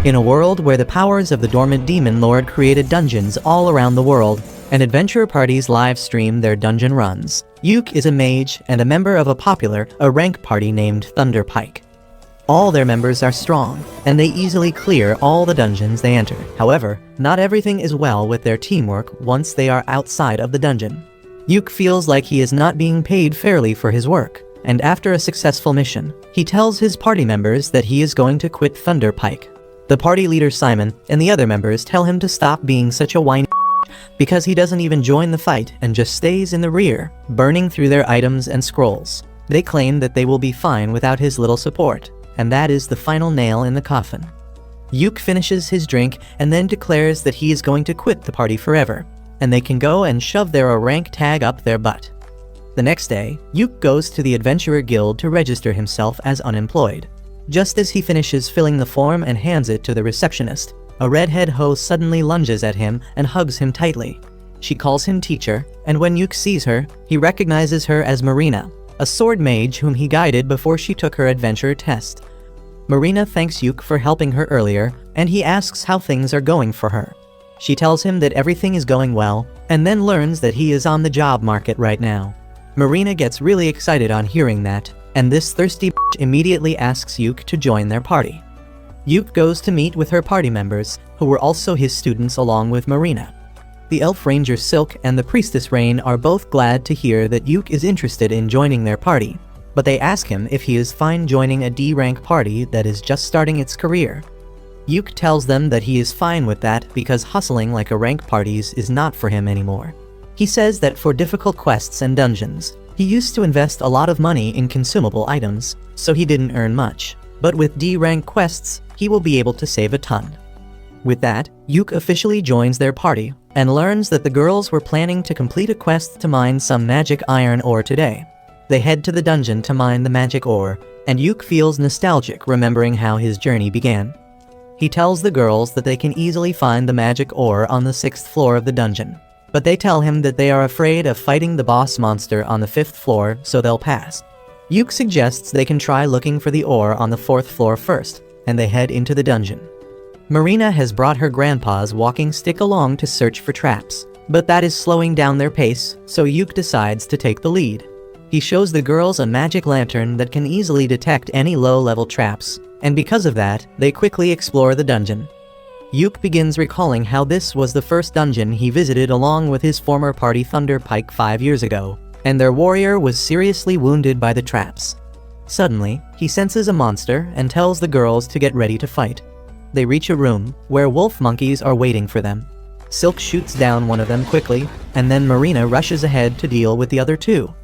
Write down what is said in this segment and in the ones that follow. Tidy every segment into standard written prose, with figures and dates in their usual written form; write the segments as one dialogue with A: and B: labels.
A: In a world where the powers of the dormant demon lord created dungeons all around the world, and adventure parties live stream their dungeon runs, Yuke is a mage and a member of a rank party named Thunderpike. All their members are strong, and they easily clear all the dungeons they enter. However, not everything is well with their teamwork once they are outside of the dungeon. Yuke feels like he is not being paid fairly for his work, and after a successful mission, he tells his party members that he is going to quit Thunderpike. The party leader Simon and the other members tell him to stop being such a whiny because he doesn't even join the fight and just stays in the rear, burning through their items and scrolls. They claim that they will be fine without his little support, and that is the final nail in the coffin. Yuke finishes his drink and then declares that he is going to quit the party forever, and they can go and shove their rank tag up their butt. The next day, Yuke goes to the Adventurer Guild to register himself as unemployed. Just as he finishes filling the form and hands it to the receptionist, a redhead hoe suddenly lunges at him and hugs him tightly. She calls him teacher, and when Yuke sees her, he recognizes her as Marina, a sword mage whom he guided before she took her adventure test. Marina thanks Yuke for helping her earlier, and he asks how things are going for her. She tells him that everything is going well, and then learns that he is on the job market right now. Marina gets really excited on hearing that, and this thirsty bitch immediately asks Yuke to join their party. Yuke goes to meet with her party members, who were also his students along with Marina. The Elf Ranger Silk and the Priestess Rain are both glad to hear that Yuke is interested in joining their party, but they ask him if he is fine joining a D-rank party that is just starting its career. Yuke tells them that he is fine with that because hustling like a rank parties is not for him anymore. He says that for difficult quests and dungeons, he used to invest a lot of money in consumable items, so he didn't earn much. But with D-rank quests, he will be able to save a ton. With that, Yuke officially joins their party, and learns that the girls were planning to complete a quest to mine some magic iron ore today. They head to the dungeon to mine the magic ore, and Yuke feels nostalgic remembering how his journey began. He tells the girls that they can easily find the magic ore on the 6th floor of the dungeon, but they tell him that they are afraid of fighting the boss monster on the 5th floor, so they'll pass. Yuke suggests they can try looking for the ore on the 4th floor first, and they head into the dungeon. Marina has brought her grandpa's walking stick along to search for traps, but that is slowing down their pace, so Yuke decides to take the lead. He shows the girls a magic lantern that can easily detect any low-level traps, and because of that, they quickly explore the dungeon. Yuke begins recalling how this was the first dungeon he visited along with his former party Thunderpike 5 years ago, and their warrior was seriously wounded by the traps. Suddenly, he senses a monster and tells the girls to get ready to fight. They reach a room where wolf monkeys are waiting for them. Silk shoots down one of them quickly, and then Marina rushes ahead to deal with the other two.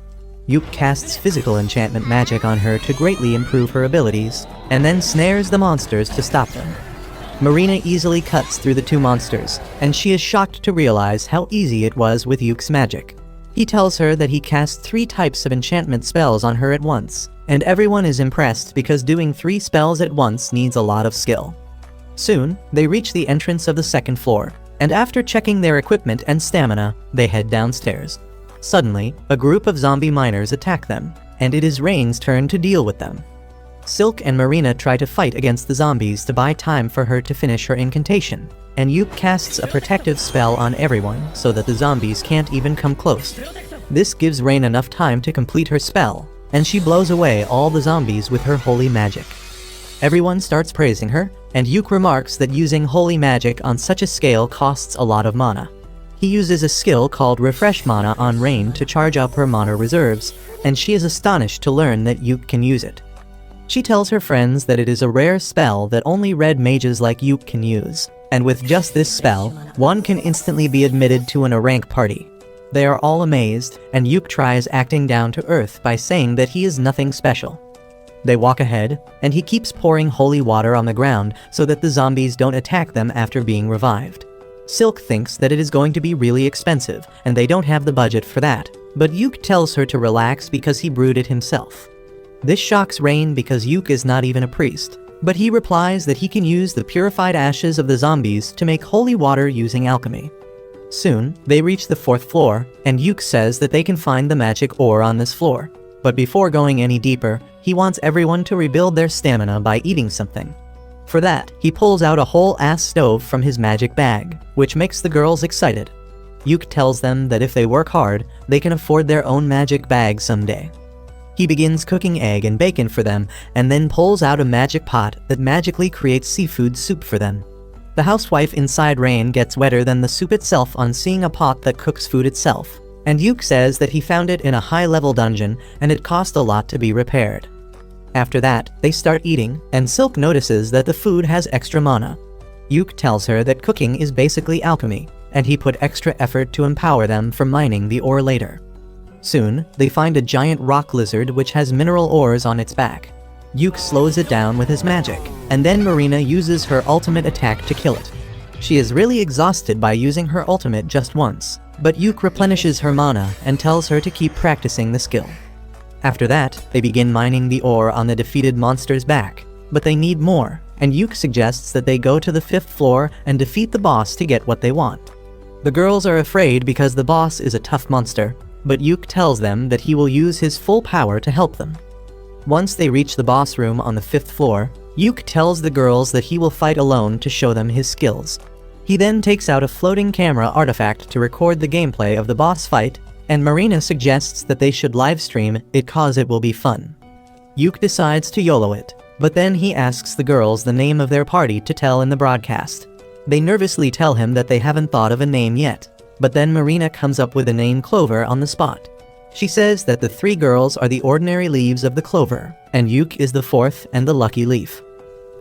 A: Yuke casts physical enchantment magic on her to greatly improve her abilities, and then snares the monsters to stop them. Marina easily cuts through the two monsters, and she is shocked to realize how easy it was with Yuke's magic. He tells her that he cast 3 types of enchantment spells on her at once, and everyone is impressed because doing 3 spells at once needs a lot of skill. Soon, they reach the entrance of the 2nd floor, and after checking their equipment and stamina, they head downstairs. Suddenly, a group of zombie miners attack them, and it is Rain's turn to deal with them. Silk and Marina try to fight against the zombies to buy time for her to finish her incantation, and Yuke casts a protective spell on everyone so that the zombies can't even come close. This gives Rain enough time to complete her spell, and she blows away all the zombies with her holy magic. Everyone starts praising her, and Yuke remarks that using holy magic on such a scale costs a lot of mana. He uses a skill called Refresh Mana on Rain to charge up her mana reserves, and she is astonished to learn that Yuke can use it. She tells her friends that it is a rare spell that only red mages like Yuke can use, and with just this spell, one can instantly be admitted to an A-rank party. They are all amazed, and Yuke tries acting down to earth by saying that he is nothing special. They walk ahead, and he keeps pouring holy water on the ground so that the zombies don't attack them after being revived. Silk thinks that it is going to be really expensive, and they don't have the budget for that, but Yuke tells her to relax because he brewed it himself. This shocks Rain because Yuke is not even a priest, but he replies that he can use the purified ashes of the zombies to make holy water using alchemy. Soon, they reach the 4th floor, and Yuke says that they can find the magic ore on this floor. But before going any deeper, he wants everyone to rebuild their stamina by eating something. For that, he pulls out a whole ass stove from his magic bag, which makes the girls excited. Yuk tells them that if they work hard, they can afford their own magic bag someday. He begins cooking egg and bacon for them, and then pulls out a magic pot that magically creates seafood soup for them. The housewife inside Rain gets wetter than the soup itself on seeing a pot that cooks food itself, and Yuk says that he found it in a high-level dungeon and it cost a lot to be repaired. After that, they start eating, and Silk notices that the food has extra mana. Yuk tells her that cooking is basically alchemy, and he put extra effort to empower them for mining the ore later. Soon, they find a giant rock lizard which has mineral ores on its back. Yuk slows it down with his magic, and then Marina uses her ultimate attack to kill it. She is really exhausted by using her ultimate just once, but Yuk replenishes her mana and tells her to keep practicing the skill. After that, they begin mining the ore on the defeated monster's back, but they need more, and Yuk suggests that they go to the 5th floor and defeat the boss to get what they want. The girls are afraid because the boss is a tough monster, but Yuk tells them that he will use his full power to help them. Once they reach the boss room on the 5th floor, Yuk tells the girls that he will fight alone to show them his skills. He then takes out a floating camera artifact to record the gameplay of the boss fight, and Marina suggests that they should livestream it cause it will be fun. Yuk decides to YOLO it, but then he asks the girls the name of their party to tell in the broadcast. They nervously tell him that they haven't thought of a name yet, but then Marina comes up with the name Clover on the spot. She says that the 3 girls are the ordinary leaves of the clover, and Yuk is the 4th and the lucky leaf.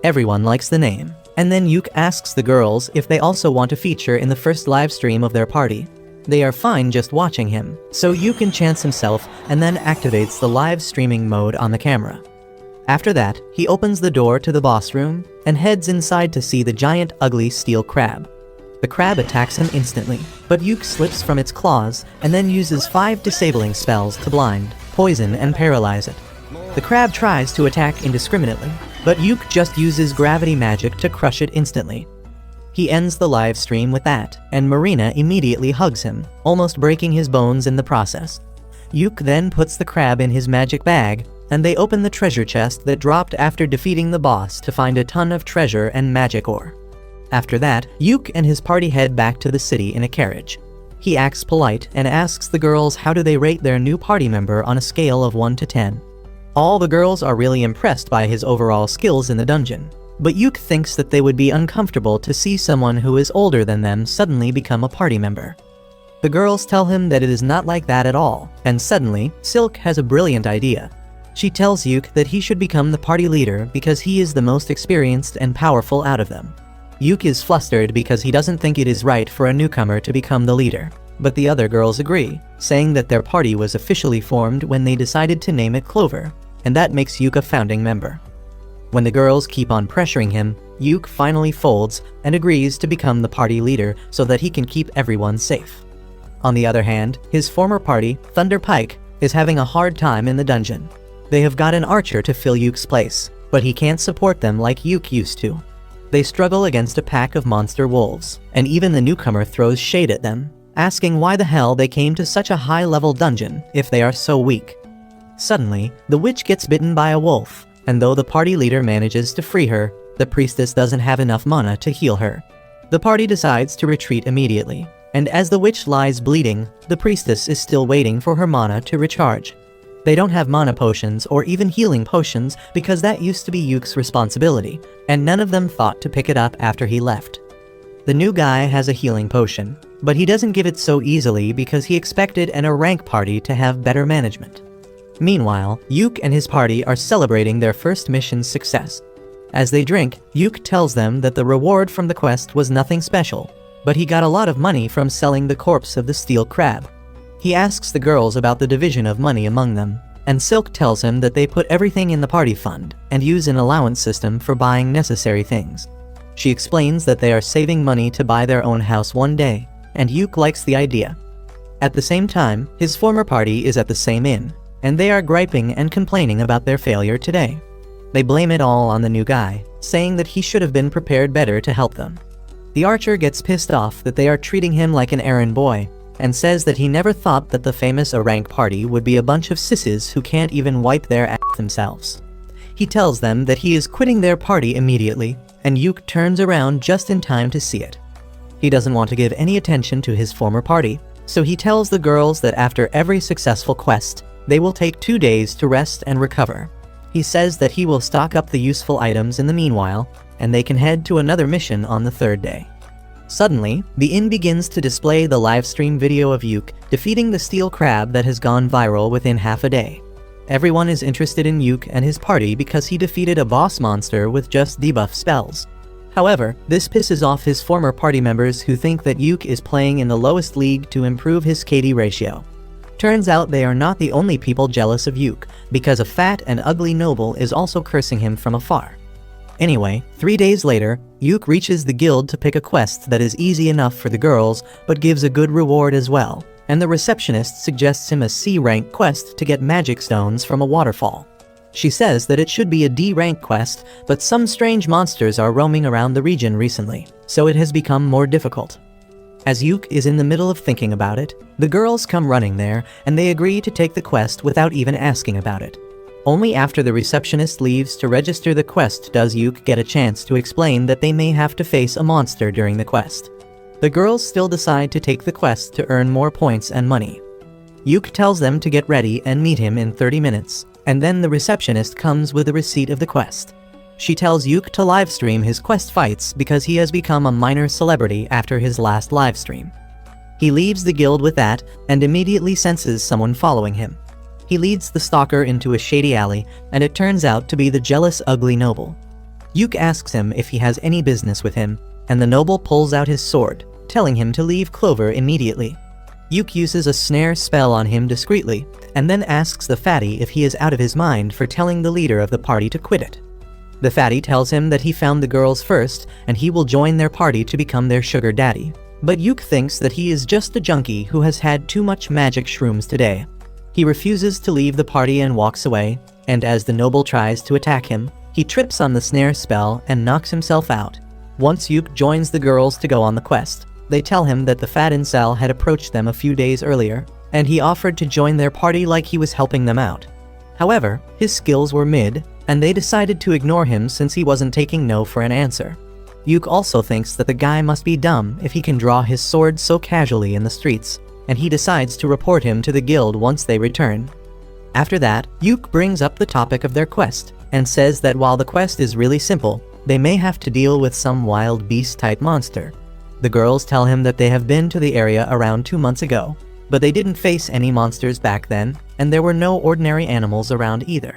A: Everyone likes the name, and then Yuk asks the girls if they also want to feature in the first live stream of their party. They are fine just watching him, so Yuk enchants himself and then activates the live streaming mode on the camera. After that, he opens the door to the boss room and heads inside to see the giant ugly steel crab. The crab attacks him instantly, but Yuk slips from its claws and then uses 5 disabling spells to blind, poison, and paralyze it. The crab tries to attack indiscriminately, but Yuk just uses gravity magic to crush it instantly. He ends the live stream with that, and Marina immediately hugs him, almost breaking his bones in the process. Yuk then puts the crab in his magic bag, and they open the treasure chest that dropped after defeating the boss to find a ton of treasure and magic ore. After that, Yuk and his party head back to the city in a carriage. He acts polite and asks the girls how do they rate their new party member on a scale of 1 to 10. All the girls are really impressed by his overall skills in the dungeon, but Yuk thinks that they would be uncomfortable to see someone who is older than them suddenly become a party member. The girls tell him that it is not like that at all, and suddenly, Silk has a brilliant idea. She tells Yuk that he should become the party leader because he is the most experienced and powerful out of them. Yuk is flustered because he doesn't think it is right for a newcomer to become the leader, but the other girls agree, saying that their party was officially formed when they decided to name it Clover, and that makes Yuk a founding member. When the girls keep on pressuring him, Yuk finally folds and agrees to become the party leader so that he can keep everyone safe. On the other hand, his former party, Thunder Pike, is having a hard time in the dungeon. They have got an archer to fill Yuk's place, but he can't support them like Yuk used to. They struggle against a pack of monster wolves, and even the newcomer throws shade at them, asking why the hell they came to such a high-level dungeon if they are so weak. Suddenly, the witch gets bitten by a wolf, and though the party leader manages to free her, the priestess doesn't have enough mana to heal her. The party decides to retreat immediately, and as the witch lies bleeding, the priestess is still waiting for her mana to recharge. They don't have mana potions or even healing potions because that used to be Yuk's responsibility, and none of them thought to pick it up after he left. The new guy has a healing potion, but he doesn't give it so easily because he expected a rank party to have better management. Meanwhile, Yuk and his party are celebrating their first mission's success. As they drink, Yuk tells them that the reward from the quest was nothing special, but he got a lot of money from selling the corpse of the steel crab. He asks the girls about the division of money among them, and Silk tells him that they put everything in the party fund and use an allowance system for buying necessary things. She explains that they are saving money to buy their own house one day, and Yuk likes the idea. At the same time, his former party is at the same inn, and they are griping and complaining about their failure today. They blame it all on the new guy, saying that he should have been prepared better to help them. The archer gets pissed off that they are treating him like an errand boy, and says that he never thought that the famous rank party would be a bunch of sisses who can't even wipe their ass themselves. He tells them that he is quitting their party immediately, and Yuk turns around just in time to see it. He doesn't want to give any attention to his former party, so he tells the girls that after every successful quest, they will take 2 days to rest and recover. He says that he will stock up the useful items in the meanwhile, and they can head to another mission on the 3rd day. Suddenly, the inn begins to display the livestream video of Yuk defeating the steel crab that has gone viral within half a day. Everyone is interested in Yuk and his party because he defeated a boss monster with just debuff spells. However, this pisses off his former party members who think that Yuk is playing in the lowest league to improve his KD ratio. Turns out they are not the only people jealous of Yuk, because a fat and ugly noble is also cursing him from afar. Anyway, 3 days later, Yuk reaches the guild to pick a quest that is easy enough for the girls, but gives a good reward as well, and the receptionist suggests him a C-rank quest to get magic stones from a waterfall. She says that it should be a D-rank quest, but some strange monsters are roaming around the region recently, so it has become more difficult. As Yuk is in the middle of thinking about it, the girls come running there, and they agree to take the quest without even asking about it. Only after the receptionist leaves to register the quest does Yuk get a chance to explain that they may have to face a monster during the quest. The girls still decide to take the quest to earn more points and money. Yuk tells them to get ready and meet him in 30 minutes, and then the receptionist comes with a receipt of the quest. She tells Yuk to livestream his quest fights because he has become a minor celebrity after his last livestream. He leaves the guild with that and immediately senses someone following him. He leads the stalker into a shady alley, and it turns out to be the jealous ugly noble. Yuk asks him if he has any business with him, and the noble pulls out his sword, telling him to leave Clover immediately. Yuk uses a snare spell on him discreetly, and then asks the fatty if he is out of his mind for telling the leader of the party to quit it. The fatty tells him that he found the girls first, and he will join their party to become their sugar daddy. But Yuk thinks that he is just a junkie who has had too much magic shrooms today. He refuses to leave the party and walks away, and as the noble tries to attack him, he trips on the snare spell and knocks himself out. Once Yuk joins the girls to go on the quest, they tell him that the fat incel had approached them a few days earlier, and he offered to join their party like he was helping them out. However, his skills were mid, and they decided to ignore him since he wasn't taking no for an answer. Yuk also thinks that the guy must be dumb if he can draw his sword so casually in the streets, and he decides to report him to the guild once they return. After that, Yuk brings up the topic of their quest, and says that while the quest is really simple, they may have to deal with some wild beast-type monster. The girls tell him that they have been to the area around 2 months ago, but they didn't face any monsters back then, and there were no ordinary animals around either.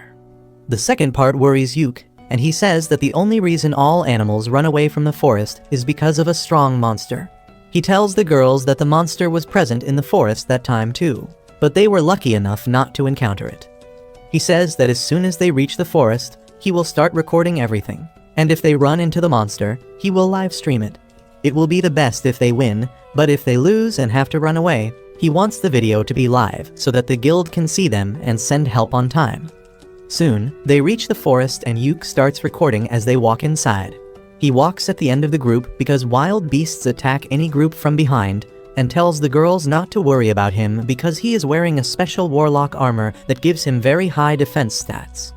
A: The second part worries Yuk, and he says that the only reason all animals run away from the forest is because of a strong monster. He tells the girls that the monster was present in the forest that time too, but they were lucky enough not to encounter it. He says that as soon as they reach the forest, he will start recording everything, and if they run into the monster, he will live stream it. It will be the best if they win, but if they lose and have to run away, he wants the video to be live so that the guild can see them and send help on time. Soon, they reach the forest and Yuk starts recording as they walk inside. He walks at the end of the group because wild beasts attack any group from behind, and tells the girls not to worry about him because he is wearing a special warlock armor that gives him very high defense stats.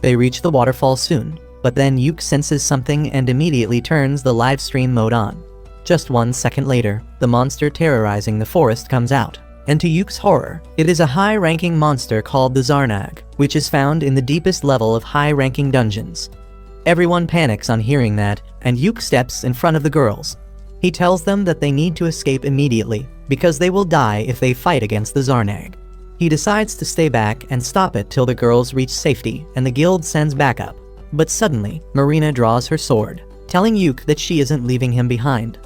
A: They reach the waterfall soon, but then Yuk senses something and immediately turns the live stream mode on. Just 1 second later, the monster terrorizing the forest comes out, and to Yuk's horror, it is a high-ranking monster called the Zarnag, which is found in the deepest level of high-ranking dungeons. Everyone panics on hearing that, and Yuk steps in front of the girls. He tells them that they need to escape immediately, because they will die if they fight against the Zarnag. He decides to stay back and stop it till the girls reach safety, and the guild sends backup. But suddenly, Marina draws her sword, telling Yuk that she isn't leaving him behind.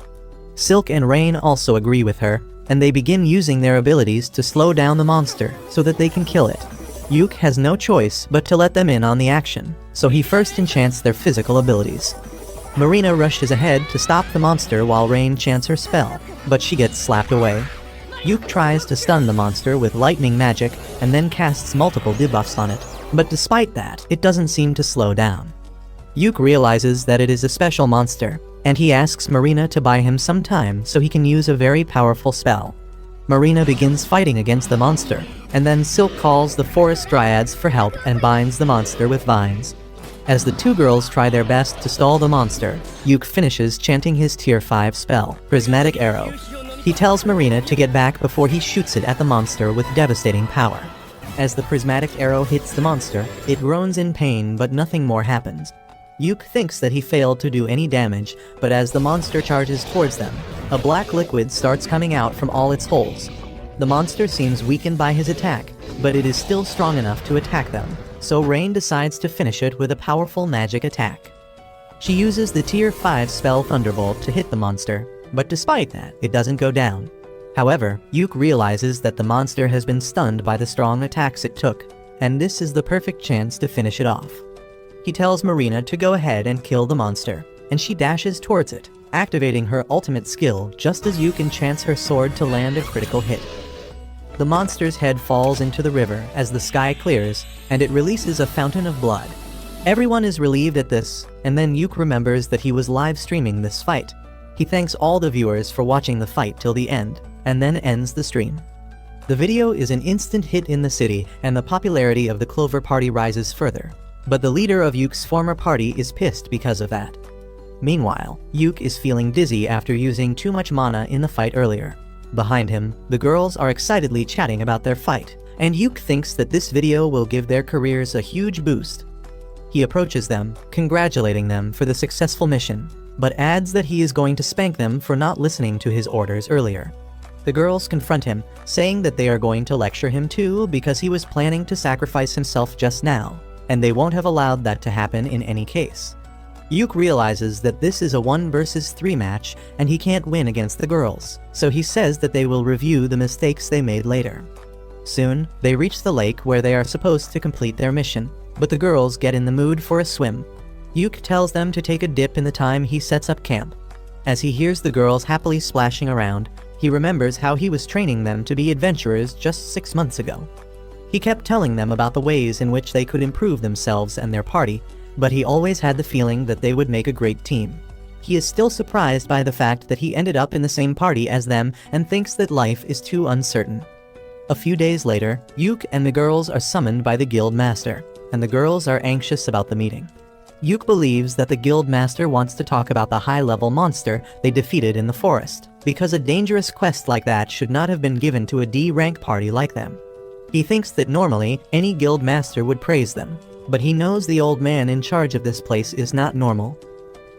A: Silk and Rain also agree with her, and they begin using their abilities to slow down the monster so that they can kill it. Yuk has no choice but to let them in on the action, so he first enchants their physical abilities. Marina rushes ahead to stop the monster while Rain chants her spell, but she gets slapped away. Yuk tries to stun the monster with lightning magic and then casts multiple debuffs on it, but despite that, it doesn't seem to slow down. Yuk realizes that it is a special monster, and he asks Marina to buy him some time so he can use a very powerful spell. Marina begins fighting against the monster, and then Silk calls the forest dryads for help and binds the monster with vines. As the two girls try their best to stall the monster, Yuke finishes chanting his tier 5 spell, Prismatic Arrow. He tells Marina to get back before he shoots it at the monster with devastating power. As the prismatic arrow hits the monster, it groans in pain, but nothing more happens. Yuke thinks that he failed to do any damage, but as the monster charges towards them, a black liquid starts coming out from all its holes. The monster seems weakened by his attack, but it is still strong enough to attack them, so Rain decides to finish it with a powerful magic attack. She uses the tier 5 spell Thunderbolt to hit the monster, but despite that, it doesn't go down. However, Yuke realizes that the monster has been stunned by the strong attacks it took, and this is the perfect chance to finish it off. He tells Marina to go ahead and kill the monster, and she dashes towards it, activating her ultimate skill just as Yuke enchants her sword to land a critical hit. The monster's head falls into the river as the sky clears, and it releases a fountain of blood. Everyone is relieved at this, and then Yuke remembers that he was live streaming this fight. He thanks all the viewers for watching the fight till the end, and then ends the stream. The video is an instant hit in the city, and the popularity of the Clover Party rises further. But the leader of Yuke's former party is pissed because of that. Meanwhile, Yuke is feeling dizzy after using too much mana in the fight earlier. Behind him, the girls are excitedly chatting about their fight, and Yuke thinks that this video will give their careers a huge boost. He approaches them, congratulating them for the successful mission, but adds that he is going to spank them for not listening to his orders earlier. The girls confront him, saying that they are going to lecture him too because he was planning to sacrifice himself just now, and they won't have allowed that to happen in any case. Yuke realizes that this is a 1 versus 3 match and he can't win against the girls, so he says that they will review the mistakes they made later. Soon, they reach the lake where they are supposed to complete their mission, but the girls get in the mood for a swim. Yuke tells them to take a dip in the time he sets up camp. As he hears the girls happily splashing around, he remembers how he was training them to be adventurers just 6 months ago. He kept telling them about the ways in which they could improve themselves and their party, but he always had the feeling that they would make a great team. He is still surprised by the fact that he ended up in the same party as them and thinks that life is too uncertain. A few days later, Yuke and the girls are summoned by the guild master, and the girls are anxious about the meeting. Yuke believes that the guild master wants to talk about the high-level monster they defeated in the forest, because a dangerous quest like that should not have been given to a D-rank party like them. He thinks that normally, any guild master would praise them, but he knows the old man in charge of this place is not normal.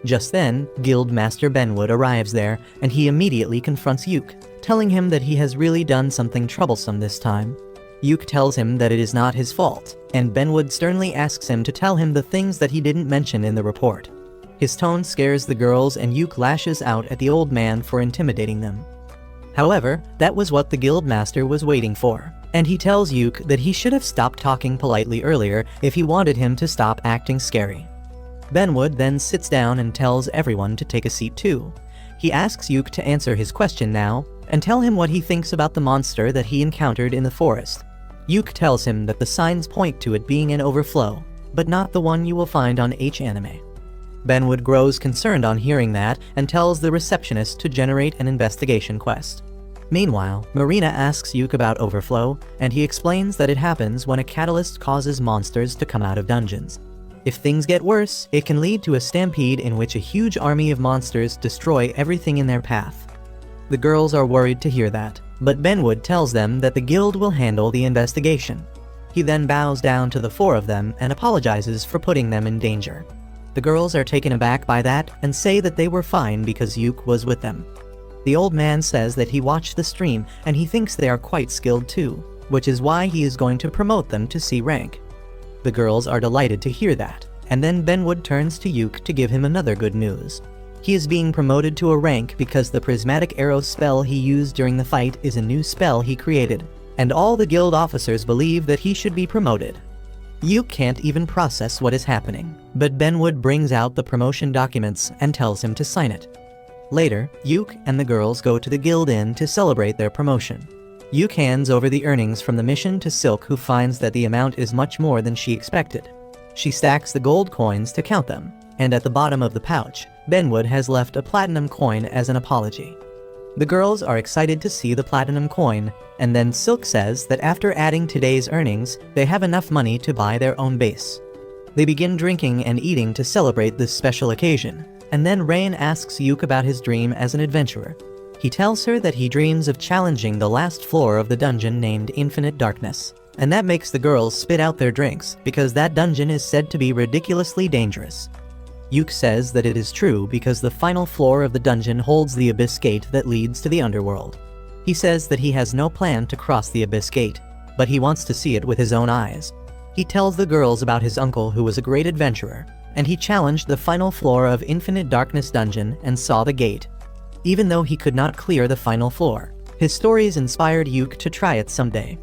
A: Just then, Guild Master Benwood arrives there, and he immediately confronts Yuke, telling him that he has really done something troublesome this time. Yuke tells him that it is not his fault, and Benwood sternly asks him to tell him the things that he didn't mention in the report. His tone scares the girls and Yuke lashes out at the old man for intimidating them. However, that was what the guild master was waiting for, and he tells Yuke that he should have stopped talking politely earlier if he wanted him to stop acting scary. Benwood then sits down and tells everyone to take a seat too. He asks Yuke to answer his question now, and tell him what he thinks about the monster that he encountered in the forest. Yuke tells him that the signs point to it being an overflow, but not the one you will find on Anime. Benwood grows concerned on hearing that and tells the receptionist to generate an investigation quest. Meanwhile, Marina asks Yuke about overflow, and he explains that it happens when a catalyst causes monsters to come out of dungeons. If things get worse, it can lead to a stampede in which a huge army of monsters destroy everything in their path. The girls are worried to hear that, but Benwood tells them that the guild will handle the investigation. He then bows down to the 4 of them and apologizes for putting them in danger. The girls are taken aback by that and say that they were fine because Yuke was with them. The old man says that he watched the stream and he thinks they are quite skilled too, which is why he is going to promote them to C rank. The girls are delighted to hear that, and then Benwood turns to Yuke to give him another good news. He is being promoted to a rank because the prismatic arrow spell he used during the fight is a new spell he created, and all the guild officers believe that he should be promoted. Yuke can't even process what is happening, but Benwood brings out the promotion documents and tells him to sign it. Later, Yuke and the girls go to the guild inn to celebrate their promotion. Yuke hands over the earnings from the mission to Silk, who finds that the amount is much more than she expected. She stacks the gold coins to count them, and at the bottom of the pouch, Benwood has left a platinum coin as an apology. The girls are excited to see the platinum coin, and then Silk says that after adding today's earnings, they have enough money to buy their own base. They begin drinking and eating to celebrate this special occasion, and then Rain asks Yuk about his dream as an adventurer. He tells her that he dreams of challenging the last floor of the dungeon named Infinite Darkness, and that makes the girls spit out their drinks because that dungeon is said to be ridiculously dangerous. Yuk says that it is true because the final floor of the dungeon holds the Abyss Gate that leads to the underworld. He says that he has no plan to cross the Abyss Gate, but he wants to see it with his own eyes. He tells the girls about his uncle who was a great adventurer, and he challenged the final floor of Infinite Darkness dungeon and saw the gate. Even though he could not clear the final floor, his stories inspired Yuk to try it someday.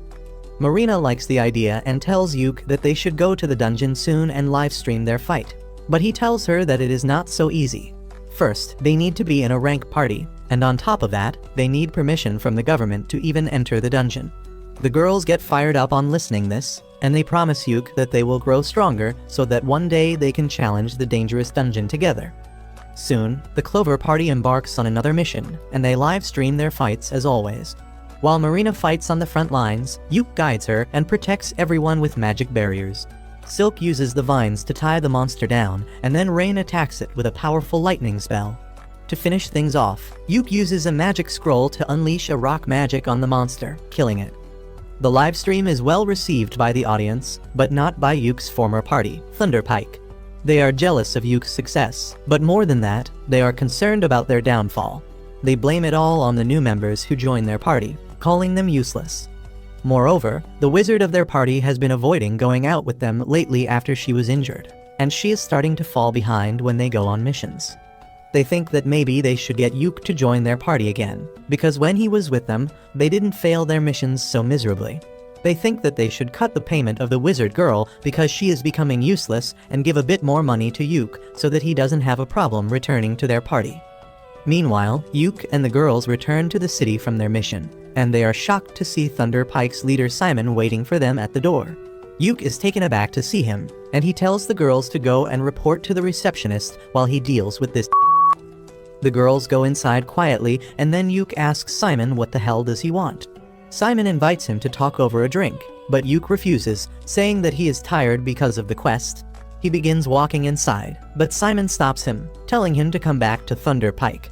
A: Marina likes the idea and tells Yuk that they should go to the dungeon soon and livestream their fight. But he tells her that it is not so easy. First, they need to be in a rank party, and on top of that, they need permission from the government to even enter the dungeon. The girls get fired up on listening this, and they promise Yuk that they will grow stronger so that one day they can challenge the dangerous dungeon together. Soon, the Clover party embarks on another mission, and they live stream their fights as always. While Marina fights on the front lines, Yuk guides her and protects everyone with magic barriers. Silk uses the vines to tie the monster down, and then Rain attacks it with a powerful lightning spell. To finish things off, Yuk uses a magic scroll to unleash a rock magic on the monster, killing it. The livestream is well received by the audience, but not by Yuk's former party, Thunderpike. They are jealous of Yuk's success, but more than that, they are concerned about their downfall. They blame it all on the new members who join their party, calling them useless. Moreover, the wizard of their party has been avoiding going out with them lately after she was injured, and she is starting to fall behind when they go on missions. They think that maybe they should get Yuk to join their party again, because when he was with them, they didn't fail their missions so miserably. They think that they should cut the payment of the wizard girl because she is becoming useless and give a bit more money to Yuk so that he doesn't have a problem returning to their party. Meanwhile, Yuk and the girls return to the city from their mission, and they are shocked to see Thunderpike's leader Simon waiting for them at the door. Yuk is taken aback to see him, and he tells the girls to go and report to the receptionist while he deals with this. The girls go inside quietly, and then Yuk asks Simon what the hell does he want. Simon invites him to talk over a drink, but Yuk refuses, saying that he is tired because of the quest. He begins walking inside, but Simon stops him, telling him to come back to Thunderpike.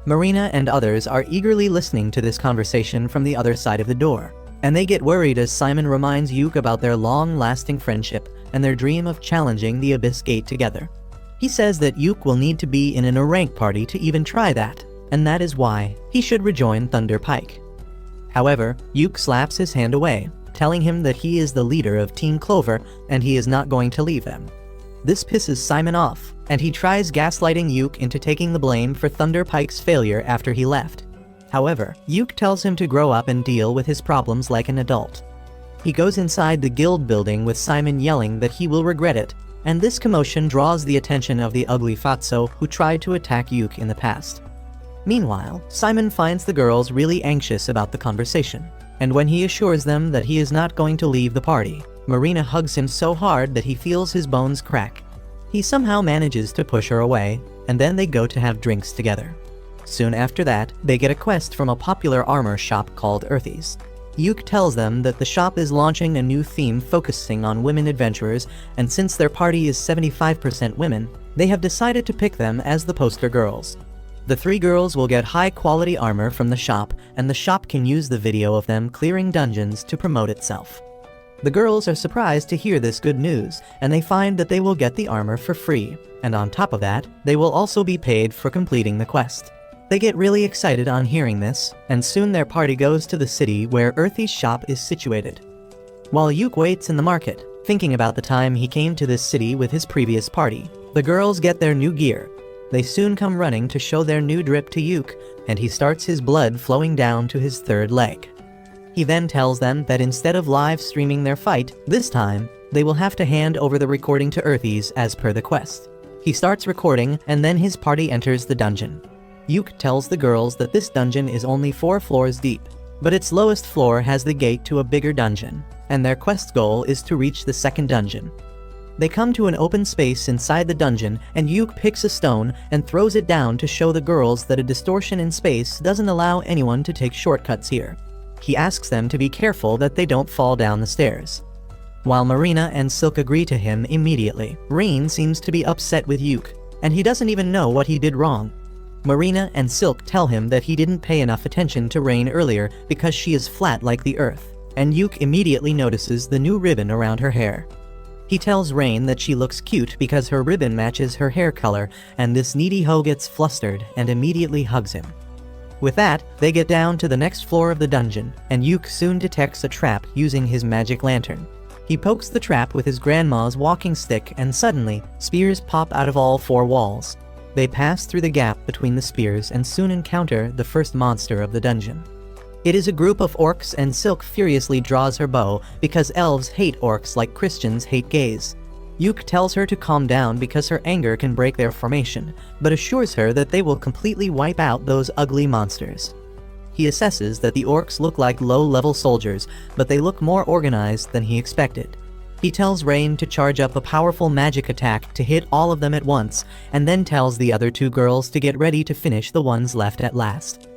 A: Marina and others are eagerly listening to this conversation from the other side of the door, and they get worried as Simon reminds Yuk about their long-lasting friendship and their dream of challenging the Abyss Gate together. He says that Yuk will need to be in a rank party to even try that, and that is why he should rejoin Thunderpike. However, Yuk slaps his hand away, telling him that he is the leader of Team Clover and he is not going to leave them. This pisses Simon off, and he tries gaslighting Yuk into taking the blame for Thunderpike's failure after he left. However, Yuk tells him to grow up and deal with his problems like an adult. He goes inside the guild building with Simon yelling that he will regret it, and this commotion draws the attention of the ugly Fatso who tried to attack Yuk in the past. Meanwhile, Simon finds the girls really anxious about the conversation, and when he assures them that he is not going to leave the party, Marina hugs him so hard that he feels his bones crack. He somehow manages to push her away, and then they go to have drinks together. Soon after that, they get a quest from a popular armor shop called Earthy's. Yuk tells them that the shop is launching a new theme focusing on women adventurers, and since their party is 75% women, they have decided to pick them as the poster girls. The three girls will get high-quality armor from the shop, and the shop can use the video of them clearing dungeons to promote itself. The girls are surprised to hear this good news, and they find that they will get the armor for free, and on top of that, they will also be paid for completing the quest. They get really excited on hearing this, and soon their party goes to the city where Earthy's shop is situated. While Yuk waits in the market, thinking about the time he came to this city with his previous party, the girls get their new gear. They soon come running to show their new drip to Yuk, and he starts his blood flowing down to his third leg. He then tells them that instead of live streaming their fight, this time, they will have to hand over the recording to Earthy's as per the quest. He starts recording, and then his party enters the dungeon. Yuk tells the girls that this dungeon is only 4 floors deep, but its lowest floor has the gate to a bigger dungeon, and their quest goal is to reach the second dungeon. They come to an open space inside the dungeon, and Yuk picks a stone and throws it down to show the girls that a distortion in space doesn't allow anyone to take shortcuts here. He asks them to be careful that they don't fall down the stairs. While Marina and Silk agree to him immediately, Rain seems to be upset with Yuk, and he doesn't even know what he did wrong. Marina and Silk tell him that he didn't pay enough attention to Rain earlier because she is flat like the earth, and Yuk immediately notices the new ribbon around her hair. He tells Rain that she looks cute because her ribbon matches her hair color, and this needy hoe gets flustered and immediately hugs him. With that, they get down to the next floor of the dungeon, and Yuk soon detects a trap using his magic lantern. He pokes the trap with his grandma's walking stick, and suddenly, spears pop out of all four walls. They pass through the gap between the spears and soon encounter the first monster of the dungeon. It is a group of orcs, and Silk furiously draws her bow because elves hate orcs like Christians hate gays. Yuk tells her to calm down because her anger can break their formation, but assures her that they will completely wipe out those ugly monsters. He assesses that the orcs look like low-level soldiers, but they look more organized than he expected. He tells Rain to charge up a powerful magic attack to hit all of them at once, and then tells the other two girls to get ready to finish the ones left at last.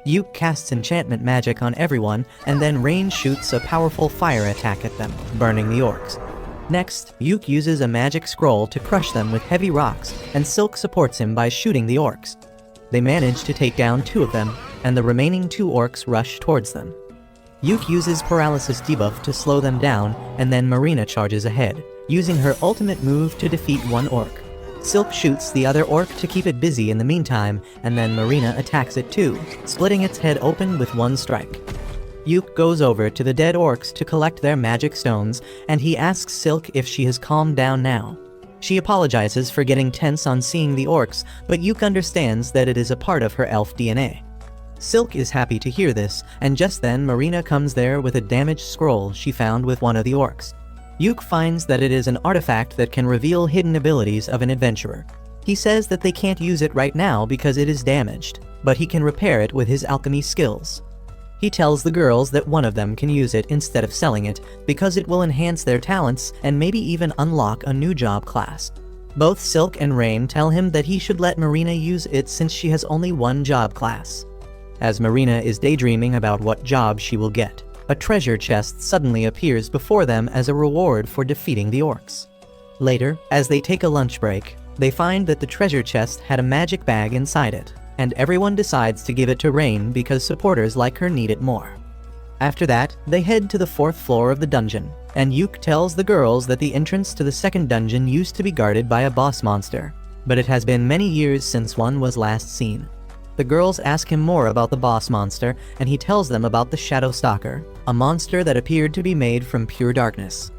A: Yuk casts enchantment magic on everyone, and then Rain shoots a powerful fire attack at them, burning the orcs. Next, Yuk uses a magic scroll to crush them with heavy rocks, and Silk supports him by shooting the orcs. They manage to take down two of them, and the remaining two orcs rush towards them. Yuk uses paralysis debuff to slow them down, and then Marina charges ahead, using her ultimate move to defeat one orc. Silk shoots the other orc to keep it busy in the meantime, and then Marina attacks it too, splitting its head open with one strike. Yuk goes over to the dead orcs to collect their magic stones, and he asks Silk if she has calmed down now. She apologizes for getting tense on seeing the orcs, but Yuk understands that it is a part of her elf DNA. Silk is happy to hear this, and just then Marina comes there with a damaged scroll she found with one of the orcs. Yuk finds that it is an artifact that can reveal hidden abilities of an adventurer. He says that they can't use it right now because it is damaged, but he can repair it with his alchemy skills. He tells the girls that one of them can use it instead of selling it because it will enhance their talents and maybe even unlock a new job class. Both Silk and Rain tell him that he should let Marina use it since she has only one job class. As Marina is daydreaming about what job she will get, a treasure chest suddenly appears before them as a reward for defeating the orcs. Later, as they take a lunch break, they find that the treasure chest had a magic bag inside it, and everyone decides to give it to Rain because supporters like her need it more. After that, they head to the fourth floor of the dungeon, and Yuk tells the girls that the entrance to the second dungeon used to be guarded by a boss monster, but it has been many years since one was last seen. The girls ask him more about the boss monster, and he tells them about the Shadow Stalker, a monster that appeared to be made from pure darkness.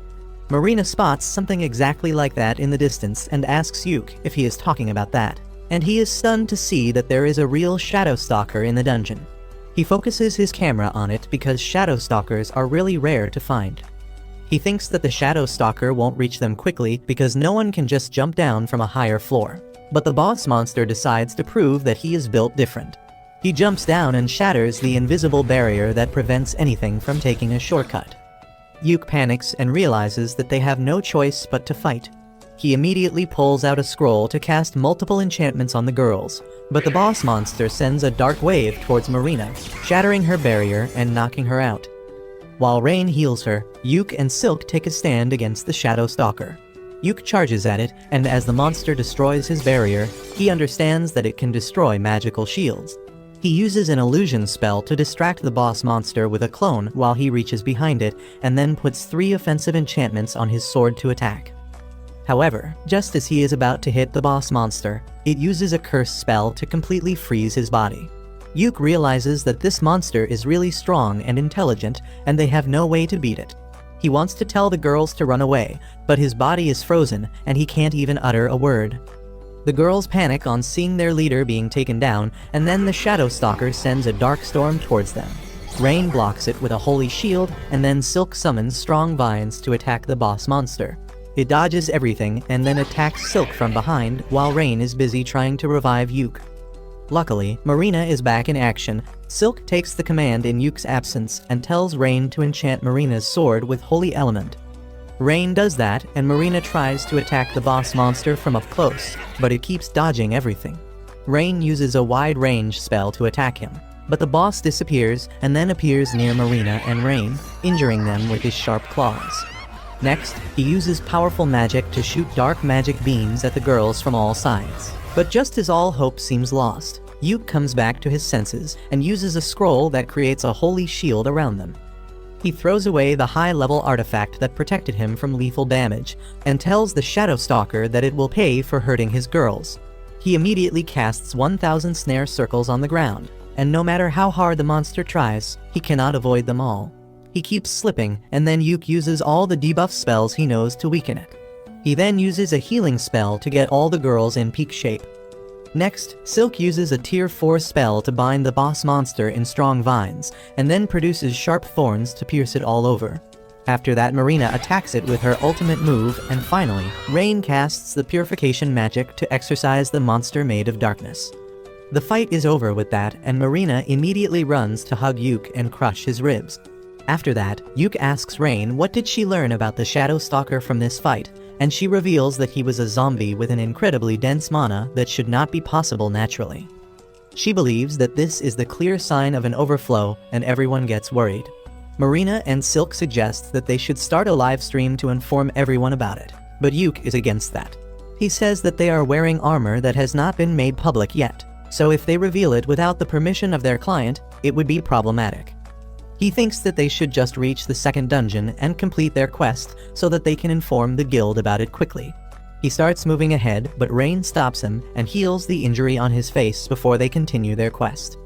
A: Marina spots something exactly like that in the distance and asks Yuk if he is talking about that, and he is stunned to see that there is a real Shadow Stalker in the dungeon. He focuses his camera on it because Shadow Stalkers are really rare to find. He thinks that the Shadow Stalker won't reach them quickly because no one can just jump down from a higher floor. But the boss monster decides to prove that he is built different. He jumps down and shatters the invisible barrier that prevents anything from taking a shortcut. Yuk panics and realizes that they have no choice but to fight. He immediately pulls out a scroll to cast multiple enchantments on the girls, but the boss monster sends a dark wave towards Marina, shattering her barrier and knocking her out. While Rain heals her, Yuk and Silk take a stand against the Shadow Stalker. Yuk charges at it, and as the monster destroys his barrier, he understands that it can destroy magical shields. He uses an illusion spell to distract the boss monster with a clone while he reaches behind it, and then puts 3 offensive enchantments on his sword to attack. However, just as he is about to hit the boss monster, it uses a curse spell to completely freeze his body. Yuk realizes that this monster is really strong and intelligent, and they have no way to beat it. He wants to tell the girls to run away, but his body is frozen and he can't even utter a word. The girls panic on seeing their leader being taken down, and then the Shadow Stalker sends a dark storm towards them. Rain blocks it with a holy shield, and then Silk summons strong vines to attack the boss monster. It dodges everything and then attacks Silk from behind while Rain is busy trying to revive Yuk. Luckily, Marina is back in action. Silk takes the command in Yuk's absence and tells Rain to enchant Marina's sword with Holy Element. Rain does that, and Marina tries to attack the boss monster from up close, but it keeps dodging everything. Rain uses a wide-range spell to attack him, but the boss disappears and then appears near Marina and Rain, injuring them with his sharp claws. Next, he uses powerful magic to shoot dark magic beams at the girls from all sides. But just as all hope seems lost, Yuke comes back to his senses and uses a scroll that creates a holy shield around them. He throws away the high-level artifact that protected him from lethal damage and tells the Shadow Stalker that it will pay for hurting his girls. He immediately casts 1,000 snare circles on the ground, and no matter how hard the monster tries, he cannot avoid them all. He keeps slipping, and then Yuke uses all the debuff spells he knows to weaken it. He then uses a healing spell to get all the girls in peak shape. Next, Silk uses a tier 4 spell to bind the boss monster in strong vines, and then produces sharp thorns to pierce it all over. After that, Marina attacks it with her ultimate move, and finally, Rain casts the purification magic to exorcise the monster made of darkness. The fight is over with that, and Marina immediately runs to hug Yuke and crush his ribs. After that, Yuke asks Rain what did she learn about the Shadow Stalker from this fight, and she reveals that he was a zombie with an incredibly dense mana that should not be possible naturally. She believes that this is the clear sign of an overflow, and everyone gets worried. Marina and Silk suggest that they should start a live stream to inform everyone about it, but Yuke is against that. He says that they are wearing armor that has not been made public yet, so if they reveal it without the permission of their client, it would be problematic. He thinks that they should just reach the second dungeon and complete their quest so that they can inform the guild about it quickly. He starts moving ahead, but Rain stops him and heals the injury on his face before they continue their quest.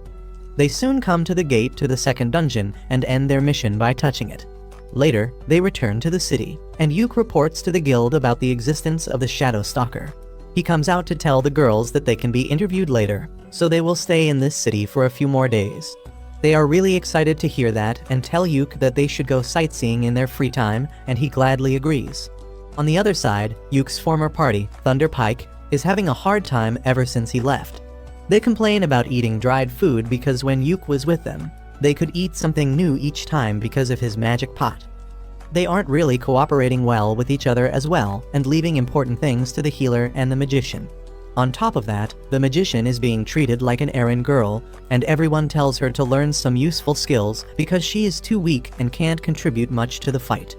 A: They soon come to the gate to the second dungeon and end their mission by touching it. Later, they return to the city, and Yuke reports to the guild about the existence of the Shadow Stalker. He comes out to tell the girls that they can be interviewed later, so they will stay in this city for a few more days. They are really excited to hear that and tell Yuke that they should go sightseeing in their free time, and he gladly agrees. On the other side, Yuke's former party, Thunder Pike, is having a hard time ever since he left. They complain about eating dried food because when Yuke was with them, they could eat something new each time because of his magic pot. They aren't really cooperating well with each other as well, and leaving important things to the healer and the magician. On top of that, the magician is being treated like an errand girl, and everyone tells her to learn some useful skills because she is too weak and can't contribute much to the fight.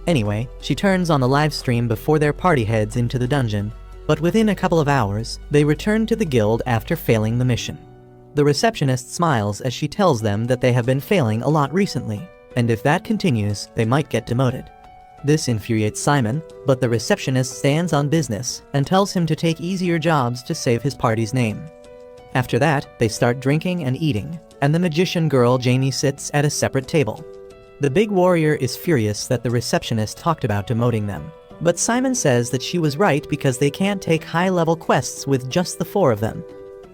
A: Anyway, she turns on the live stream before their party heads into the dungeon, but within a couple of hours, they return to the guild after failing the mission. The receptionist smiles as she tells them that they have been failing a lot recently, and if that continues, they might get demoted. This infuriates Simon, but the receptionist stands on business and tells him to take easier jobs to save his party's name. After that, they start drinking and eating, and the magician girl Jamie sits at a separate table. The big warrior is furious that the receptionist talked about demoting them, but Simon says that she was right because they can't take high-level quests with just the 4 of them.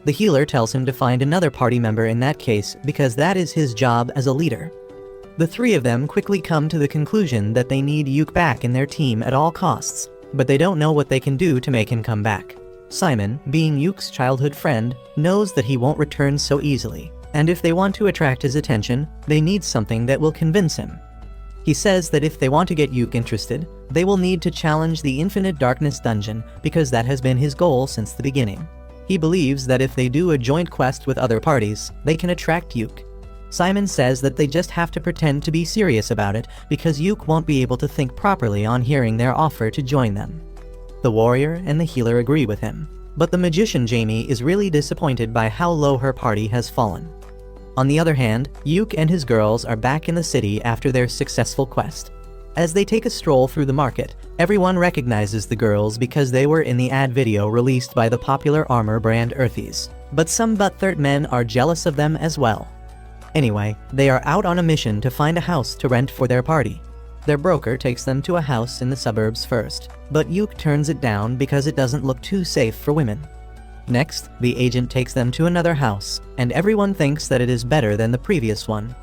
A: The healer tells him to find another party member in that case because that is his job as a leader. The 3 of them quickly come to the conclusion that they need Yuke back in their team at all costs, but they don't know what they can do to make him come back. Simon, being Yuke's childhood friend, knows that he won't return so easily, and if they want to attract his attention, they need something that will convince him. He says that if they want to get Yuke interested, they will need to challenge the Infinite Darkness dungeon because that has been his goal since the beginning. He believes that if they do a joint quest with other parties, they can attract Yuke. Simon says that they just have to pretend to be serious about it because Yuke won't be able to think properly on hearing their offer to join them. The warrior and the healer agree with him, but the magician Jamie is really disappointed by how low her party has fallen. On the other hand, Yuke and his girls are back in the city after their successful quest. As they take a stroll through the market, everyone recognizes the girls because they were in the ad video released by the popular armor brand Earthies, but some butthurt men are jealous of them as well. Anyway, they are out on a mission to find a house to rent for their party. Their broker takes them to a house in the suburbs first, but Yuke turns it down because it doesn't look too safe for women. Next, the agent takes them to another house, and everyone thinks that it is better than the previous one.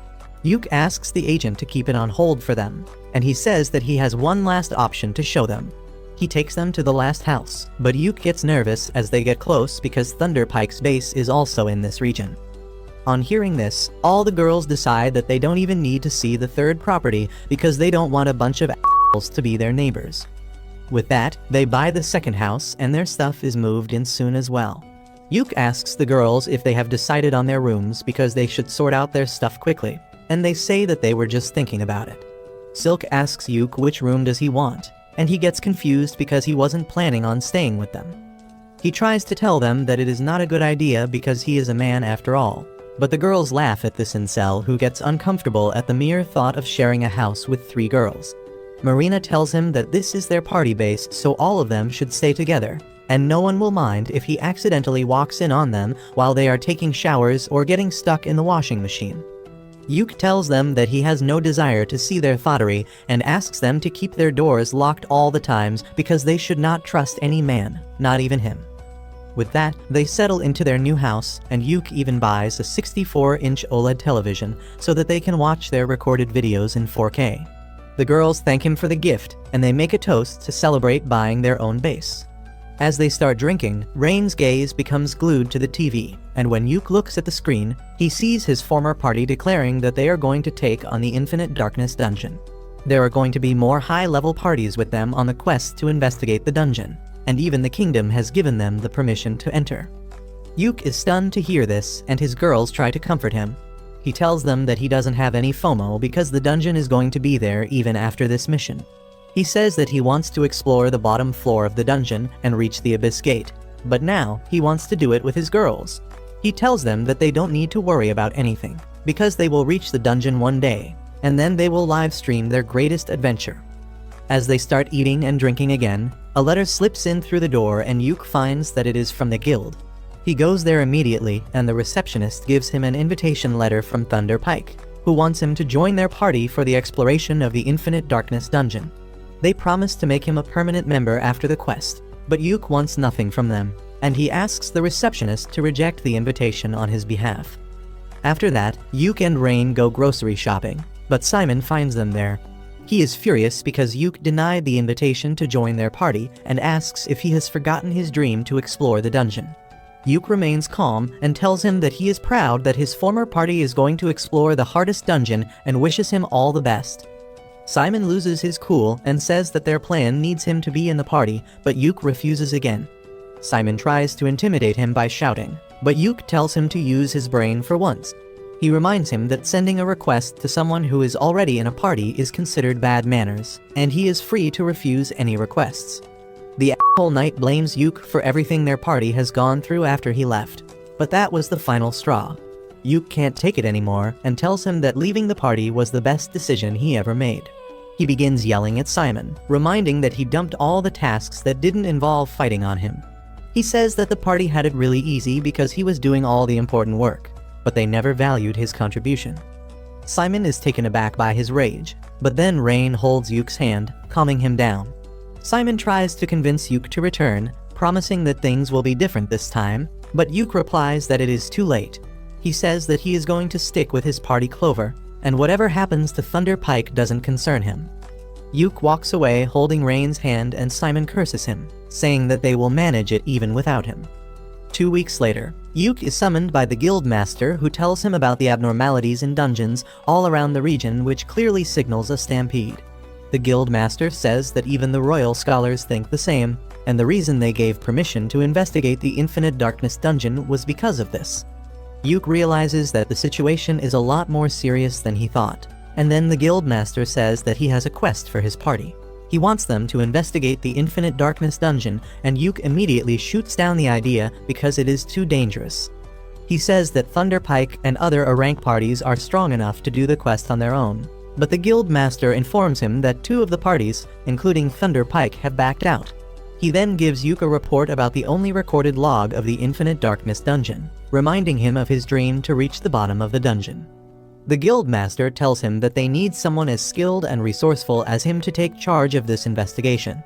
A: Yuke asks the agent to keep it on hold for them, and he says that he has one last option to show them. He takes them to the last house, but Yuke gets nervous as they get close because Thunder Pike's base is also in this region. On hearing this, all the girls decide that they don't even need to see the third property because they don't want a bunch of assholes to be their neighbors. With that, they buy the second house and their stuff is moved in soon as well. Yuke asks the girls if they have decided on their rooms because they should sort out their stuff quickly, and they say that they were just thinking about it. Silk asks Yuk which room does he want, and he gets confused because he wasn't planning on staying with them. He tries to tell them that it is not a good idea because he is a man after all, but the girls laugh at this incel who gets uncomfortable at the mere thought of sharing a house with 3 girls. Marina tells him that this is their party base, so all of them should stay together, and no one will mind if he accidentally walks in on them while they are taking showers or getting stuck in the washing machine. Yuk tells them that he has no desire to see their thottery and asks them to keep their doors locked all the times because they should not trust any man, not even him. With that, they settle into their new house, and Yuk even buys a 64-inch OLED television so that they can watch their recorded videos in 4K. The girls thank him for the gift, and they make a toast to celebrate buying their own base. As they start drinking, Rain's gaze becomes glued to the TV, and when Yuk looks at the screen, he sees his former party declaring that they are going to take on the Infinite Darkness dungeon. There are going to be more high-level parties with them on the quest to investigate the dungeon, and even the kingdom has given them the permission to enter. Yuk is stunned to hear this, and his girls try to comfort him. He tells them that he doesn't have any FOMO because the dungeon is going to be there even after this mission. He says that he wants to explore the bottom floor of the dungeon and reach the Abyss Gate, but now he wants to do it with his girls. He tells them that they don't need to worry about anything, because they will reach the dungeon one day, and then they will live stream their greatest adventure. As they start eating and drinking again, a letter slips in through the door and Yuk finds that it is from the guild. He goes there immediately, and the receptionist gives him an invitation letter from Thunder Pike, who wants him to join their party for the exploration of the Infinite Darkness dungeon. They promise to make him a permanent member after the quest, but Yuk wants nothing from them, and he asks the receptionist to reject the invitation on his behalf. After that, Yuk and Rain go grocery shopping, but Simon finds them there. He is furious because Yuk denied the invitation to join their party and asks if he has forgotten his dream to explore the dungeon. Yuk remains calm and tells him that he is proud that his former party is going to explore the hardest dungeon and wishes him all the best. Simon loses his cool and says that their plan needs him to be in the party, but Yuk refuses again. Simon tries to intimidate him by shouting, but Yuk tells him to use his brain for once. He reminds him that sending a request to someone who is already in a party is considered bad manners, and he is free to refuse any requests. The asshole knight blames Yuk for everything their party has gone through after he left, but that was the final straw. Yuk can't take it anymore and tells him that leaving the party was the best decision he ever made. He begins yelling at Simon, reminding that he dumped all the tasks that didn't involve fighting on him. He says that the party had it really easy because he was doing all the important work, but they never valued his contribution. Simon is taken aback by his rage, but then Rain holds Yuk's hand, calming him down. Simon tries to convince Yuk to return, promising that things will be different this time, but Yuk replies that it is too late. He says that he is going to stick with his party Clover, and whatever happens to Thunder Pike doesn't concern him. Yuk walks away holding Rain's hand and Simon curses him, saying that they will manage it even without him. 2 weeks later, Yuk is summoned by the guild master who tells him about the abnormalities in dungeons all around the region, which clearly signals a stampede. The guild master says that even the royal scholars think the same, and the reason they gave permission to investigate the Infinite Darkness dungeon was because of this. Yuk realizes that the situation is a lot more serious than he thought, and then the guild master says that he has a quest for his party. He wants them to investigate the Infinite Darkness dungeon, and Yuk immediately shoots down the idea because it is too dangerous. He says that Thunder Pike and other rank parties are strong enough to do the quest on their own, but the guild master informs him that 2 of the parties, including Thunder Pike, have backed out. He then gives Yuk a report about the only recorded log of the Infinite Darkness dungeon, reminding him of his dream to reach the bottom of the dungeon. The guild master tells him that they need someone as skilled and resourceful as him to take charge of this investigation.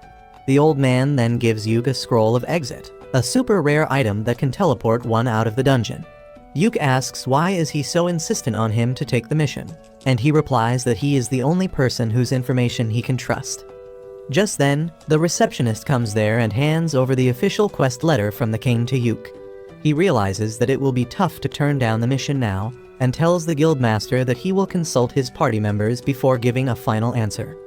A: The old man then gives Yuk a scroll of exit, a super rare item that can teleport one out of the dungeon. Yuk asks why is he so insistent on him to take the mission, and he replies that he is the only person whose information he can trust. Just then, the receptionist comes there and hands over the official quest letter from the king to Yuk. He realizes that it will be tough to turn down the mission now, and tells the guildmaster that he will consult his party members before giving a final answer.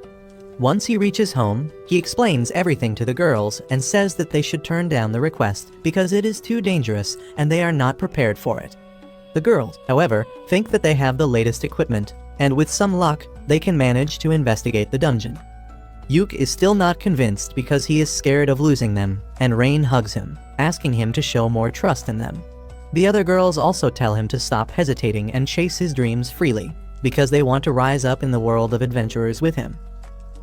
A: Once he reaches home, he explains everything to the girls and says that they should turn down the request because it is too dangerous and they are not prepared for it. The girls, however, think that they have the latest equipment, and with some luck, they can manage to investigate the dungeon. Yuk is still not convinced because he is scared of losing them, and Rain hugs him, asking him to show more trust in them. The other girls also tell him to stop hesitating and chase his dreams freely, because they want to rise up in the world of adventurers with him.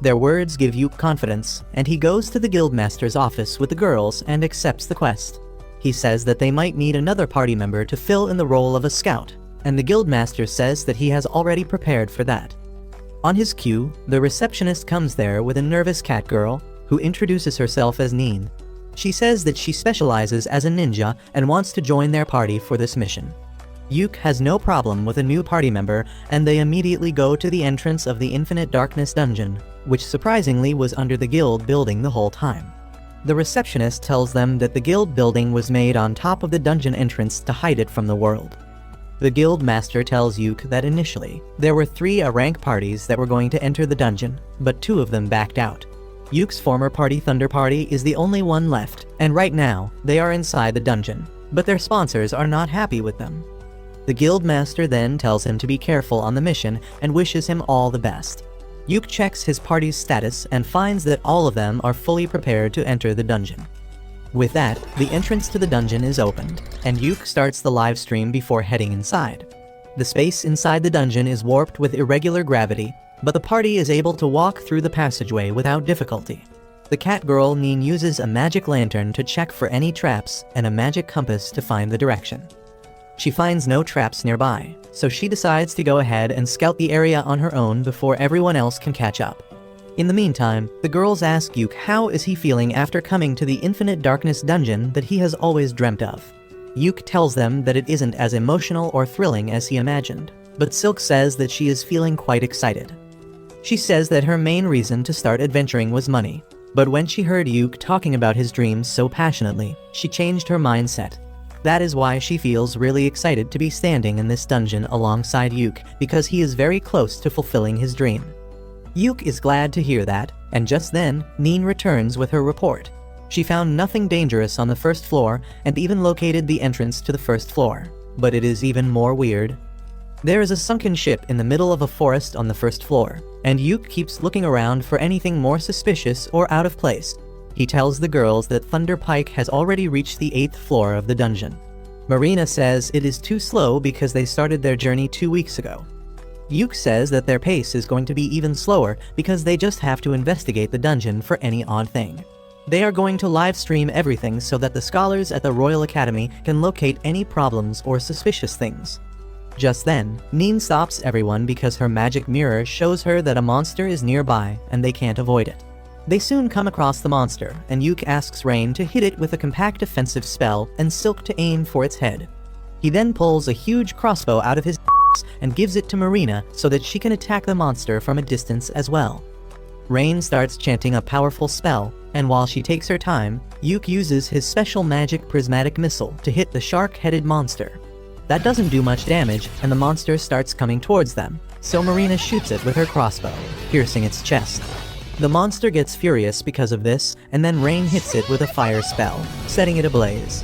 A: Their words give Yuk confidence, and he goes to the guildmaster's office with the girls and accepts the quest. He says that they might need another party member to fill in the role of a scout, and the guildmaster says that he has already prepared for that. On his cue, the receptionist comes there with a nervous cat girl who introduces herself as Neen. She says that she specializes as a ninja and wants to join their party for this mission. Yuk has no problem with a new party member, and they immediately go to the entrance of the Infinite Darkness dungeon, which surprisingly was under the guild building the whole time. The receptionist tells them that the guild building was made on top of the dungeon entrance to hide it from the world. The guild master tells Yuk that initially, there were 3 rank parties that were going to enter the dungeon, but 2 of them backed out. Yuk's former party, Thunder Party, is the only one left, and right now, they are inside the dungeon, but their sponsors are not happy with them. The guild master then tells him to be careful on the mission and wishes him all the best. Yuk checks his party's status and finds that all of them are fully prepared to enter the dungeon. With that, the entrance to the dungeon is opened, and Yuk starts the live stream before heading inside. The space inside the dungeon is warped with irregular gravity, but the party is able to walk through the passageway without difficulty. The cat girl Neen uses a magic lantern to check for any traps and a magic compass to find the direction. She finds no traps nearby, so she decides to go ahead and scout the area on her own before everyone else can catch up. In the meantime, the girls ask Yuk how is he feeling after coming to the Infinite Darkness dungeon that he has always dreamt of. Yuk tells them that it isn't as emotional or thrilling as he imagined, but Silk says that she is feeling quite excited. She says that her main reason to start adventuring was money, but when she heard Yuk talking about his dreams so passionately, she changed her mindset. That is why she feels really excited to be standing in this dungeon alongside Yuk, because he is very close to fulfilling his dream. Yuk is glad to hear that, and just then, Neen returns with her report. She found nothing dangerous on the first floor and even located the entrance to the first floor. But it is even more weird. There is a sunken ship in the middle of a forest on the first floor, and Yuk keeps looking around for anything more suspicious or out of place. He tells the girls that Thunder Pike has already reached the 8th floor of the dungeon. Marina says it is too slow because they started their journey 2 weeks ago. Yuk says that their pace is going to be even slower because they just have to investigate the dungeon for any odd thing. They are going to live stream everything so that the scholars at the Royal Academy can locate any problems or suspicious things. Just then, Neen stops everyone because her magic mirror shows her that a monster is nearby and they can't avoid it. They soon come across the monster, and Yuk asks Rain to hit it with a compact defensive spell and Silk to aim for its head. He then pulls a huge crossbow out of his and gives it to Marina so that she can attack the monster from a distance as well. Rain starts chanting a powerful spell, and while she takes her time, Yuk uses his special magic prismatic missile to hit the shark-headed monster. That doesn't do much damage, and the monster starts coming towards them, so Marina shoots it with her crossbow, piercing its chest. The monster gets furious because of this, and then Rain hits it with a fire spell, setting it ablaze.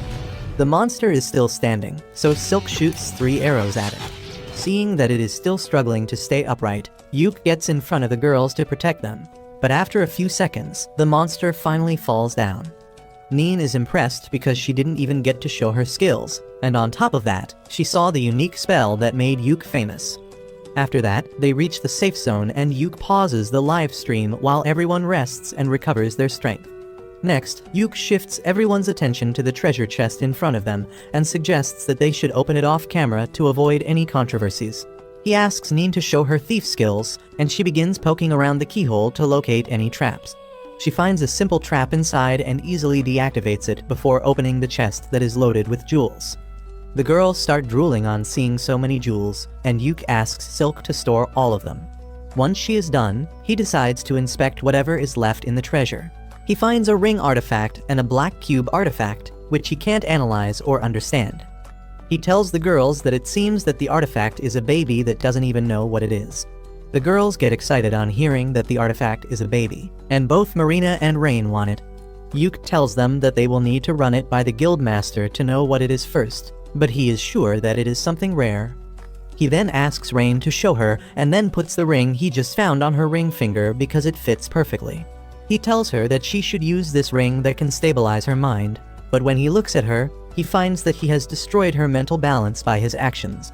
A: The monster is still standing, so Silk shoots 3 arrows at it. Seeing that it is still struggling to stay upright, Yuk gets in front of the girls to protect them, but after a few seconds, the monster finally falls down. Neen is impressed because she didn't even get to show her skills, and on top of that, she saw the unique spell that made Yuk famous. After that, they reach the safe zone and Yuk pauses the live stream while everyone rests and recovers their strength. Next, Yuk shifts everyone's attention to the treasure chest in front of them and suggests that they should open it off camera to avoid any controversies. He asks Neen to show her thief skills, and she begins poking around the keyhole to locate any traps. She finds a simple trap inside and easily deactivates it before opening the chest that is loaded with jewels. The girls start drooling on seeing so many jewels, and Yuk asks Silk to store all of them. Once she is done, he decides to inspect whatever is left in the treasure. He finds a ring artifact and a black cube artifact, which he can't analyze or understand. He tells the girls that it seems that the artifact is a baby that doesn't even know what it is. The girls get excited on hearing that the artifact is a baby, and both Marina and Rain want it. Yuk tells them that they will need to run it by the guildmaster to know what it is first, but he is sure that it is something rare. He then asks Rain to show her and then puts the ring he just found on her ring finger because it fits perfectly. He tells her that she should use this ring that can stabilize her mind, but when he looks at her, he finds that he has destroyed her mental balance by his actions.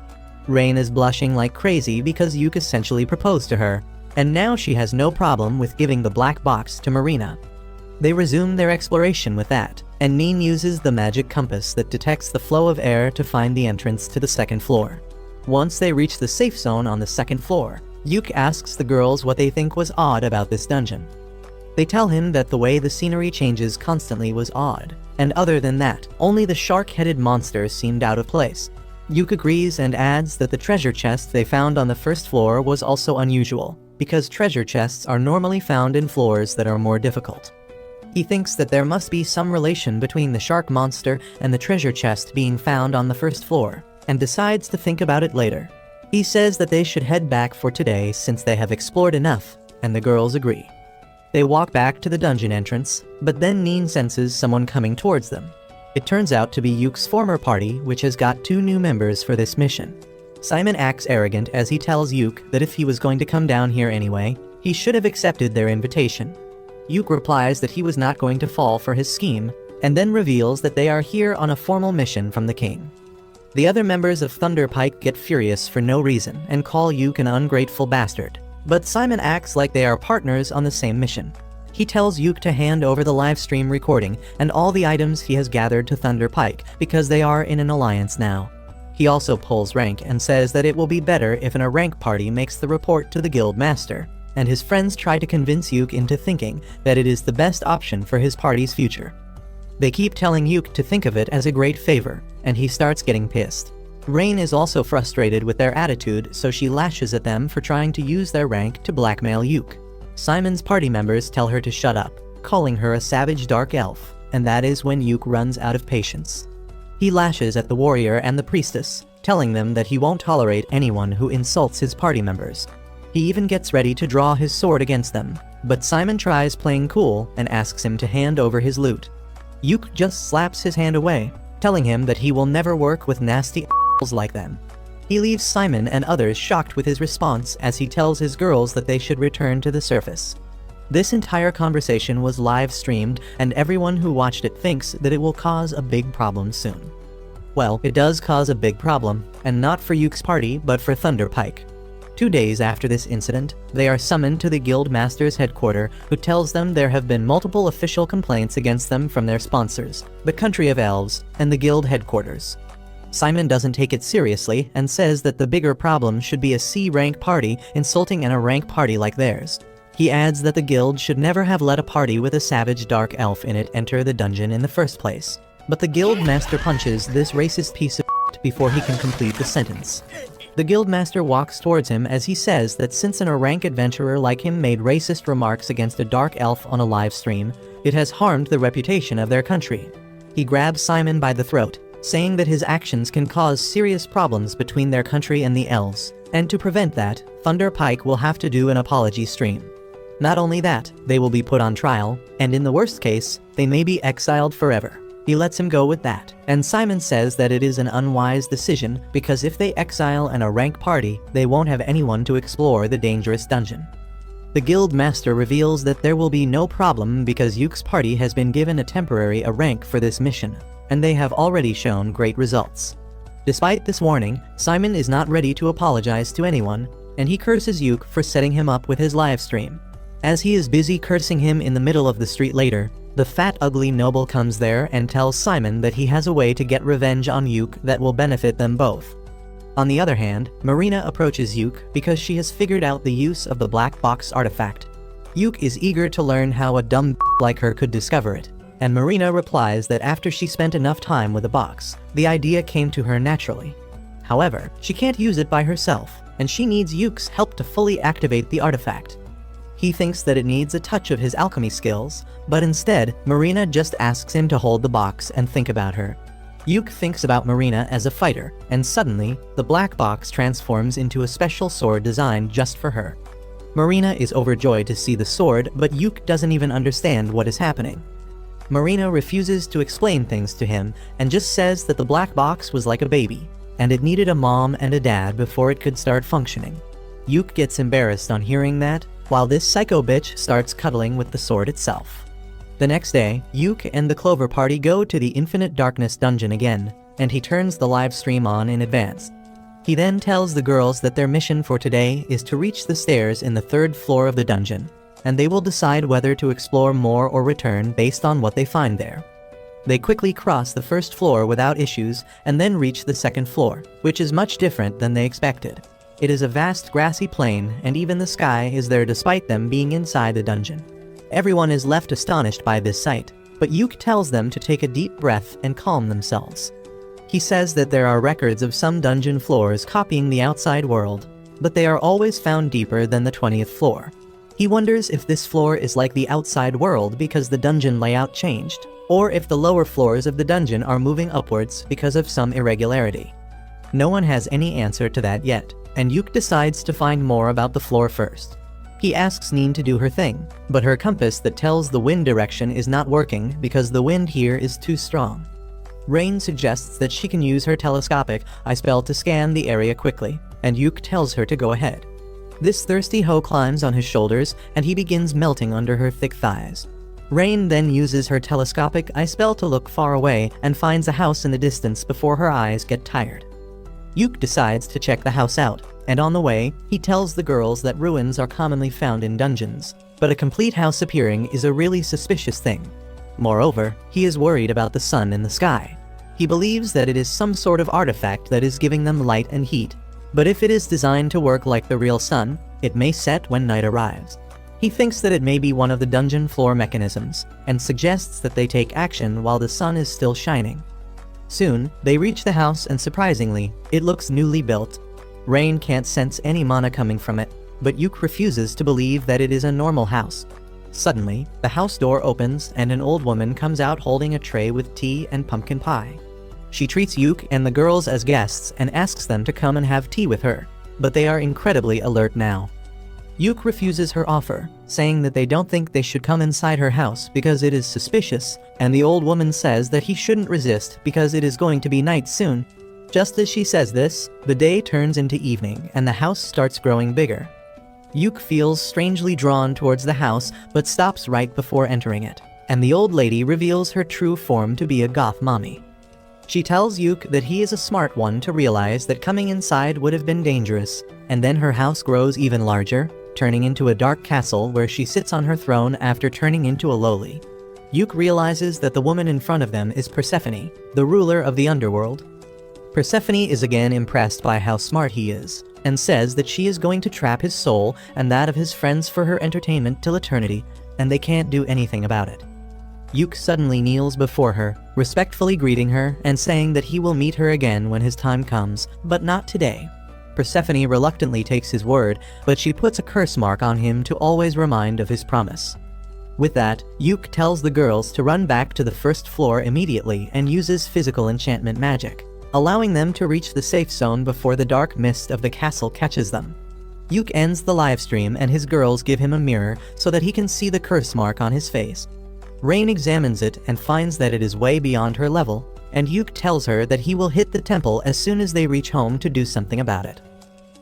A: Rain is blushing like crazy because Yuke essentially proposed to her, and now she has no problem with giving the black box to Marina. They resume their exploration with that, and Nin uses the magic compass that detects the flow of air to find the entrance to the second floor. Once they reach the safe zone on the second floor, Yuke asks the girls what they think was odd about this dungeon. They tell him that the way the scenery changes constantly was odd, and other than that, only the shark-headed monster seemed out of place. Yuke agrees and adds that the treasure chest they found on the first floor was also unusual, because treasure chests are normally found in floors that are more difficult. He thinks that there must be some relation between the shark monster and the treasure chest being found on the first floor, and decides to think about it later. He says that they should head back for today since they have explored enough, and the girls agree. They walk back to the dungeon entrance, but then Nin senses someone coming towards them. It turns out to be Yuke's former party, which has got 2 new members for this mission. Simon acts arrogant as he tells Yuke that if he was going to come down here anyway, he should have accepted their invitation. Yuke replies that he was not going to fall for his scheme, and then reveals that they are here on a formal mission from the king. The other members of Thunder Pike get furious for no reason and call Yuke an ungrateful bastard, but Simon acts like they are partners on the same mission. He tells Yuke to hand over the livestream recording and all the items he has gathered to Thunder Pike because they are in an alliance now. He also pulls rank and says that it will be better if a rank party makes the report to the guild master, and his friends try to convince Yuke into thinking that it is the best option for his party's future. They keep telling Yuke to think of it as a great favor, and he starts getting pissed. Rain is also frustrated with their attitude, so she lashes at them for trying to use their rank to blackmail Yuke. Simon's party members tell her to shut up, calling her a savage dark elf, and that is when Yuke runs out of patience. He lashes at the warrior and the priestess, telling them that he won't tolerate anyone who insults his party members. He even gets ready to draw his sword against them, but Simon tries playing cool and asks him to hand over his loot. Yuke just slaps his hand away, telling him that he will never work with nasty a**holes like them. He leaves Simon and others shocked with his response as he tells his girls that they should return to the surface. This entire conversation was live streamed, and everyone who watched it thinks that it will cause a big problem soon. Well, it does cause a big problem, and not for Yuke's party, but for Thunder Pike. 2 days after this incident, they are summoned to the guild master's headquarters, who tells them there have been multiple official complaints against them from their sponsors, the Country of Elves, and the guild headquarters. Simon doesn't take it seriously and says that the bigger problem should be a C-rank party insulting a rank party like theirs. He adds that the guild should never have let a party with a savage dark elf in it enter the dungeon in the first place. But the guild master punches this racist piece of shit before he can complete the sentence. The guildmaster walks towards him as he says that since an A-rank adventurer like him made racist remarks against a dark elf on a live stream, it has harmed the reputation of their country. He grabs Simon by the throat, saying that his actions can cause serious problems between their country and the elves, and to prevent that, Thunder Pike will have to do an apology stream. Not only that, they will be put on trial, and in the worst case, they may be exiled forever. He lets him go with that, and Simon says that it is an unwise decision because if they exile an A-rank party, they won't have anyone to explore the dangerous dungeon. The guild master reveals that there will be no problem because Yuke's party has been given a temporary A-rank for this mission, and they have already shown great results. Despite this warning, Simon is not ready to apologize to anyone, and he curses Yuke for setting him up with his livestream. As he is busy cursing him in the middle of the street later, the fat ugly noble comes there and tells Simon that he has a way to get revenge on Yuke that will benefit them both. On the other hand, Marina approaches Yuke because she has figured out the use of the black box artifact. Yuke is eager to learn how a dumb like her could discover it, and Marina replies that after she spent enough time with the box, the idea came to her naturally. However, she can't use it by herself, and she needs Yuke's help to fully activate the artifact. He thinks that it needs a touch of his alchemy skills, but instead, Marina just asks him to hold the box and think about her. Yuke thinks about Marina as a fighter, and suddenly, the black box transforms into a special sword designed just for her. Marina is overjoyed to see the sword, but Yuke doesn't even understand what is happening. Marina refuses to explain things to him, and just says that the black box was like a baby. and it needed a mom and a dad before it could start functioning. Yuke gets embarrassed on hearing that, while this psycho bitch starts cuddling with the sword itself. The next day, Yuke and the Clover Party go to the Infinite Darkness dungeon again, and he turns the live stream on in advance. He then tells the girls that their mission for today is to reach the stairs in the 3rd floor of the dungeon, and they will decide whether to explore more or return based on what they find there. They quickly cross the 1st floor without issues and then reach the 2nd floor, which is much different than they expected. It is a vast grassy plain, and even the sky is there despite them being inside the dungeon. Everyone is left astonished by this sight, but Yuke tells them to take a deep breath and calm themselves. He says that there are records of some dungeon floors copying the outside world, but they are always found deeper than the 20th floor. He wonders if this floor is like the outside world because the dungeon layout changed, or if the lower floors of the dungeon are moving upwards because of some irregularity. No one has any answer to that yet, and Yuke decides to find more about the floor first. He asks Nin to do her thing, but her compass that tells the wind direction is not working because the wind here is too strong. Rain suggests that she can use her telescopic eye spell to scan the area quickly, and Yuke tells her to go ahead. This thirsty hoe climbs on his shoulders, and he begins melting under her thick thighs. Rain then uses her telescopic eye spell to look far away and finds a house in the distance before her eyes get tired. Yuke decides to check the house out, and on the way, he tells the girls that ruins are commonly found in dungeons, but a complete house appearing is a really suspicious thing. Moreover, he is worried about the sun in the sky. He believes that it is some sort of artifact that is giving them light and heat, but if it is designed to work like the real sun, it may set when night arrives. He thinks that it may be one of the dungeon floor mechanisms, and suggests that they take action while the sun is still shining. Soon, they reach the house and surprisingly, it looks newly built. Rain can't sense any mana coming from it, but Yuke refuses to believe that it is a normal house. Suddenly, the house door opens and an old woman comes out holding a tray with tea and pumpkin pie. She treats Yuke and the girls as guests and asks them to come and have tea with her, but they are incredibly alert now. Yuke refuses her offer, saying that they don't think they should come inside her house because it is suspicious, and the old woman says that he shouldn't resist because it is going to be night soon. Just as she says this, the day turns into evening and the house starts growing bigger. Yuke feels strangely drawn towards the house but stops right before entering it, and the old lady reveals her true form to be a goth mommy. She tells Yuke that he is a smart one to realize that coming inside would have been dangerous, and then her house grows even larger, turning into a dark castle where she sits on her throne after turning into a lowly. Yuke realizes that the woman in front of them is Persephone, the ruler of the underworld. Persephone is again impressed by how smart he is, and says that she is going to trap his soul and that of his friends for her entertainment till eternity, and they can't do anything about it. Yuke suddenly kneels before her, respectfully greeting her and saying that he will meet her again when his time comes, but not today. Persephone reluctantly takes his word, but she puts a curse mark on him to always remind of his promise. With that, Yuke tells the girls to run back to the 1st floor immediately and uses physical enchantment magic, allowing them to reach the safe zone before the dark mist of the castle catches them. Yuke ends the livestream and his girls give him a mirror so that he can see the curse mark on his face. Rain examines it and finds that it is way beyond her level, and Yuke tells her that he will hit the temple as soon as they reach home to do something about it.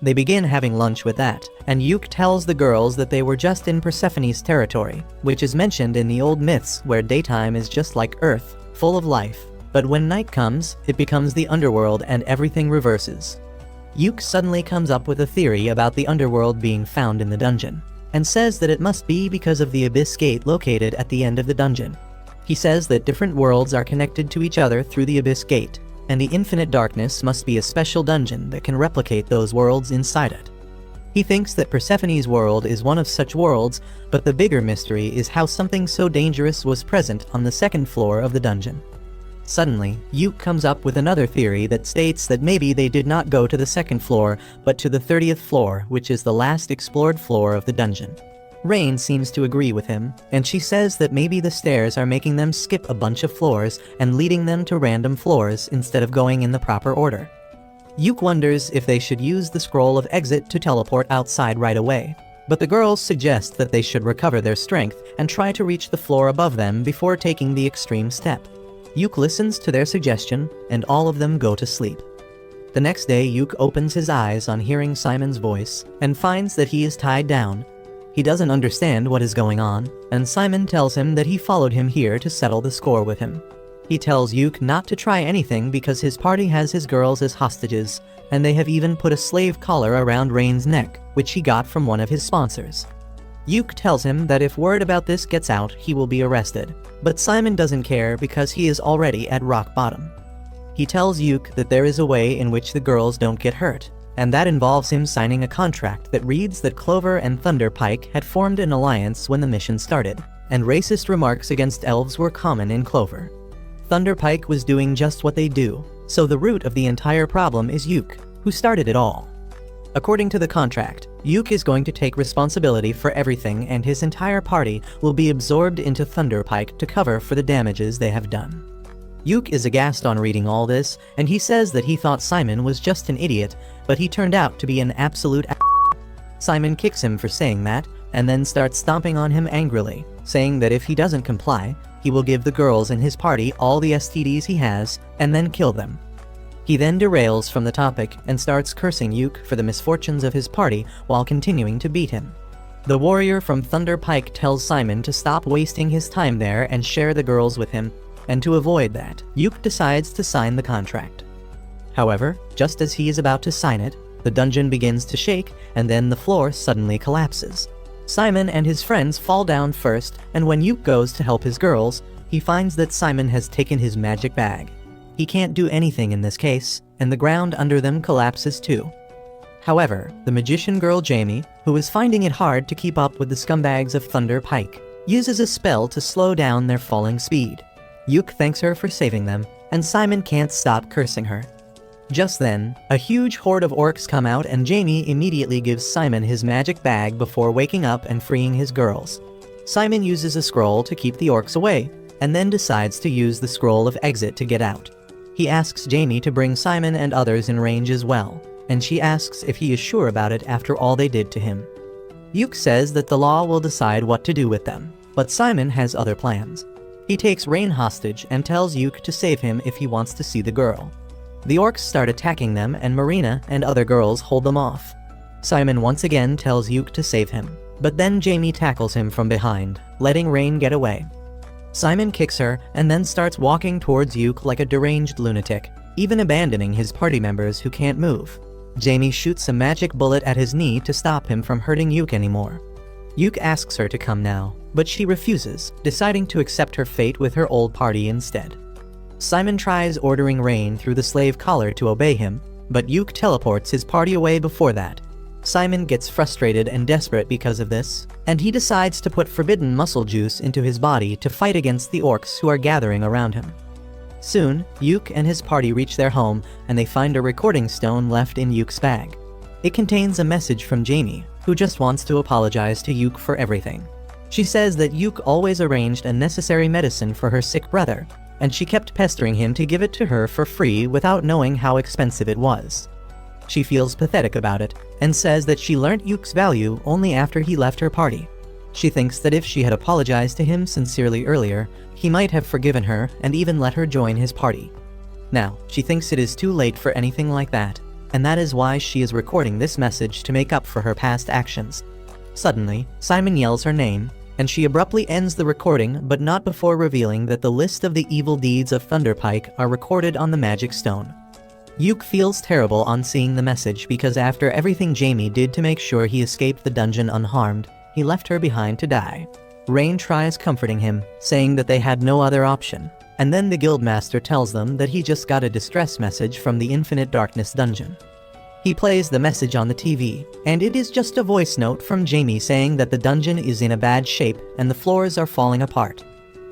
A: They begin having lunch with that, and Yuke tells the girls that they were just in Persephone's territory, which is mentioned in the old myths where daytime is just like Earth, full of life, but when night comes, it becomes the underworld and everything reverses. Yuke suddenly comes up with a theory about the underworld being found in the dungeon, and says that it must be because of the abyss gate located at the end of the dungeon. He says that different worlds are connected to each other through the abyss gate, and the infinite darkness must be a special dungeon that can replicate those worlds inside it. He thinks that Persephone's world is one of such worlds, but the bigger mystery is how something so dangerous was present on the 2nd floor of the dungeon. Suddenly, Yuke comes up with another theory that states that maybe they did not go to the 2nd floor, but to the 30th floor, which is the last explored floor of the dungeon. Rain seems to agree with him, and she says that maybe the stairs are making them skip a bunch of floors and leading them to random floors instead of going in the proper order. Yuke wonders if they should use the scroll of exit to teleport outside right away, but the girls suggest that they should recover their strength and try to reach the floor above them before taking the extreme step. Yuke listens to their suggestion, and all of them go to sleep. The next day, Yuke opens his eyes on hearing Simon's voice and finds that he is tied down. He doesn't understand what is going on, and Simon tells him that he followed him here to settle the score with him. He tells Yuke not to try anything because his party has his girls as hostages, and they have even put a slave collar around Rain's neck, which he got from one of his sponsors. Yuke tells him that if word about this gets out, he will be arrested, but Simon doesn't care because he is already at rock bottom. He tells Yuke that there is a way in which the girls don't get hurt, and that involves him signing a contract that reads that Clover and Thunderpike had formed an alliance when the mission started, and racist remarks against elves were common in Clover. Thunderpike was doing just what they do, so the root of the entire problem is Yuke, who started it all. According to the contract, Yuke is going to take responsibility for everything and his entire party will be absorbed into Thunderpike to cover for the damages they have done. Yuke is aghast on reading all this, and he says that he thought Simon was just an idiot, but he turned out to be an absolute Simon kicks him for saying that, and then starts stomping on him angrily, saying that if he doesn't comply, he will give the girls in his party all the STDs he has, and then kill them. He then derails from the topic and starts cursing Yuke for the misfortunes of his party while continuing to beat him. The warrior from Thunderpike tells Simon to stop wasting his time there and share the girls with him, and to avoid that, Yuke decides to sign the contract. However, just as he is about to sign it, the dungeon begins to shake, and then the floor suddenly collapses. Simon and his friends fall down first, and when Yuke goes to help his girls, he finds that Simon has taken his magic bag. He can't do anything in this case, and the ground under them collapses too. However, the magician girl Jamie, who is finding it hard to keep up with the scumbags of Thunderpike, uses a spell to slow down their falling speed. Yuke thanks her for saving them, and Simon can't stop cursing her. Just then, a huge horde of orcs come out and Jamie immediately gives Simon his magic bag before waking up and freeing his girls. Simon uses a scroll to keep the orcs away, and then decides to use the scroll of exit to get out. He asks Jamie to bring Simon and others in range as well, and she asks if he is sure about it after all they did to him. Yuke says that the law will decide what to do with them, but Simon has other plans. He takes Rain hostage and tells Yuke to save him if he wants to see the girl. The orcs start attacking them and Marina and other girls hold them off. Simon once again tells Yuke to save him, but then Jamie tackles him from behind, letting Rain get away. Simon kicks her and then starts walking towards Yuke like a deranged lunatic, even abandoning his party members who can't move. Jamie shoots a magic bullet at his knee to stop him from hurting Yuke anymore. Yuke asks her to come now, but she refuses, deciding to accept her fate with her old party instead. Simon tries ordering Rain through the slave collar to obey him, but Yuke teleports his party away before that. Simon gets frustrated and desperate because of this, and he decides to put forbidden muscle juice into his body to fight against the orcs who are gathering around him. Soon, Yuke and his party reach their home, and they find a recording stone left in Yuke's bag. It contains a message from Jamie, who just wants to apologize to Yuke for everything. She says that Yuke always arranged a necessary medicine for her sick brother, and she kept pestering him to give it to her for free without knowing how expensive it was. She feels pathetic about it, and says that she learnt Yuke's value only after he left her party. She thinks that if she had apologized to him sincerely earlier, he might have forgiven her and even let her join his party. Now, she thinks it is too late for anything like that, and that is why she is recording this message to make up for her past actions. Suddenly, Simon yells her name, and she abruptly ends the recording, but not before revealing that the list of the evil deeds of Thunderpike are recorded on the magic stone. Yuke feels terrible on seeing the message because after everything Jamie did to make sure he escaped the dungeon unharmed, he left her behind to die. Rain tries comforting him, saying that they had no other option, and then the guildmaster tells them that he just got a distress message from the Infinite Darkness dungeon. He plays the message on the TV, and it is just a voice note from Jamie saying that the dungeon is in a bad shape and the floors are falling apart.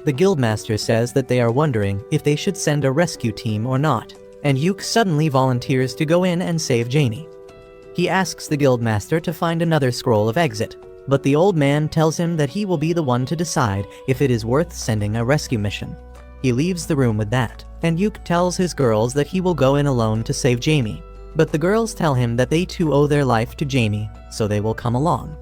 A: The guildmaster says that they are wondering if they should send a rescue team or not, and Yuke suddenly volunteers to go in and save Jamie. He asks the guildmaster to find another scroll of exit, but the old man tells him that he will be the one to decide if it is worth sending a rescue mission. He leaves the room with that, and Yuke tells his girls that he will go in alone to save Jamie. But the girls tell him that they too owe their life to Jamie, so they will come along.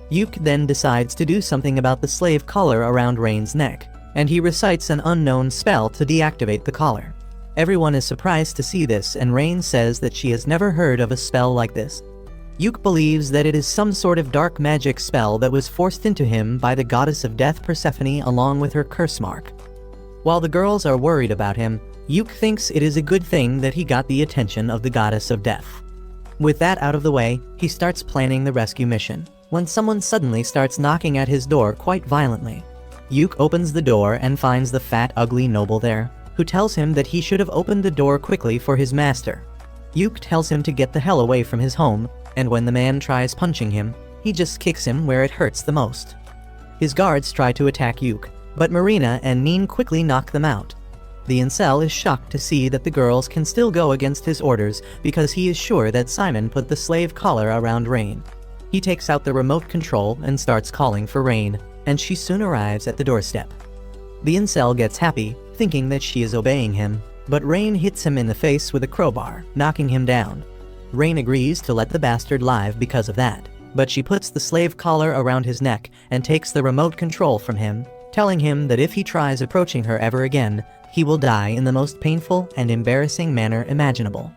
A: Yuke then decides to do something about the slave collar around Rain's neck, and he recites an unknown spell to deactivate the collar. Everyone is surprised to see this, and Rain says that she has never heard of a spell like this. Yuk believes that it is some sort of dark magic spell that was forced into him by the goddess of death Persephone along with her curse mark. While the girls are worried about him, Yuk thinks it is a good thing that he got the attention of the goddess of death. With that out of the way, he starts planning the rescue mission, when someone suddenly starts knocking at his door quite violently. Yuk opens the door and finds the fat, ugly noble there, who tells him that he should have opened the door quickly for his master. Yuk tells him to get the hell away from his home, and when the man tries punching him, he just kicks him where it hurts the most. His guards try to attack Yuk, but Marina and Neen quickly knock them out. The incel is shocked to see that the girls can still go against his orders because he is sure that Simon put the slave collar around Rain. He takes out the remote control and starts calling for Rain, and she soon arrives at the doorstep. The incel gets happy, thinking that she is obeying him, but Rain hits him in the face with a crowbar, knocking him down. Rain agrees to let the bastard live because of that, but she puts the slave collar around his neck and takes the remote control from him, telling him that if he tries approaching her ever again, he will die in the most painful and embarrassing manner imaginable.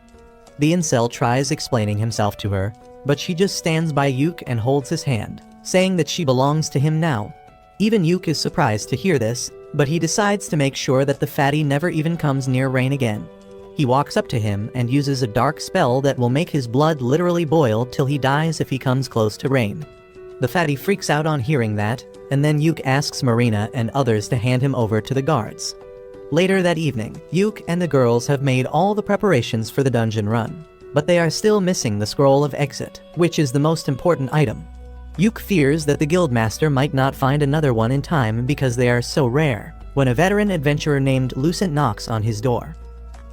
A: The incel tries explaining himself to her, but she just stands by Yuk and holds his hand, saying that she belongs to him now. Even Yuk is surprised to hear this, but he decides to make sure that the fatty never even comes near Rain again. He walks up to him and uses a dark spell that will make his blood literally boil till he dies if he comes close to Rain. The fatty freaks out on hearing that, and then Yuk asks Marina and others to hand him over to the guards. Later that evening, Yuk and the girls have made all the preparations for the dungeon run, but they are still missing the scroll of exit, which is the most important item. Yuk fears that the guildmaster might not find another one in time because they are so rare, when a veteran adventurer named Lucent knocks on his door.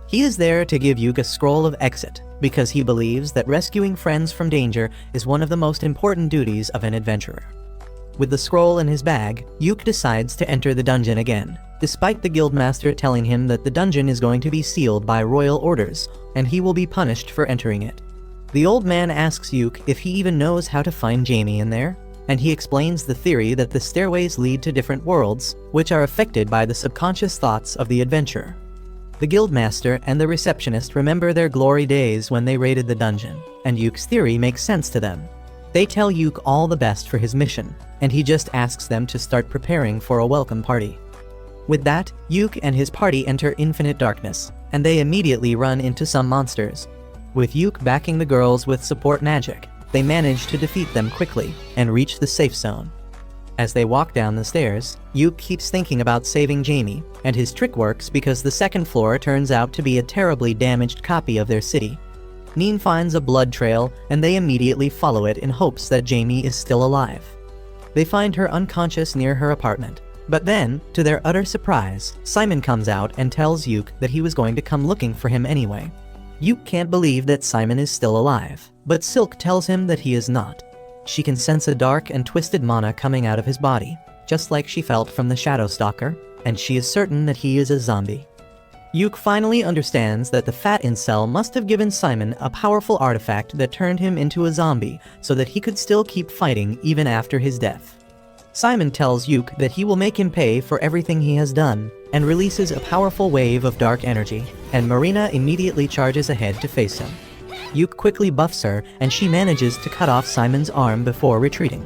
A: He is there to give Yuk a scroll of exit, because he believes that rescuing friends from danger is one of the most important duties of an adventurer. With the scroll in his bag, Yuk decides to enter the dungeon again, despite the guildmaster telling him that the dungeon is going to be sealed by royal orders, and he will be punished for entering it. The old man asks Yuk if he even knows how to find Jamie in there, and he explains the theory that the stairways lead to different worlds, which are affected by the subconscious thoughts of the adventurer. The guildmaster and the receptionist remember their glory days when they raided the dungeon, and Yuk's theory makes sense to them. They tell Yuk all the best for his mission, and he just asks them to start preparing for a welcome party. With that, Yuk and his party enter infinite darkness, and they immediately run into some monsters. With Yuk backing the girls with support magic, they manage to defeat them quickly and reach the safe zone. As they walk down the stairs, Yuk keeps thinking about saving Jamie, and his trick works because the second floor turns out to be a terribly damaged copy of their city. Neen finds a blood trail, and they immediately follow it in hopes that Jamie is still alive. They find her unconscious near her apartment, but then, to their utter surprise, Simon comes out and tells Yuk that he was going to come looking for him anyway. Yuk can't believe that Simon is still alive, but Silk tells him that he is not. She can sense a dark and twisted mana coming out of his body, just like she felt from the Shadow Stalker, and she is certain that he is a zombie. Yuk finally understands that the fat incel must have given Simon a powerful artifact that turned him into a zombie so that he could still keep fighting even after his death. Simon tells Yuk that he will make him pay for everything he has done, and releases a powerful wave of dark energy, and Marina immediately charges ahead to face him. Yuk quickly buffs her, and she manages to cut off Simon's arm before retreating.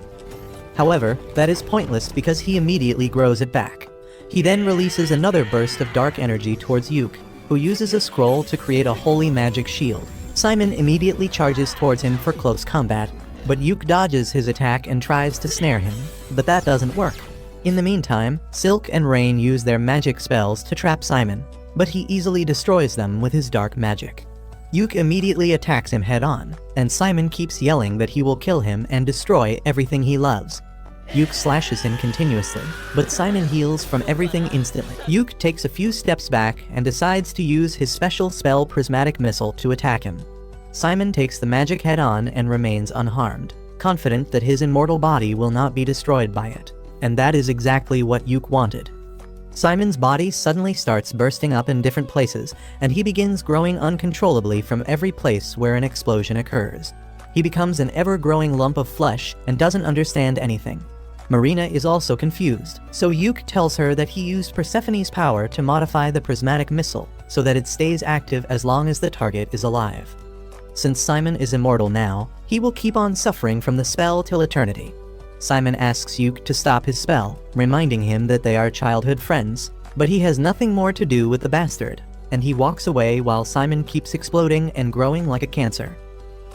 A: However, that is pointless because he immediately grows it back. He then releases another burst of dark energy towards Yuk, who uses a scroll to create a holy magic shield. Simon immediately charges towards him for close combat, but Yuk dodges his attack and tries to snare him, but that doesn't work. In the meantime, Silk and Rain use their magic spells to trap Simon, but he easily destroys them with his dark magic. Yuk immediately attacks him head-on, and Simon keeps yelling that he will kill him and destroy everything he loves. Yuk slashes him continuously, but Simon heals from everything instantly. Yuk takes a few steps back and decides to use his special spell Prismatic Missile to attack him. Simon takes the magic head-on and remains unharmed, confident that his immortal body will not be destroyed by it, and that is exactly what Yuk wanted. Simon's body suddenly starts bursting up in different places, and he begins growing uncontrollably from every place where an explosion occurs. He becomes an ever-growing lump of flesh and doesn't understand anything. Marina is also confused, so Yuke tells her that he used Persephone's power to modify the prismatic missile so that it stays active as long as the target is alive. Since Simon is immortal now, he will keep on suffering from the spell till eternity. Simon asks Yuke to stop his spell, reminding him that they are childhood friends, but he has nothing more to do with the bastard, and he walks away while Simon keeps exploding and growing like a cancer.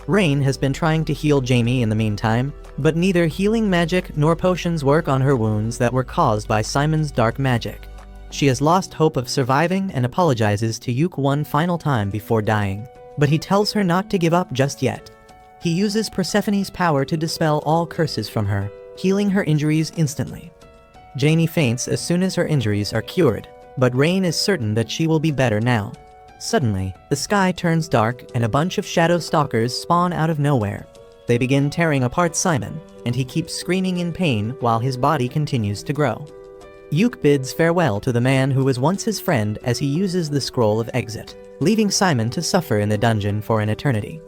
A: Rain has been trying to heal Jamie in the meantime, but neither healing magic nor potions work on her wounds that were caused by Simon's dark magic. She has lost hope of surviving and apologizes to Yuke one final time before dying, but he tells her not to give up just yet. He uses Persephone's power to dispel all curses from her, healing her injuries instantly. Jamie faints as soon as her injuries are cured, but Rain is certain that she will be better now. Suddenly, the sky turns dark and a bunch of shadow stalkers spawn out of nowhere. They begin tearing apart Simon, and he keeps screaming in pain while his body continues to grow. Yuke bids farewell to the man who was once his friend as he uses the scroll of exit, leaving Simon to suffer in the dungeon for an eternity.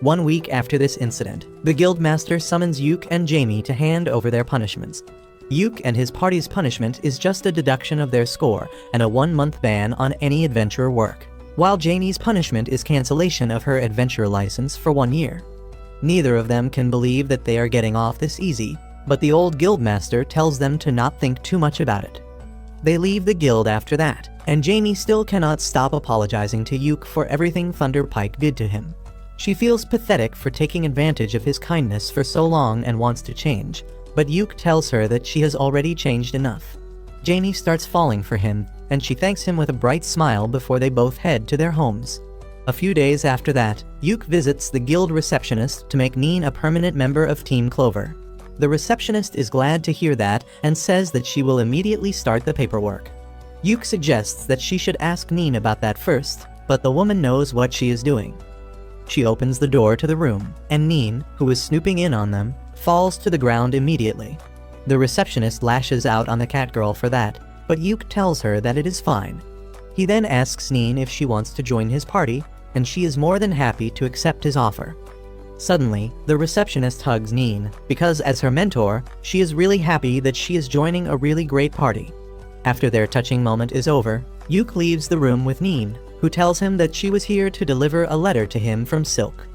A: 1 week after this incident, the Guildmaster summons Yuke and Jamie to hand over their punishments. Yuke and his party's punishment is just a deduction of their score and a 1-month ban on any adventurer work, while Jamie's punishment is cancellation of her adventure license for 1 year. Neither of them can believe that they are getting off this easy, but the old Guildmaster tells them to not think too much about it. They leave the guild after that, and Jamie still cannot stop apologizing to Yuke for everything Thunderpike did to him. She feels pathetic for taking advantage of his kindness for so long and wants to change, but Yuke tells her that she has already changed enough. Jamie starts falling for him, and she thanks him with a bright smile before they both head to their homes. A few days after that, Yuke visits the guild receptionist to make Neen a permanent member of Team Clover. The receptionist is glad to hear that and says that she will immediately start the paperwork. Yuke suggests that she should ask Neen about that first, but the woman knows what she is doing. She opens the door to the room, and Neen, who is snooping in on them, falls to the ground immediately. The receptionist lashes out on the catgirl for that, but Yuke tells her that it is fine. He then asks Neen if she wants to join his party, and she is more than happy to accept his offer. Suddenly, the receptionist hugs Neen, because as her mentor, she is really happy that she is joining a really great party. After their touching moment is over, Yuke leaves the room with Neen, who tells him that she was here to deliver a letter to him from Silk.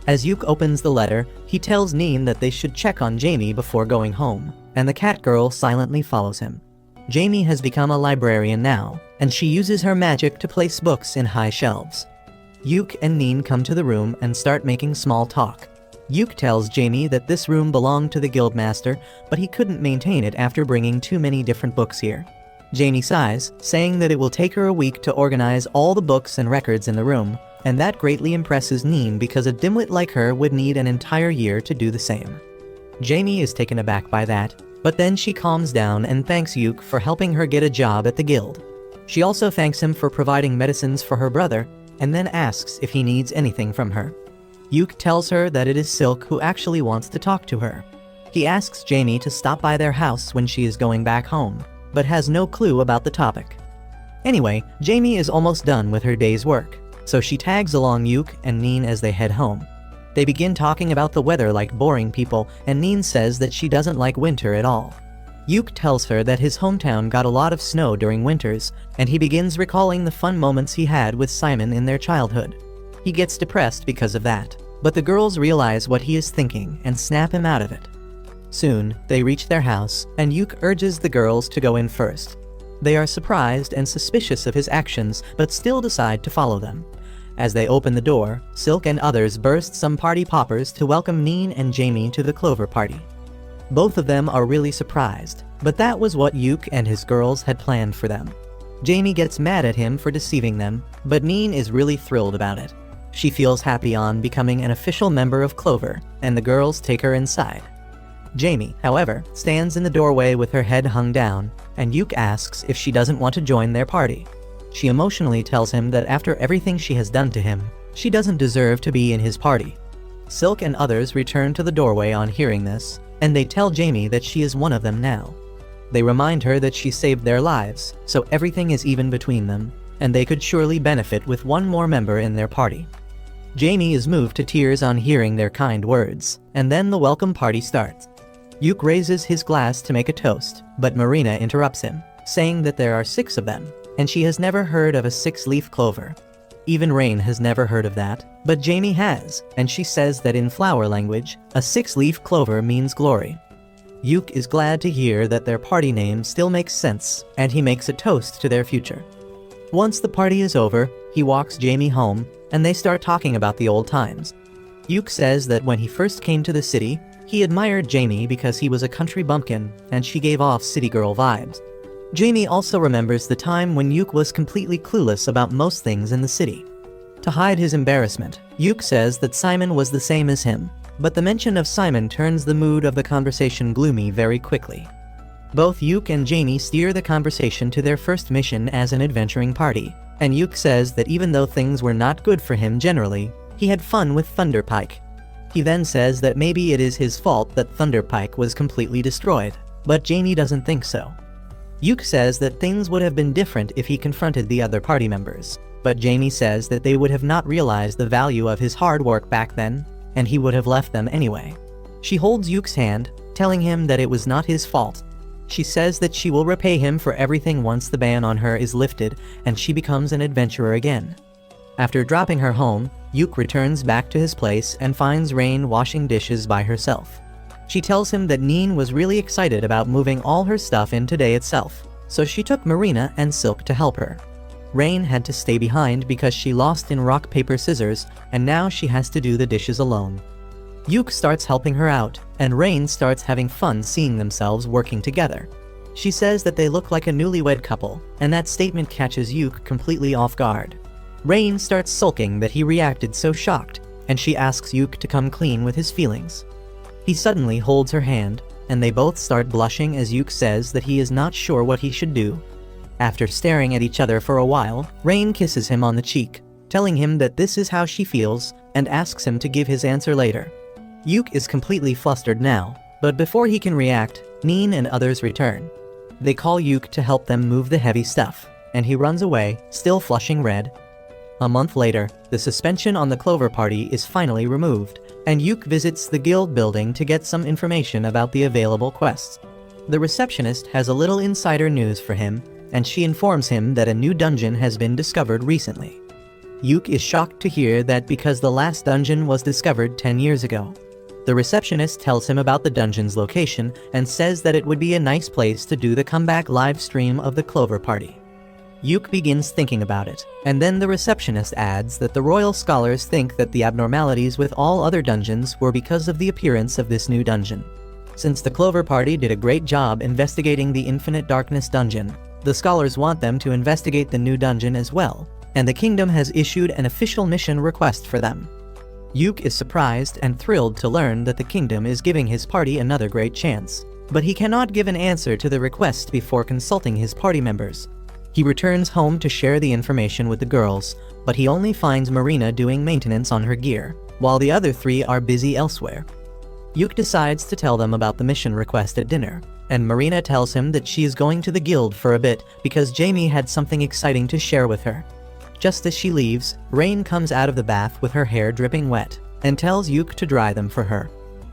A: As Yuke opens the letter, he tells Neen that they should check on Jamie before going home, and the catgirl silently follows him. Jamie has become a librarian now, and she uses her magic to place books in high shelves. Yuke and Neen come to the room and start making small talk. Yuke tells Jamie that this room belonged to the Guildmaster, but he couldn't maintain it after bringing too many different books here. Jamie sighs, saying that it will take her a week to organize all the books and records in the room, and that greatly impresses Neen because a dimwit like her would need an entire year to do the same. Jamie is taken aback by that, but then she calms down and thanks Yuke for helping her get a job at the guild. She also thanks him for providing medicines for her brother, and then asks if he needs anything from her. Yuke tells her that it is Silk who actually wants to talk to her. He asks Jamie to stop by their house when she is going back home, but has no clue about the topic. Anyway, Jamie is almost done with her day's work, so she tags along Yuke and Neen as they head home. They begin talking about the weather like boring people, and Neen says that she doesn't like winter at all. Yuke tells her that his hometown got a lot of snow during winters, and he begins recalling the fun moments he had with Simon in their childhood. He gets depressed because of that, but the girls realize what he is thinking and snap him out of it. Soon, they reach their house, and Yuke urges the girls to go in first. They are surprised and suspicious of his actions, but still decide to follow them. As they open the door, Silk and others burst some party poppers to welcome Neen and Jamie to the Clover party. Both of them are really surprised, but that was what Yuke and his girls had planned for them. Jamie gets mad at him for deceiving them, but Neen is really thrilled about it. She feels happy on becoming an official member of Clover, and the girls take her inside. Jamie, however, stands in the doorway with her head hung down, and Yuke asks if she doesn't want to join their party. She emotionally tells him that after everything she has done to him, she doesn't deserve to be in his party. Silk and others return to the doorway on hearing this, and they tell Jamie that she is one of them now. They remind her that she saved their lives, so everything is even between them, and they could surely benefit with one more member in their party. Jamie is moved to tears on hearing their kind words, and then the welcome party starts. Yuk raises his glass to make a toast, but Marina interrupts him, saying that there are 6 of them, and she has never heard of a 6-leaf clover. Even Rain has never heard of that, but Jamie has, and she says that in flower language, a 6-leaf clover means glory. Yuk is glad to hear that their party name still makes sense, and he makes a toast to their future. Once the party is over, he walks Jamie home, and they start talking about the old times. Yuk says that when he first came to the city, he admired Jamie because he was a country bumpkin, and she gave off city girl vibes. Jamie also remembers the time when Yuk was completely clueless about most things in the city. To hide his embarrassment, Yuk says that Simon was the same as him, but the mention of Simon turns the mood of the conversation gloomy very quickly. Both Yuk and Jamie steer the conversation to their first mission as an adventuring party, and Yuk says that even though things were not good for him generally, he had fun with Thunderpike. He then says that maybe it is his fault that Thunderpike was completely destroyed, but Jamie doesn't think so. Yuk says that things would have been different if he confronted the other party members, but Jamie says that they would have not realized the value of his hard work back then, and he would have left them anyway. She holds Yuk's hand, telling him that it was not his fault. She says that she will repay him for everything once the ban on her is lifted and she becomes an adventurer again. After dropping her home, Yuk returns back to his place and finds Rain washing dishes by herself. She tells him that Neen was really excited about moving all her stuff in today itself, so she took Marina and Silk to help her. Rain had to stay behind because she lost in rock paper scissors, and now she has to do the dishes alone. Yuk starts helping her out, and Rain starts having fun seeing themselves working together. She says that they look like a newlywed couple, and that statement catches Yuk completely off guard. Rain starts sulking that he reacted so shocked, and she asks Yuk to come clean with his feelings. He suddenly holds her hand, and they both start blushing as Yuk says that he is not sure what he should do. After staring at each other for a while, Rain kisses him on the cheek, telling him that this is how she feels, and asks him to give his answer later. Yuk is completely flustered now, but before he can react, Neen and others return. They call Yuk to help them move the heavy stuff, and he runs away, still flushing red. A month later, the suspension on the Clover Party is finally removed, and Yuk visits the guild building to get some information about the available quests. The receptionist has a little insider news for him, and she informs him that a new dungeon has been discovered recently. Yuk is shocked to hear that because the last dungeon was discovered 10 years ago. The receptionist tells him about the dungeon's location and says that it would be a nice place to do the comeback live stream of the Clover Party. Yuk begins thinking about it, and then the receptionist adds that the royal scholars think that the abnormalities with all other dungeons were because of the appearance of this new dungeon. Since the Clover Party did a great job investigating the Infinite Darkness dungeon, the scholars want them to investigate the new dungeon as well, and the kingdom has issued an official mission request for them. Yuk is surprised and thrilled to learn that the kingdom is giving his party another great chance, but he cannot give an answer to the request before consulting his party members. He returns home to share the information with the girls, but he only finds Marina doing maintenance on her gear, while the other 3 are busy elsewhere. Yuk decides to tell them about the mission request at dinner, and Marina tells him that she is going to the guild for a bit because Jamie had something exciting to share with her. Just as she leaves, Rain comes out of the bath with her hair dripping wet, and tells Yuk to dry them for her.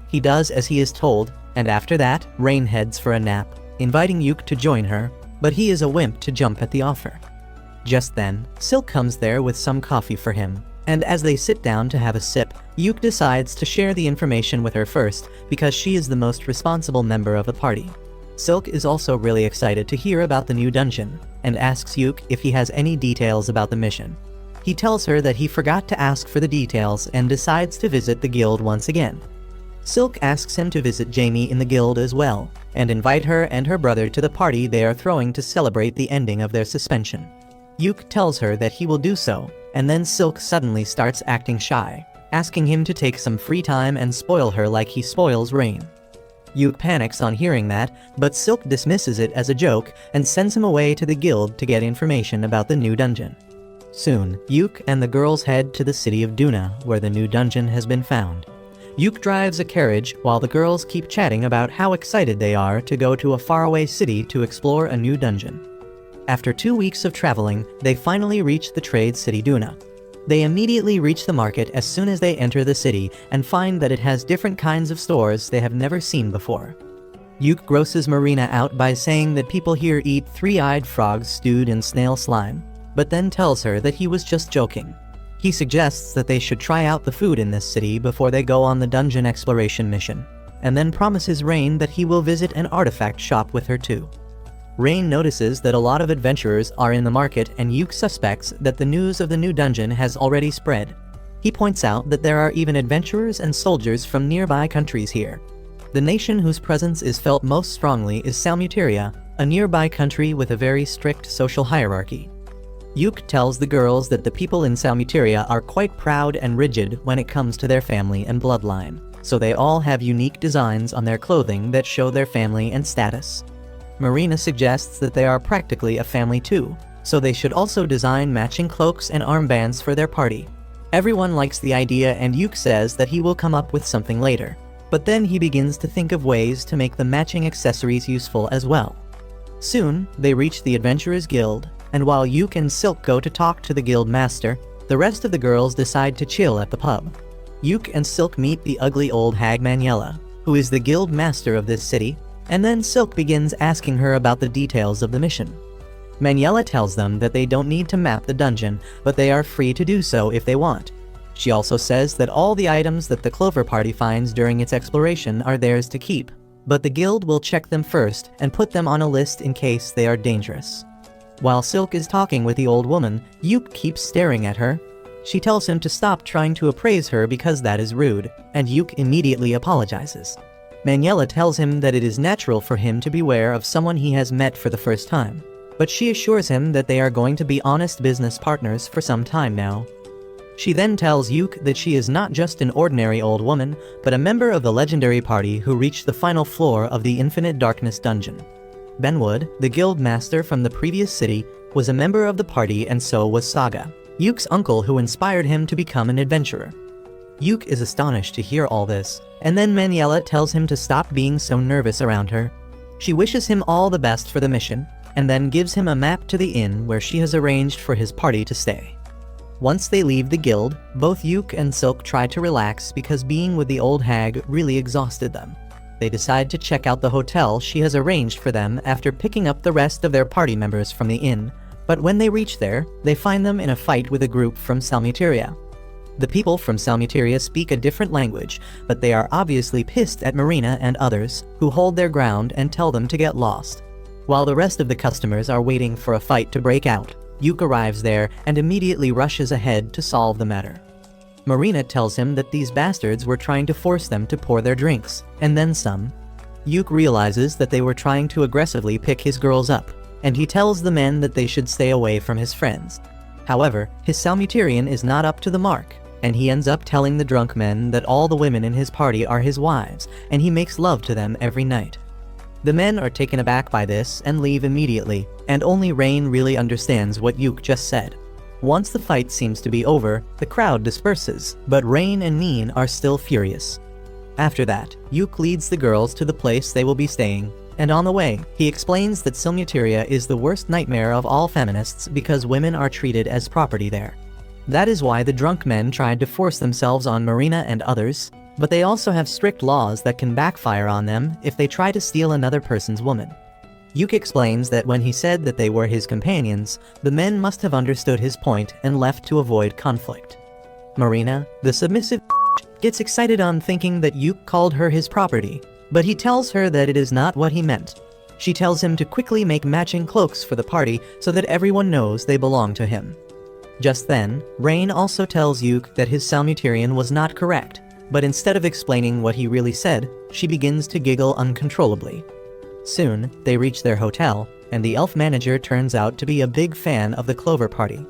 A: He does as he is told, and after that, Rain heads for a nap, inviting Yuk to join her, but he is a wimp to jump at the offer. Just then, Silk comes there with some coffee for him, and as they sit down to have a sip, Yuk decides to share the information with her first because she is the most responsible member of the party. Silk is also really excited to hear about the new dungeon, and asks Yuk if he has any details about the mission. He tells her that he forgot to ask for the details and decides to visit the guild once again. Silk asks him to visit Jamie in the guild as well, and invite her and her brother to the party they are throwing to celebrate the ending of their suspension. Yuk tells her that he will do so, and then Silk suddenly starts acting shy, asking him to take some free time and spoil her like he spoils Rain. Yuk panics on hearing that, but Silk dismisses it as a joke and sends him away to the guild to get information about the new dungeon. Soon, Yuk and the girls head to the city of Duna, where the new dungeon has been found. Yuk drives a carriage while the girls keep chatting about how excited they are to go to a faraway city to explore a new dungeon. After 2 weeks of traveling, they finally reach the trade city Duna. They immediately reach the market as soon as they enter the city and find that it has different kinds of stores they have never seen before. Yuke grosses Marina out by saying that people here eat three-eyed frogs stewed in snail slime, but then tells her that he was just joking. He suggests that they should try out the food in this city before they go on the dungeon exploration mission, and then promises Rain that he will visit an artifact shop with her too. Rain notices that a lot of adventurers are in the market, and Yuke suspects that the news of the new dungeon has already spread. He points out that there are even adventurers and soldiers from nearby countries here. The nation whose presence is felt most strongly is Salmuteria, a nearby country with a very strict social hierarchy. Yuke tells the girls that the people in Salmuteria are quite proud and rigid when it comes to their family and bloodline, so they all have unique designs on their clothing that show their family and status. Marina suggests that they are practically a family too, so they should also design matching cloaks and armbands for their party. Everyone likes the idea, and Yuke says that he will come up with something later, but then he begins to think of ways to make the matching accessories useful as well. Soon, they reach the Adventurers Guild, and while Yuke and Silk go to talk to the guild master, the rest of the girls decide to chill at the pub. Yuke and Silk meet the ugly old hag Maniela, who is the guild master of this city, and then Silk begins asking her about the details of the mission. Maniela tells them that they don't need to map the dungeon, but they are free to do so if they want. She also says that all the items that the Clover Party finds during its exploration are theirs to keep, but the guild will check them first and put them on a list in case they are dangerous. While Silk is talking with the old woman, Yuke keeps staring at her. She tells him to stop trying to appraise her because that is rude, and Yuke immediately apologizes. Maniela tells him that it is natural for him to beware of someone he has met for the first time, but she assures him that they are going to be honest business partners for some time now. She then tells Yuke that she is not just an ordinary old woman, but a member of the legendary party who reached the final floor of the Infinite Darkness dungeon. Benwood, the guild master from the previous city, was a member of the party, and so was Saga, Yuke's uncle who inspired him to become an adventurer. Yuke is astonished to hear all this, and then Maniela tells him to stop being so nervous around her. She wishes him all the best for the mission, and then gives him a map to the inn where she has arranged for his party to stay. Once they leave the guild, both Yuke and Silk try to relax because being with the old hag really exhausted them. They decide to check out the hotel she has arranged for them after picking up the rest of their party members from the inn, but when they reach there, they find them in a fight with a group from Salmuteria. The people from Salmuteria speak a different language, but they are obviously pissed at Marina and others, who hold their ground and tell them to get lost. While the rest of the customers are waiting for a fight to break out, Yuke arrives there and immediately rushes ahead to solve the matter. Marina tells him that these bastards were trying to force them to pour their drinks, and then some. Yuke realizes that they were trying to aggressively pick his girls up, and he tells the men that they should stay away from his friends. However, his Salmuterian is not up to the mark, and he ends up telling the drunk men that all the women in his party are his wives, and he makes love to them every night. The men are taken aback by this and leave immediately, and only Rain really understands what Yuke just said. Once the fight seems to be over, the crowd disperses, but Rain and Neen are still furious. After that, Yuke leads the girls to the place they will be staying, and on the way, he explains that Salmuteria is the worst nightmare of all feminists because women are treated as property there. That is why the drunk men tried to force themselves on Marina and others, but they also have strict laws that can backfire on them if they try to steal another person's woman. Yuke explains that when he said that they were his companions, the men must have understood his point and left to avoid conflict. Marina, the submissive gets excited on thinking that Yuke called her his property, but he tells her that it is not what he meant. She tells him to quickly make matching cloaks for the party so that everyone knows they belong to him. Just then, Rain also tells Yuke that his Salmuterian was not correct, but instead of explaining what he really said, she begins to giggle uncontrollably. Soon, they reach their hotel, and the elf manager turns out to be a big fan of the Clover Party.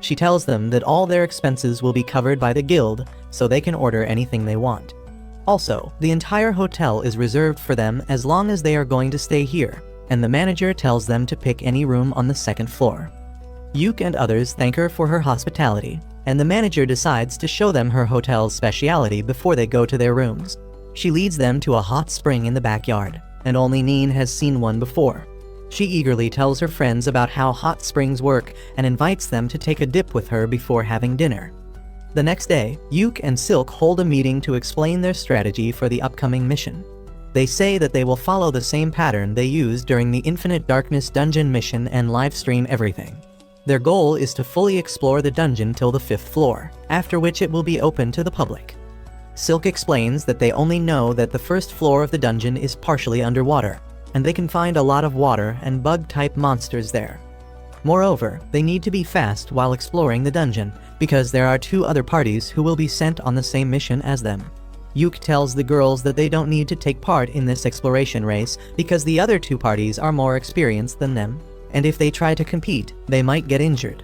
A: She tells them that all their expenses will be covered by the guild, so they can order anything they want. Also, the entire hotel is reserved for them as long as they are going to stay here, and the manager tells them to pick any room on the second floor. Yuke and others thank her for her hospitality, and the manager decides to show them her hotel's speciality before they go to their rooms. She leads them to a hot spring in the backyard, and only Neen has seen one before. She eagerly tells her friends about how hot springs work and invites them to take a dip with her before having dinner. The next day, Yuke and Silk hold a meeting to explain their strategy for the upcoming mission. They say that they will follow the same pattern they used during the Infinite Darkness dungeon mission and livestream everything. Their goal is to fully explore the dungeon till the 5th floor, after which it will be open to the public. Silk explains that they only know that the 1st floor of the dungeon is partially underwater, and they can find a lot of water and bug-type monsters there. Moreover, they need to be fast while exploring the dungeon, because there are 2 other parties who will be sent on the same mission as them. Yuk tells the girls that they don't need to take part in this exploration race because the other 2 parties are more experienced than them, and if they try to compete, they might get injured.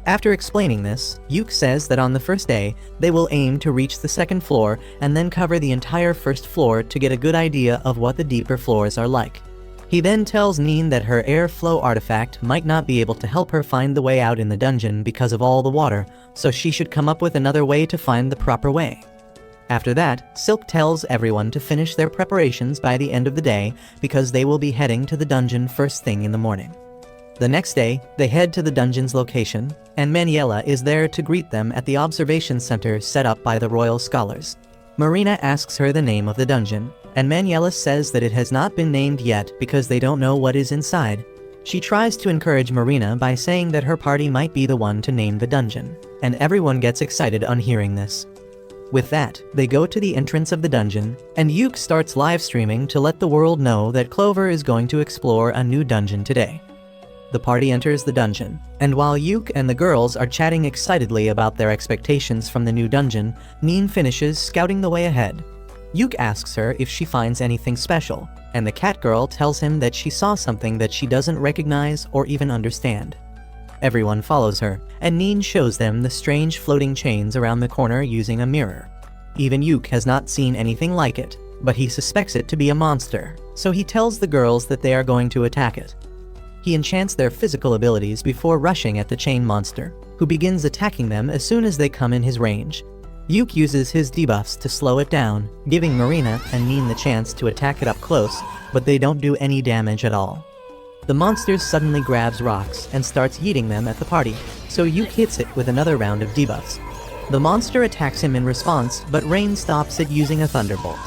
A: After explaining this, Yuk says that on the first day, they will aim to reach the 2nd floor and then cover the entire 1st floor to get a good idea of what the deeper floors are like. He then tells Neen that her airflow artifact might not be able to help her find the way out in the dungeon because of all the water, so she should come up with another way to find the proper way. After that, Silk tells everyone to finish their preparations by the end of the day because they will be heading to the dungeon first thing in the morning. The next day, they head to the dungeon's location, and Manuela is there to greet them at the observation center set up by the royal scholars. Marina asks her the name of the dungeon, and Manuela says that it has not been named yet because they don't know what is inside. She tries to encourage Marina by saying that her party might be the one to name the dungeon, and everyone gets excited on hearing this. With that, they go to the entrance of the dungeon, and Yuk starts live streaming to let the world know that Clover is going to explore a new dungeon today. The party enters the dungeon, and while Yuk and the girls are chatting excitedly about their expectations from the new dungeon, Neen finishes scouting the way ahead. Yuk asks her if she finds anything special, and the cat girl tells him that she saw something that she doesn't recognize or even understand. Everyone follows her, and Neen shows them the strange floating chains around the corner using a mirror. Even Yuk has not seen anything like it, but he suspects it to be a monster, so he tells the girls that they are going to attack it. He enchants their physical abilities before rushing at the chain monster, who begins attacking them as soon as they come in his range. Yuk uses his debuffs to slow it down, giving Marina and Neen the chance to attack it up close, but they don't do any damage at all. The monster suddenly grabs rocks and starts yeeting them at the party, so Yuk hits it with another round of debuffs. The monster attacks him in response, but Rain stops it using a thunderbolt.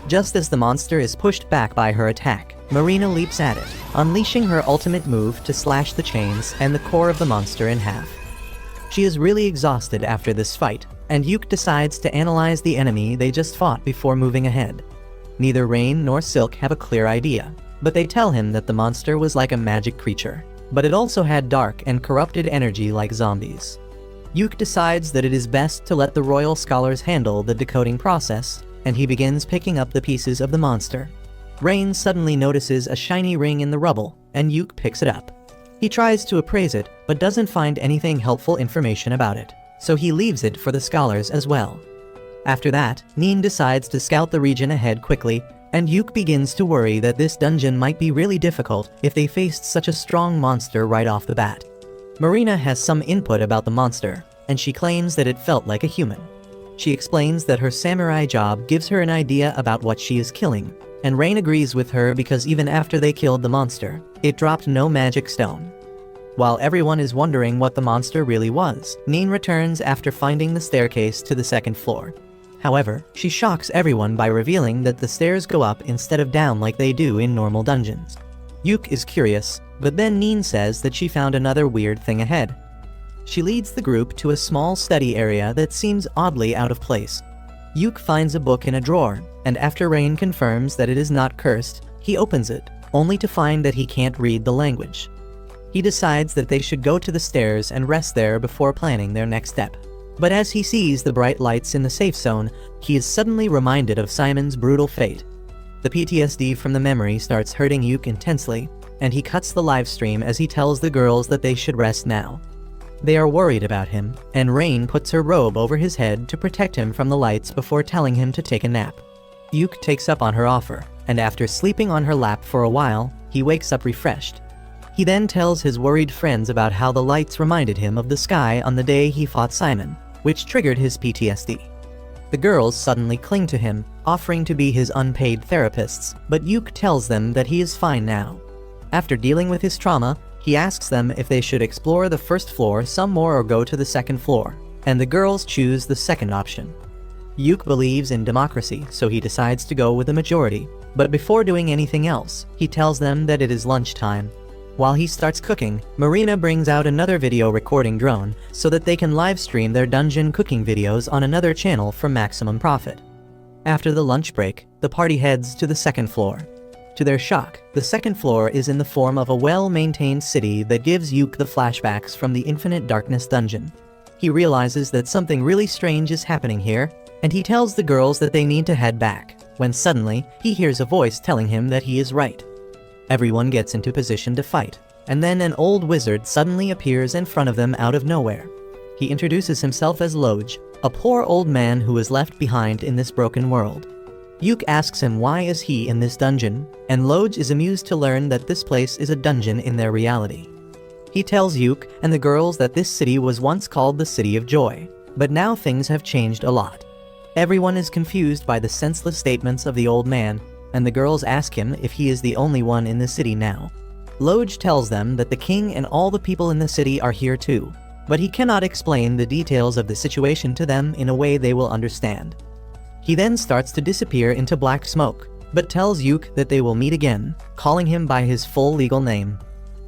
A: Just as the monster is pushed back by her attack, Marina leaps at it, unleashing her ultimate move to slash the chains and the core of the monster in half. She is really exhausted after this fight, and Yuk decides to analyze the enemy they just fought before moving ahead. Neither Rain nor Silk have a clear idea, but they tell him that the monster was like a magic creature, but it also had dark and corrupted energy like zombies. Yuk decides that it is best to let the royal scholars handle the decoding process, and he begins picking up the pieces of the monster. Rain suddenly notices a shiny ring in the rubble, and Yuk picks it up. He tries to appraise it, but doesn't find anything helpful information about it, so he leaves it for the scholars as well. After that, Neen decides to scout the region ahead quickly, and Yuk begins to worry that this dungeon might be really difficult if they faced such a strong monster right off the bat. Marina has some input about the monster, and she claims that it felt like a human. She explains that her samurai job gives her an idea about what she is killing, and Rain agrees with her because even after they killed the monster, it dropped no magic stone. While everyone is wondering what the monster really was, Neen returns after finding the staircase to the 2nd floor. However, she shocks everyone by revealing that the stairs go up instead of down like they do in normal dungeons. Yuk is curious, but then Neen says that she found another weird thing ahead. She leads the group to a small study area that seems oddly out of place. Yuk finds a book in a drawer, and after Rain confirms that it is not cursed, he opens it, only to find that he can't read the language. He decides that they should go to the stairs and rest there before planning their next step. But as he sees the bright lights in the safe zone, he is suddenly reminded of Simon's brutal fate. The PTSD from the memory starts hurting Yuk intensely, and he cuts the live stream as he tells the girls that they should rest now. They are worried about him, and Rain puts her robe over his head to protect him from the lights before telling him to take a nap. Yuk takes up on her offer, and after sleeping on her lap for a while, he wakes up refreshed. He then tells his worried friends about how the lights reminded him of the sky on the day he fought Simon, which triggered his PTSD. The girls suddenly cling to him, offering to be his unpaid therapists, but Yuk tells them that he is fine now. After dealing with his trauma, he asks them if they should explore the 1st floor some more or go to the 2nd floor, and the girls choose the second option. Yuk believes in democracy, so he decides to go with the majority. But before doing anything else, he tells them that it is lunchtime. While he starts cooking, Marina brings out another video recording drone so that they can live stream their dungeon cooking videos on another channel for maximum profit. After the lunch break, the party heads to the second floor. To their shock, the second floor is in the form of a well-maintained city that gives Yuk the flashbacks from the Infinite Darkness dungeon. He realizes that something really strange is happening here, and he tells the girls that they need to head back, when suddenly, he hears a voice telling him that he is right. Everyone gets into position to fight, and then an old wizard suddenly appears in front of them out of nowhere. He introduces himself as Mage, a poor old man who is left behind in this broken world. Yuk asks him why is he in this dungeon, and Mage is amused to learn that this place is a dungeon in their reality. He tells Yuk and the girls that this city was once called the City of Joy, but now things have changed a lot. Everyone is confused by the senseless statements of the old man, and the girls ask him if he is the only one in the city now. Mage tells them that the king and all the people in the city are here too, but he cannot explain the details of the situation to them in a way they will understand. He then starts to disappear into black smoke, but tells Yuk that they will meet again, calling him by his full legal name.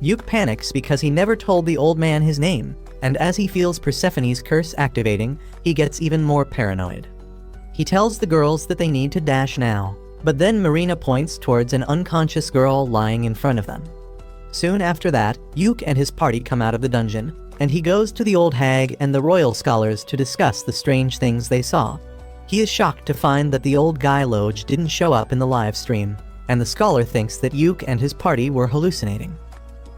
A: Yuk panics because he never told the old man his name, and as he feels Persephone's curse activating, he gets even more paranoid. He tells the girls that they need to dash now, but then Marina points towards an unconscious girl lying in front of them. Soon after that, Yuk and his party come out of the dungeon, and he goes to the old hag and the royal scholars to discuss the strange things they saw. He is shocked to find that the old guy Mage didn't show up in the live stream, and the scholar thinks that Yuk and his party were hallucinating.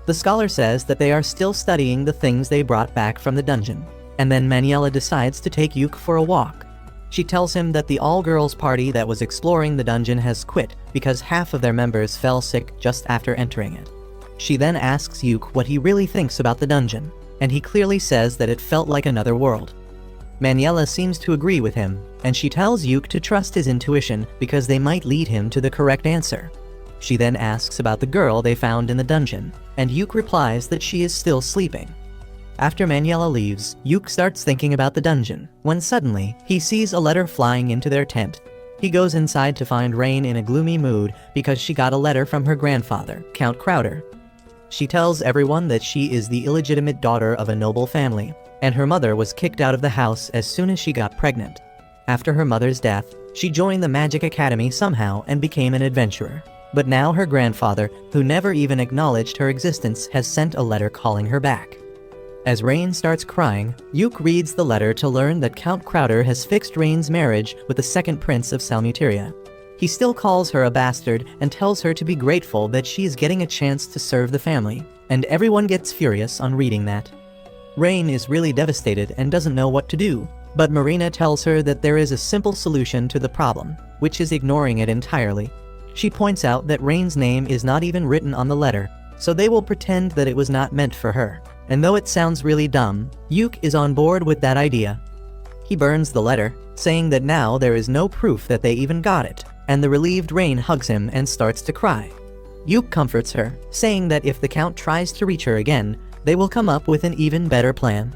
A: The scholar says that they are still studying the things they brought back from the dungeon, and then Maniela decides to take Yuk for a walk. She tells him that the all-girls party that was exploring the dungeon has quit because half of their members fell sick just after entering it. She then asks Yuk what he really thinks about the dungeon, and he clearly says that it felt like another world. Maniela seems to agree with him, and she tells Yuk to trust his intuition because they might lead him to the correct answer. She then asks about the girl they found in the dungeon, and Yuk replies that she is still sleeping. After Maniela leaves, Yuk starts thinking about the dungeon, when suddenly, he sees a letter flying into their tent. He goes inside to find Rain in a gloomy mood because she got a letter from her grandfather, Count Crowder. She tells everyone that she is the illegitimate daughter of a noble family, and her mother was kicked out of the house as soon as she got pregnant. After her mother's death, she joined the Magic Academy somehow and became an adventurer. But now her grandfather, who never even acknowledged her existence, has sent a letter calling her back. As Rain starts crying, Yuk reads the letter to learn that Count Crowder has fixed Rain's marriage with the second prince of Salmuteria. He still calls her a bastard and tells her to be grateful that she is getting a chance to serve the family, and everyone gets furious on reading that. Rain is really devastated and doesn't know what to do, but Marina tells her that there is a simple solution to the problem, which is ignoring it entirely. She points out that Rain's name is not even written on the letter, so they will pretend that it was not meant for her. And though it sounds really dumb, Yuk is on board with that idea. He burns the letter, saying that now there is no proof that they even got it, and the relieved Rain hugs him and starts to cry. Yuk comforts her, saying that if the Count tries to reach her again, they will come up with an even better plan.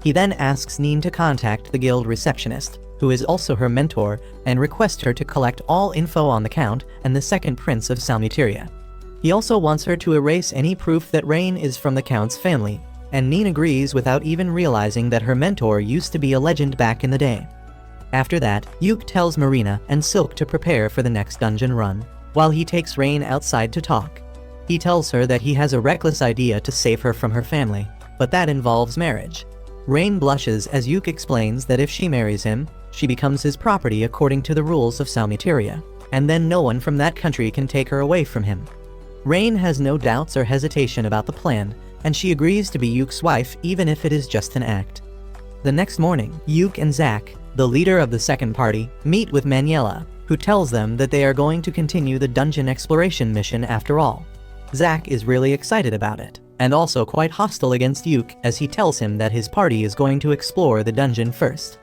A: He then asks Neen to contact the guild receptionist, who is also her mentor, and request her to collect all info on the Count and the second prince of Salmuteria. He also wants her to erase any proof that Rain is from the Count's family, and Neen agrees without even realizing that her mentor used to be a legend back in the day. After that, Yuk tells Marina and Silk to prepare for the next dungeon run, while he takes Rain outside to talk. He tells her that he has a reckless idea to save her from her family, but that involves marriage. Rain blushes as Yuk explains that if she marries him, she becomes his property according to the rules of Salmuteria, and then no one from that country can take her away from him. Rain has no doubts or hesitation about the plan, and she agrees to be Yuk's wife even if it is just an act. The next morning, Yuk and Zack, the leader of the second party, meet with Maniela, who tells them that they are going to continue the dungeon exploration mission after all. Zack is really excited about it, and also quite hostile against Yuk as he tells him that his party is going to explore the dungeon first.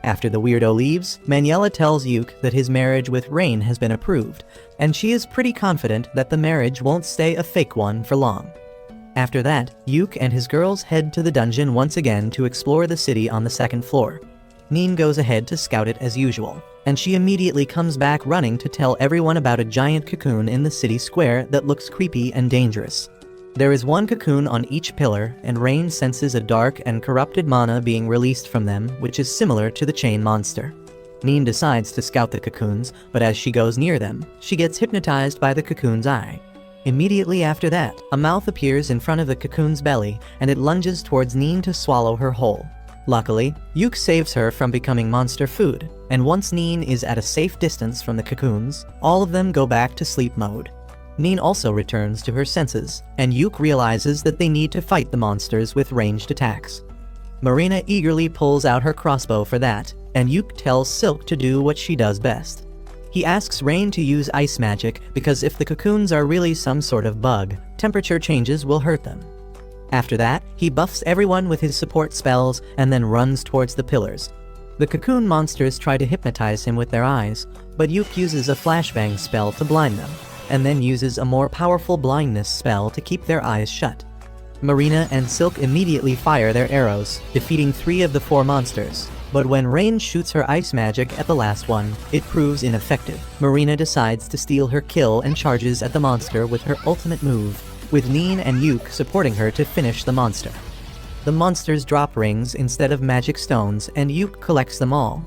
A: After the weirdo leaves, Maniela tells Yuk that his marriage with Rain has been approved, and she is pretty confident that the marriage won't stay a fake one for long. After that, Yuk and his girls head to the dungeon once again to explore the city on the second floor. Neen goes ahead to scout it as usual, and she immediately comes back running to tell everyone about a giant cocoon in the city square that looks creepy and dangerous. There is one cocoon on each pillar, and Rain senses a dark and corrupted mana being released from them, which is similar to the chain monster. Neen decides to scout the cocoons, but as she goes near them, she gets hypnotized by the cocoon's eye. Immediately after that, a mouth appears in front of the cocoon's belly, and it lunges towards Neen to swallow her whole. Luckily, Yuk saves her from becoming monster food, and once Neen is at a safe distance from the cocoons, all of them go back to sleep mode. Neen also returns to her senses, and Yuk realizes that they need to fight the monsters with ranged attacks. Marina eagerly pulls out her crossbow for that, and Yuk tells Silk to do what she does best. He asks Rain to use ice magic because if the cocoons are really some sort of bug, temperature changes will hurt them. After that, he buffs everyone with his support spells and then runs towards the pillars. The cocoon monsters try to hypnotize him with their eyes, but Yuk uses a flashbang spell to blind them, and then uses a more powerful blindness spell to keep their eyes shut. Marina and Silk immediately fire their arrows, defeating 3 of the 4 monsters. But when Rain shoots her ice magic at the last one, it proves ineffective. Marina decides to steal her kill and charges at the monster with her ultimate move, with Neen and Yuk supporting her to finish the monster. The monsters drop rings instead of magic stones, and Yuk collects them all.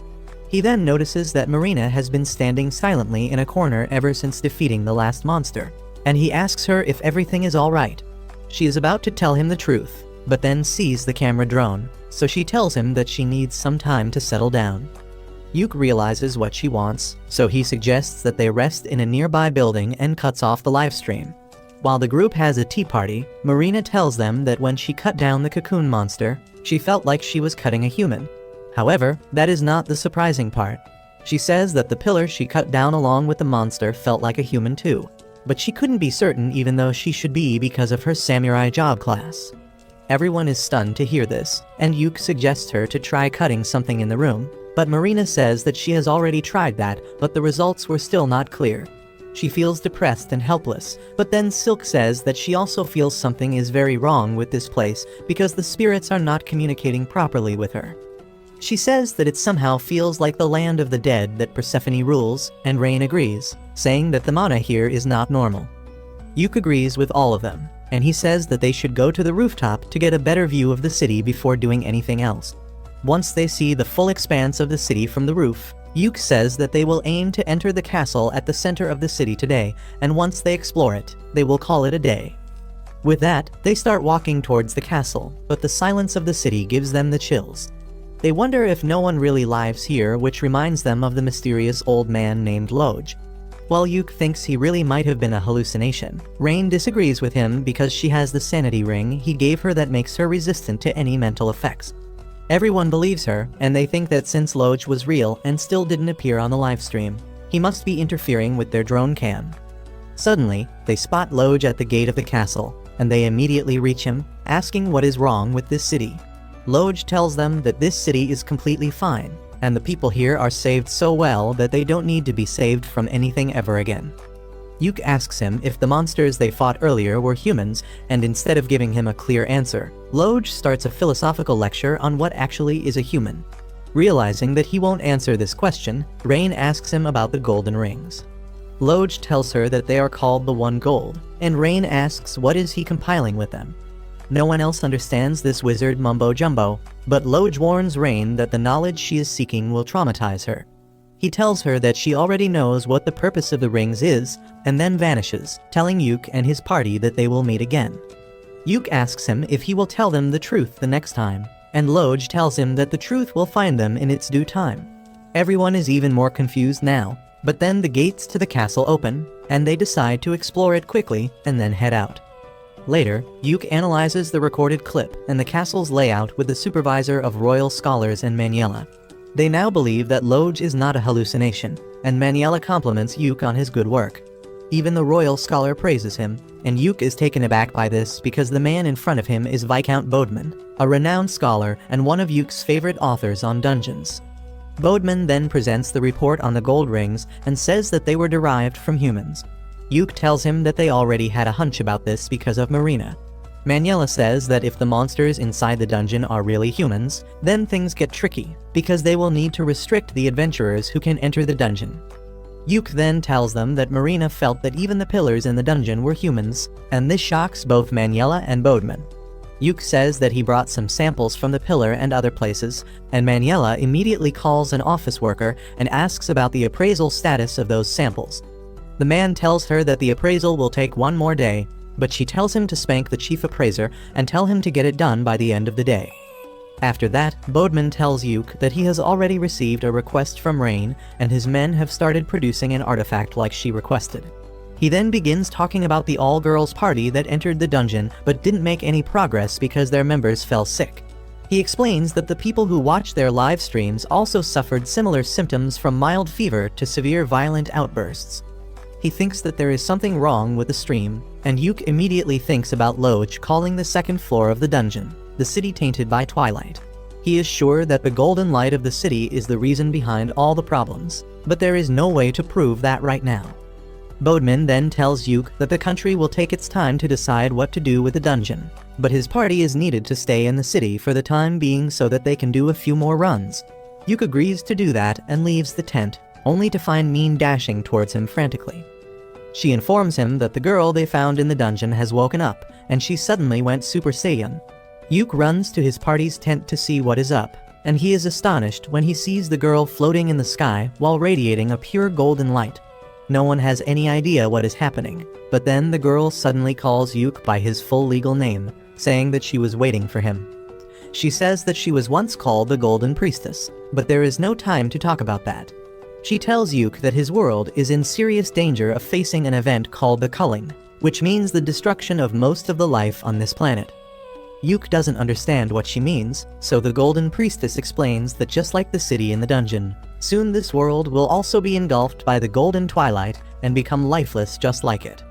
A: He then notices that Marina has been standing silently in a corner ever since defeating the last monster, and he asks her if everything is alright. She is about to tell him the truth, but then sees the camera drone, so she tells him that she needs some time to settle down. Yuk realizes what she wants, so he suggests that they rest in a nearby building and cuts off the livestream. While the group has a tea party, Marina tells them that when she cut down the cocoon monster, she felt like she was cutting a human. However, that is not the surprising part. She says that the pillar she cut down along with the monster felt like a human too, but she couldn't be certain even though she should be because of her samurai job class. Everyone is stunned to hear this, and Yuk suggests her to try cutting something in the room, but Marina says that she has already tried that, but the results were still not clear. She feels depressed and helpless, but then Silk says that she also feels something is very wrong with this place because the spirits are not communicating properly with her. She says that it somehow feels like the land of the dead that Persephone rules, and Rain agrees, saying that the mana here is not normal. Yuk agrees with all of them, and he says that they should go to the rooftop to get a better view of the city before doing anything else. Once they see the full expanse of the city from the roof, Yuk says that they will aim to enter the castle at the center of the city today, and once they explore it, they will call it a day. With that, they start walking towards the castle, but the silence of the city gives them the chills. They wonder if no one really lives here, which reminds them of the mysterious old man named Loj. While Yuk thinks he really might have been a hallucination, Rain disagrees with him because she has the sanity ring he gave her that makes her resistant to any mental effects. Everyone believes her, and they think that since Loj was real and still didn't appear on the livestream, he must be interfering with their drone cam. Suddenly, they spot Loj at the gate of the castle, and they immediately reach him, asking what is wrong with this city. Loj tells them that this city is completely fine, and the people here are saved so well that they don't need to be saved from anything ever again. Yuk asks him if the monsters they fought earlier were humans, and instead of giving him a clear answer, Loj starts a philosophical lecture on what actually is a human. Realizing that he won't answer this question, Rain asks him about the golden rings. Loj tells her that they are called the One Gold, and Rain asks what is he compiling with them. No one else understands this wizard mumbo-jumbo, but Loj warns Rain that the knowledge she is seeking will traumatize her. He tells her that she already knows what the purpose of the rings is, and then vanishes, telling Yuk and his party that they will meet again. Yuk asks him if he will tell them the truth the next time, and Loj tells him that the truth will find them in its due time. Everyone is even more confused now, but then the gates to the castle open, and they decide to explore it quickly and then head out. Later, Yuk analyzes the recorded clip and the castle's layout with the supervisor of royal scholars and Maniela. They now believe that Loj is not a hallucination, and Maniela compliments Yuk on his good work. Even the royal scholar praises him, and Yuk is taken aback by this because the man in front of him is Viscount Bodman, a renowned scholar and one of Yuk's favorite authors on dungeons. Bodman then presents the report on the gold rings and says that they were derived from humans. Yuk tells him that they already had a hunch about this because of Marina. Manuela says that if the monsters inside the dungeon are really humans, then things get tricky, because they will need to restrict the adventurers who can enter the dungeon. Yuke then tells them that Marina felt that even the pillars in the dungeon were humans, and this shocks both Manuela and Bodeman. Yuke says that he brought some samples from the pillar and other places, and Manuela immediately calls an office worker and asks about the appraisal status of those samples. The man tells her that the appraisal will take one more day, but she tells him to spank the chief appraiser and tell him to get it done by the end of the day. After that, Bodeman tells Yuke that he has already received a request from Rain, and his men have started producing an artifact like she requested. He then begins talking about the all-girls party that entered the dungeon but didn't make any progress because their members fell sick. He explains that the people who watched their live streams also suffered similar symptoms from mild fever to severe violent outbursts. He thinks that there is something wrong with the stream, and Yuke immediately thinks about Loge calling the second floor of the dungeon, the city tainted by twilight. He is sure that the golden light of the city is the reason behind all the problems, but there is no way to prove that right now. Bodeman then tells Yuke that the country will take its time to decide what to do with the dungeon, but his party is needed to stay in the city for the time being so that they can do a few more runs. Yuke agrees to do that and leaves the tent, only to find Min dashing towards him frantically. She informs him that the girl they found in the dungeon has woken up, and she suddenly went Super Saiyan. Yuke runs to his party's tent to see what is up, and he is astonished when he sees the girl floating in the sky while radiating a pure golden light. No one has any idea what is happening, but then the girl suddenly calls Yuke by his full legal name, saying that she was waiting for him. She says that she was once called the Golden Priestess, but there is no time to talk about that. She tells Yuke that his world is in serious danger of facing an event called the culling, which means the destruction of most of the life on this planet. Yuke doesn't understand what she means, so the Golden Priestess explains that just like the city in the dungeon, soon this world will also be engulfed by the golden twilight and become lifeless just like it.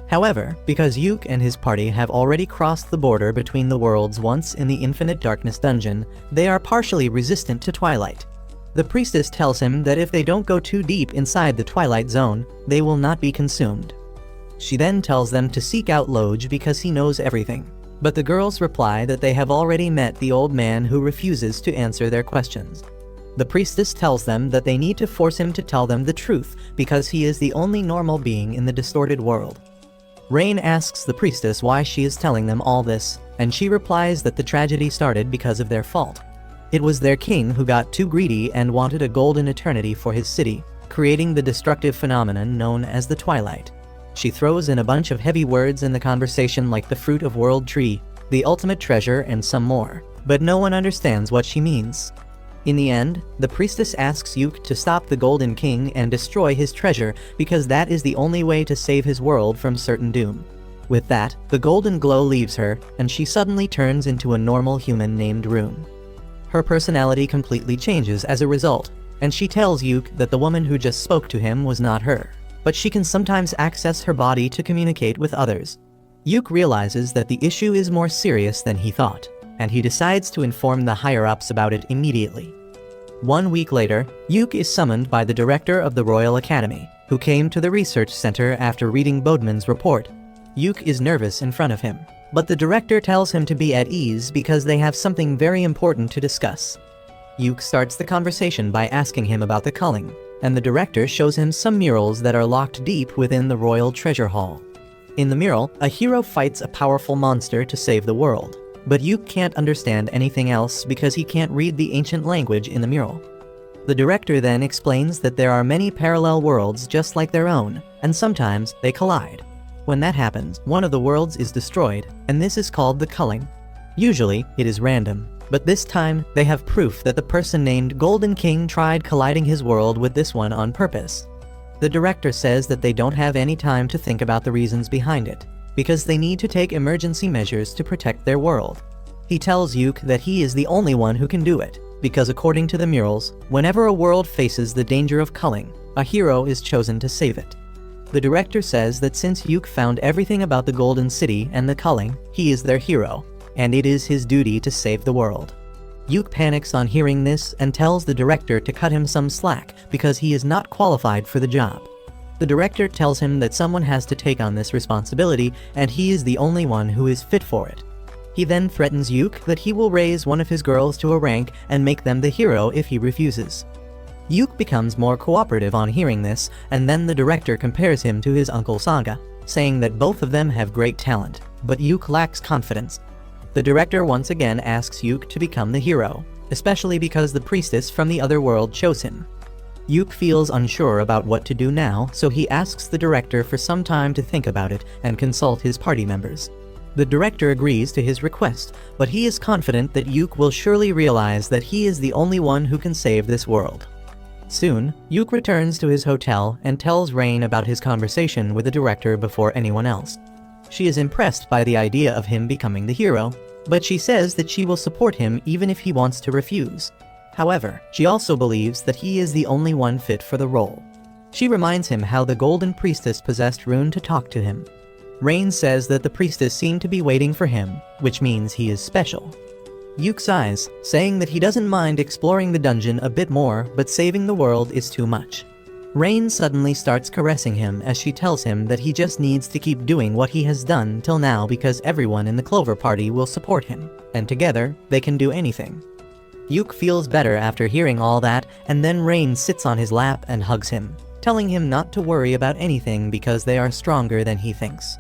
A: However, because Yuke and his party have already crossed the border between the worlds once in the Infinite Darkness dungeon, they are partially resistant to twilight. The priestess tells him that if they don't go too deep inside the Twilight Zone, they will not be consumed. She then tells them to seek out Loge because he knows everything, but the girls reply that they have already met the old man who refuses to answer their questions. The priestess tells them that they need to force him to tell them the truth because he is the only normal being in the distorted world. Rain asks the priestess why she is telling them all this, and she replies that the tragedy started because of their fault. It was their king who got too greedy and wanted a golden eternity for his city, creating the destructive phenomenon known as the Twilight. She throws in a bunch of heavy words in the conversation like the fruit of world tree, the ultimate treasure, and some more, but no one understands what she means. In the end, the priestess asks Yuke to stop the Golden King and destroy his treasure because that is the only way to save his world from certain doom. With that, the golden glow leaves her, and she suddenly turns into a normal human named Rune. Her personality completely changes as a result, and she tells Yuke that the woman who just spoke to him was not her, but she can sometimes access her body to communicate with others. Yuke realizes that the issue is more serious than he thought, and he decides to inform the higher-ups about it immediately. 1 week later, Yuke is summoned by the director of the Royal Academy, who came to the research center after reading Bodeman's report. Yuke is nervous in front of him, but the director tells him to be at ease because they have something very important to discuss. Yuke starts the conversation by asking him about the culling, and the director shows him some murals that are locked deep within the Royal Treasure Hall. In the mural, a hero fights a powerful monster to save the world, but Yuke can't understand anything else because he can't read the ancient language in the mural. The director then explains that there are many parallel worlds just like their own, and sometimes they collide. When that happens, one of the worlds is destroyed, and this is called the culling. Usually, it is random, but this time, they have proof that the person named Golden King tried colliding his world with this one on purpose. The director says that they don't have any time to think about the reasons behind it, because they need to take emergency measures to protect their world. He tells Yuke that he is the only one who can do it, because according to the murals, whenever a world faces the danger of culling, a hero is chosen to save it. The director says that since Yuke found everything about the Golden City and the culling, he is their hero, and it is his duty to save the world. Yuke panics on hearing this and tells the director to cut him some slack because he is not qualified for the job. The director tells him that someone has to take on this responsibility and he is the only one who is fit for it. He then threatens Yuke that he will raise one of his girls to a rank and make them the hero if he refuses. Yuke becomes more cooperative on hearing this, and then the director compares him to his uncle Saga, saying that both of them have great talent, but Yuke lacks confidence. The director once again asks Yuke to become the hero, especially because the priestess from the other world chose him. Yuke feels unsure about what to do now, so he asks the director for some time to think about it and consult his party members. The director agrees to his request, but he is confident that Yuke will surely realize that he is the only one who can save this world. Soon, Yuke returns to his hotel and tells Rain about his conversation with the director before anyone else. She is impressed by the idea of him becoming the hero, but she says that she will support him even if he wants to refuse. However, she also believes that he is the only one fit for the role. She reminds him how the Golden Priestess possessed Rune to talk to him. Rain says that the priestess seemed to be waiting for him, which means he is special. Yuke sighs, saying that he doesn't mind exploring the dungeon a bit more, but saving the world is too much. Rain suddenly starts caressing him as she tells him that he just needs to keep doing what he has done till now because everyone in the Clover Party will support him, and together, they can do anything. Yuke feels better after hearing all that, and then Rain sits on his lap and hugs him, telling him not to worry about anything because they are stronger than he thinks.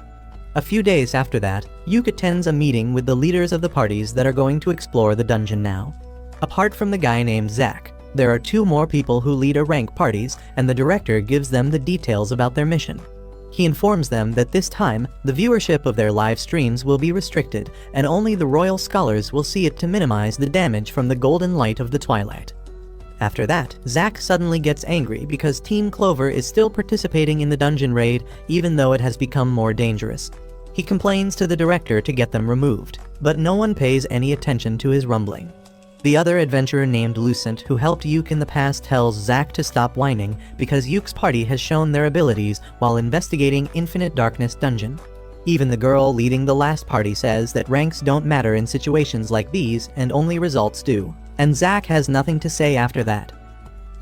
A: A few days after that, Yuke attends a meeting with the leaders of the parties that are going to explore the dungeon now. Apart from the guy named Zack, there are 2 more people who lead a rank parties, and the director gives them the details about their mission. He informs them that this time, the viewership of their live streams will be restricted, and only the royal scholars will see it to minimize the damage from the golden light of the twilight. After that, Zack suddenly gets angry because Team Clover is still participating in the dungeon raid even though it has become more dangerous. He complains to the director to get them removed, but no one pays any attention to his rumbling. The other adventurer named Lucent who helped Yuke in the past tells Zack to stop whining because Yuke's party has shown their abilities while investigating Infinite Darkness Dungeon. Even the girl leading the last party says that ranks don't matter in situations like these and only results do, and Zack has nothing to say after that.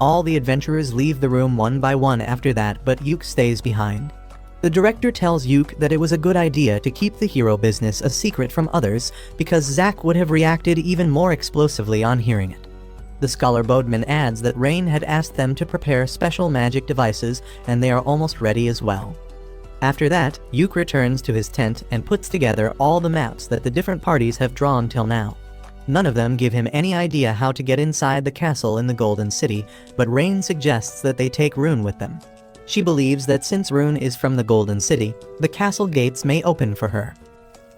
A: All the adventurers leave the room one by one after that, but Yuke stays behind. The director tells Yuke that it was a good idea to keep the hero business a secret from others because Zack would have reacted even more explosively on hearing it. The scholar Bodeman adds that Rain had asked them to prepare special magic devices and they are almost ready as well. After that, Yuke returns to his tent and puts together all the maps that the different parties have drawn till now. None of them give him any idea how to get inside the castle in the Golden City, but Rain suggests that they take Rune with them. She believes that since Rune is from the Golden City, the castle gates may open for her.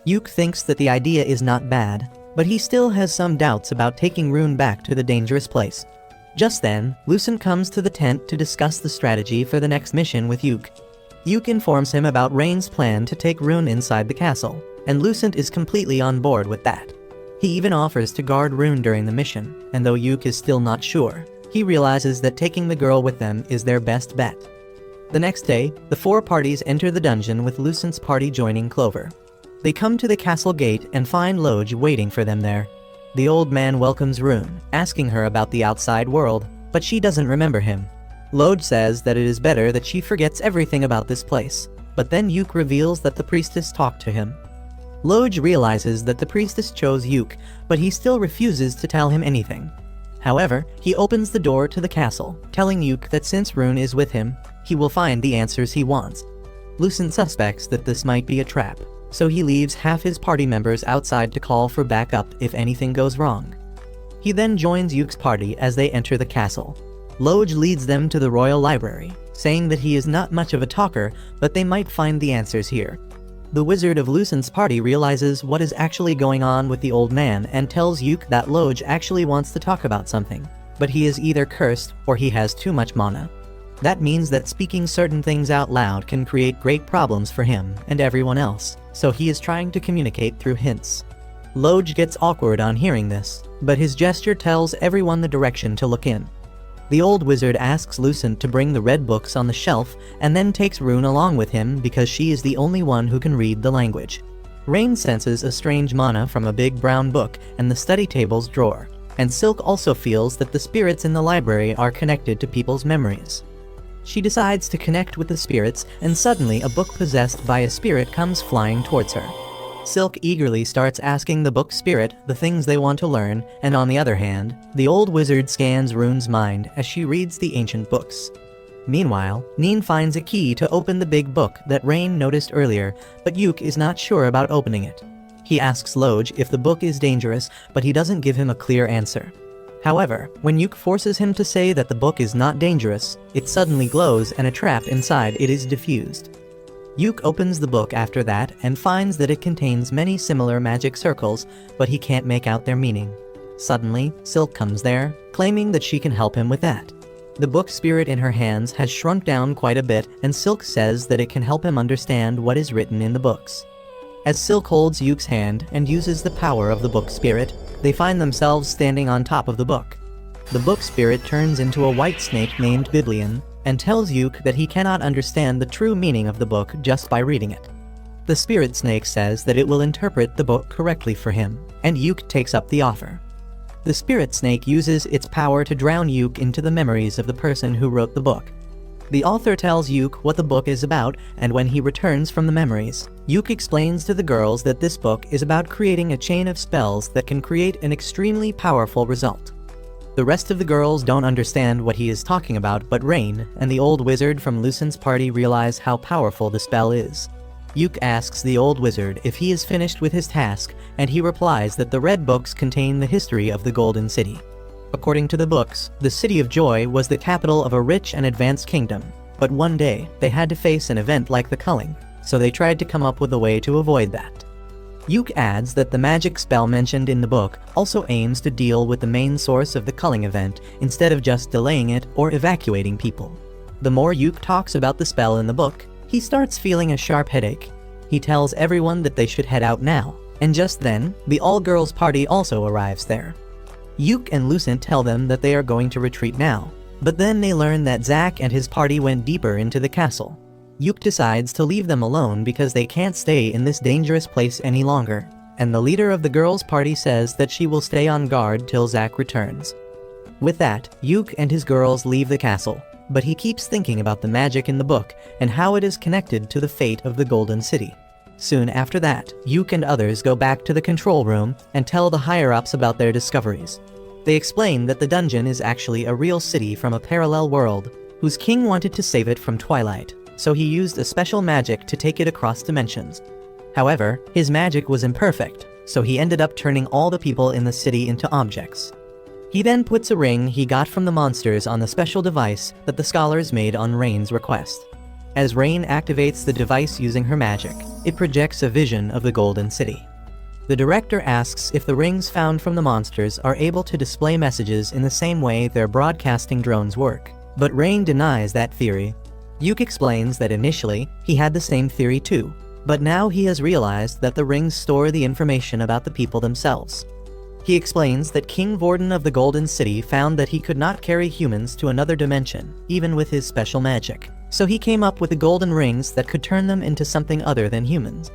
A: Yuke thinks that the idea is not bad, but he still has some doubts about taking Rune back to the dangerous place. Just then, Lucent comes to the tent to discuss the strategy for the next mission with Yuke. Yuke informs him about Rain's plan to take Rune inside the castle, and Lucent is completely on board with that. He even offers to guard Rune during the mission, and though Yuke is still not sure, he realizes that taking the girl with them is their best bet. The next day, the 4 parties enter the dungeon with Lucent's party joining Clover. They come to the castle gate and find Loge waiting for them there. The old man welcomes Rune, asking her about the outside world, but she doesn't remember him. Loge says that it is better that she forgets everything about this place, but then Yuke reveals that the priestess talked to him. Loge realizes that the priestess chose Yuke, but he still refuses to tell him anything. However, he opens the door to the castle, telling Yuke that since Rune is with him, he will find the answers he wants. Lucent suspects that this might be a trap, so he leaves half his party members outside to call for backup if anything goes wrong. He then joins Yuke's party as they enter the castle. Loge leads them to the royal library, saying that he is not much of a talker, but they might find the answers here. The wizard of Lucent's party realizes what is actually going on with the old man and tells Yuke that Loge actually wants to talk about something, but he is either cursed or he has too much mana. That means that speaking certain things out loud can create great problems for him and everyone else, so he is trying to communicate through hints. Loge gets awkward on hearing this, but his gesture tells everyone the direction to look in. The old wizard asks Lucent to bring the red books on the shelf and then takes Rune along with him because she is the only one who can read the language. Rain senses a strange mana from a big brown book and the study table's drawer, and Silk also feels that the spirits in the library are connected to people's memories. She decides to connect with the spirits, and suddenly a book possessed by a spirit comes flying towards her. Silk eagerly starts asking the book spirit the things they want to learn, and on the other hand, the old wizard scans Rune's mind as she reads the ancient books. Meanwhile, Neen finds a key to open the big book that Rain noticed earlier, but Yuk is not sure about opening it. He asks Loj if the book is dangerous, but he doesn't give him a clear answer. However, when Yuk forces him to say that the book is not dangerous, it suddenly glows and a trap inside it is diffused. Yuk opens the book after that and finds that it contains many similar magic circles, but he can't make out their meaning. Suddenly, Silk comes there, claiming that she can help him with that. The book spirit in her hands has shrunk down quite a bit, and Silk says that it can help him understand what is written in the books. As Silk holds Yuk's hand and uses the power of the book spirit, they find themselves standing on top of the book. The book spirit turns into a white snake named Biblion, and tells Yuk that he cannot understand the true meaning of the book just by reading it. The spirit snake says that it will interpret the book correctly for him, and Yuk takes up the offer. The spirit snake uses its power to drown Yuk into the memories of the person who wrote the book. The author tells Yuk what the book is about, and when he returns from the memories, Yuk explains to the girls that this book is about creating a chain of spells that can create an extremely powerful result. The rest of the girls don't understand what he is talking about, but Rain and the old wizard from Lucen's party realize how powerful the spell is. Yuk asks the old wizard if he is finished with his task, and he replies that the red books contain the history of the Golden City. According to the books, the City of Joy was the capital of a rich and advanced kingdom, but one day, they had to face an event like the culling, so they tried to come up with a way to avoid that. Yuk adds that the magic spell mentioned in the book also aims to deal with the main source of the culling event, instead of just delaying it or evacuating people. The more Yuk talks about the spell in the book, he starts feeling a sharp headache. He tells everyone that they should head out now, and just then, the all-girls party also arrives there. Yuk and Lucent tell them that they are going to retreat now, but then they learn that Zack and his party went deeper into the castle. Yuk decides to leave them alone because they can't stay in this dangerous place any longer, and the leader of the girls' party says that she will stay on guard till Zack returns. With that, Yuk and his girls leave the castle, but he keeps thinking about the magic in the book and how it is connected to the fate of the Golden City. Soon after that, Yuk and others go back to the control room and tell the higher-ups about their discoveries. They explain that the dungeon is actually a real city from a parallel world, whose king wanted to save it from twilight, so he used a special magic to take it across dimensions. However, his magic was imperfect, so he ended up turning all the people in the city into objects. He then puts a ring he got from the monsters on the special device that the scholars made on Rain's request. As Rain activates the device using her magic, it projects a vision of the Golden City. The director asks if the rings found from the monsters are able to display messages in the same way their broadcasting drones work, but Rain denies that theory. Yuk explains that initially, he had the same theory too, but now he has realized that the rings store the information about the people themselves. He explains that King Vorden of the Golden City found that he could not carry humans to another dimension, even with his special magic, so he came up with the golden rings that could turn them into something other than humans.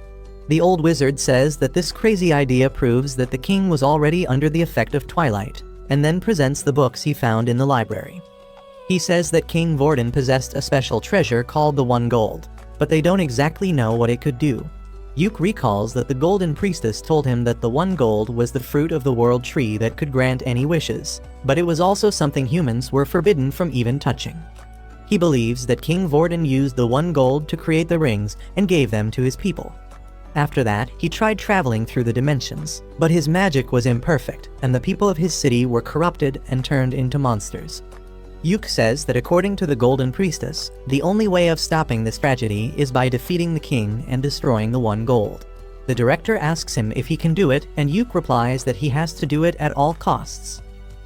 A: The old wizard says that this crazy idea proves that the king was already under the effect of twilight, and then presents the books he found in the library. He says that King Vorden possessed a special treasure called the One Gold, but they don't exactly know what it could do. Yuk recalls that the Golden Priestess told him that the One Gold was the fruit of the World Tree that could grant any wishes, but it was also something humans were forbidden from even touching. He believes that King Vorden used the One Gold to create the rings and gave them to his people. After that, he tried traveling through the dimensions, but his magic was imperfect, and the people of his city were corrupted and turned into monsters. Yuk says that according to the Golden Priestess, the only way of stopping this tragedy is by defeating the king and destroying the One Gold. The director asks him if he can do it, and Yuk replies that he has to do it at all costs.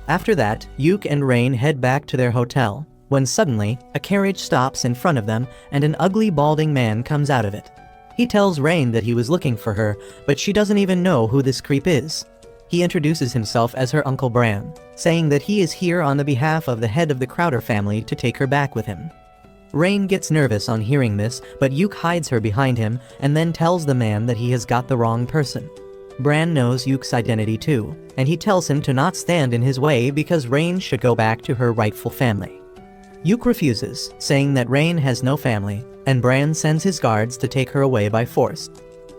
A: After that, Yuk and Rain head back to their hotel, when suddenly, a carriage stops in front of them and an ugly balding man comes out of it. He tells Rain that he was looking for her, but she doesn't even know who this creep is. He introduces himself as her Uncle Bran, saying that he is here on the behalf of the head of the Crowder family to take her back with him. Rain gets nervous on hearing this, but Yuk hides her behind him and then tells the man that he has got the wrong person. Bran knows Yuk's identity too, and he tells him to not stand in his way because Rain should go back to her rightful family. Yuk refuses, saying that Rain has no family, and Bran sends his guards to take her away by force.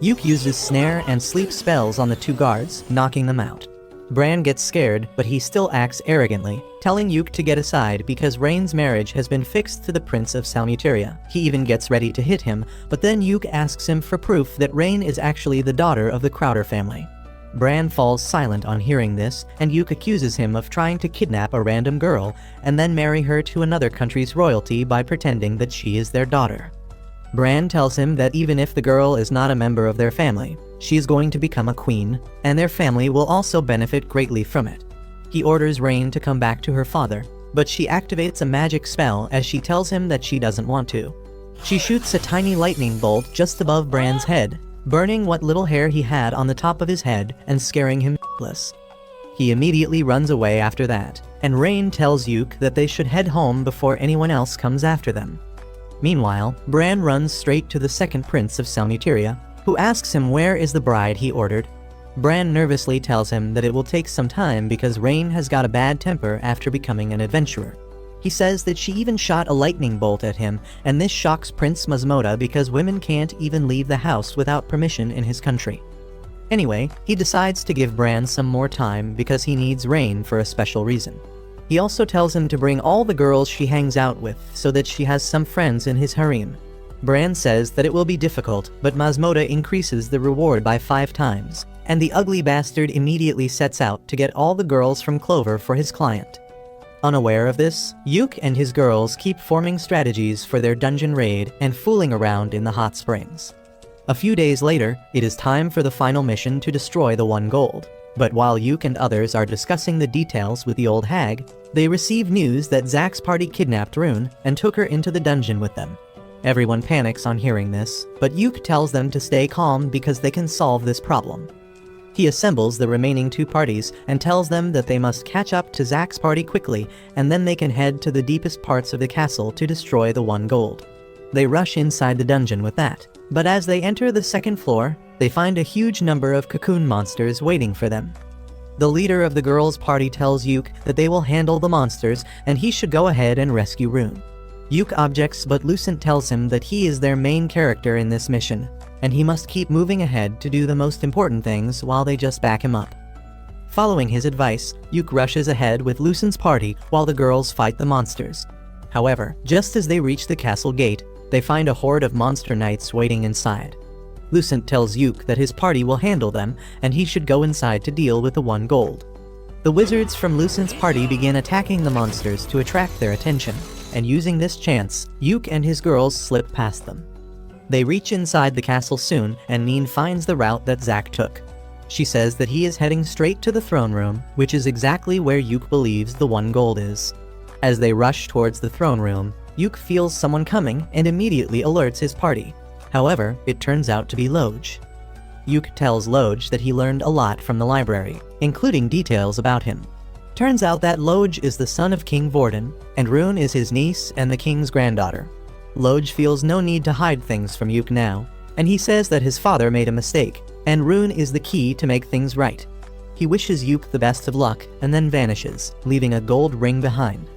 A: Yuk uses snare and sleep spells on the two guards, knocking them out. Bran gets scared, but he still acts arrogantly, telling Yuk to get aside because Rain's marriage has been fixed to the Prince of Salmuteria. He even gets ready to hit him, but then Yuk asks him for proof that Rain is actually the daughter of the Crowder family. Bran falls silent on hearing this, and Yuk accuses him of trying to kidnap a random girl and then marry her to another country's royalty by pretending that she is their daughter. Bran tells him that even if the girl is not a member of their family, she is going to become a queen, and their family will also benefit greatly from it. He orders Rain to come back to her father, but she activates a magic spell as she tells him that she doesn't want to. She shoots a tiny lightning bolt just above Bran's head, burning what little hair he had on the top of his head and scaring him shitless. He immediately runs away after that, and Rain tells Yuk that they should head home before anyone else comes after them. Meanwhile, Bran runs straight to the second prince of Salmuteria, who asks him where is the bride he ordered. Bran nervously tells him that it will take some time because Rain has got a bad temper after becoming an adventurer. He says that she even shot a lightning bolt at him, and this shocks Prince Masmoda because women can't even leave the house without permission in his country. Anyway, he decides to give Bran some more time because he needs Rain for a special reason. He also tells him to bring all the girls she hangs out with so that she has some friends in his harem. Bran says that it will be difficult, but Masmoda increases the reward by 5 times, and the ugly bastard immediately sets out to get all the girls from Clover for his client. Unaware of this, Yuk and his girls keep forming strategies for their dungeon raid and fooling around in the hot springs. A few days later, it is time for the final mission to destroy the One Gold. But while Yuk and others are discussing the details with the old hag, they receive news that Zack's party kidnapped Rune and took her into the dungeon with them. Everyone panics on hearing this, but Yuk tells them to stay calm because they can solve this problem. He assembles the remaining 2 parties and tells them that they must catch up to Zack's party quickly, and then they can head to the deepest parts of the castle to destroy the One Gold. They rush inside the dungeon with that, but as they enter the 2nd floor, they find a huge number of cocoon monsters waiting for them. The leader of the girls' party tells Yuk that they will handle the monsters and he should go ahead and rescue Rune. Yuk objects, but Lucent tells him that he is their main character in this mission, and he must keep moving ahead to do the most important things while they just back him up. Following his advice, Yuk rushes ahead with Lucent's party while the girls fight the monsters. However, just as they reach the castle gate, they find a horde of monster knights waiting inside. Lucent tells Yuk that his party will handle them and he should go inside to deal with the One Gold. The wizards from Lucent's party begin attacking the monsters to attract their attention, and using this chance, Yuk and his girls slip past them. They reach inside the castle soon, and Neen finds the route that Zack took. She says that he is heading straight to the throne room, which is exactly where Yuk believes the One Gold is. As they rush towards the throne room, Yuk feels someone coming and immediately alerts his party. However, it turns out to be Loj. Yuk tells Loj that he learned a lot from the library, including details about him. Turns out that Loj is the son of King Vorden, and Rune is his niece and the king's granddaughter. Loj feels no need to hide things from Yuk now, and he says that his father made a mistake, and Rune is the key to make things right. He wishes Yuk the best of luck and then vanishes, leaving a gold ring behind.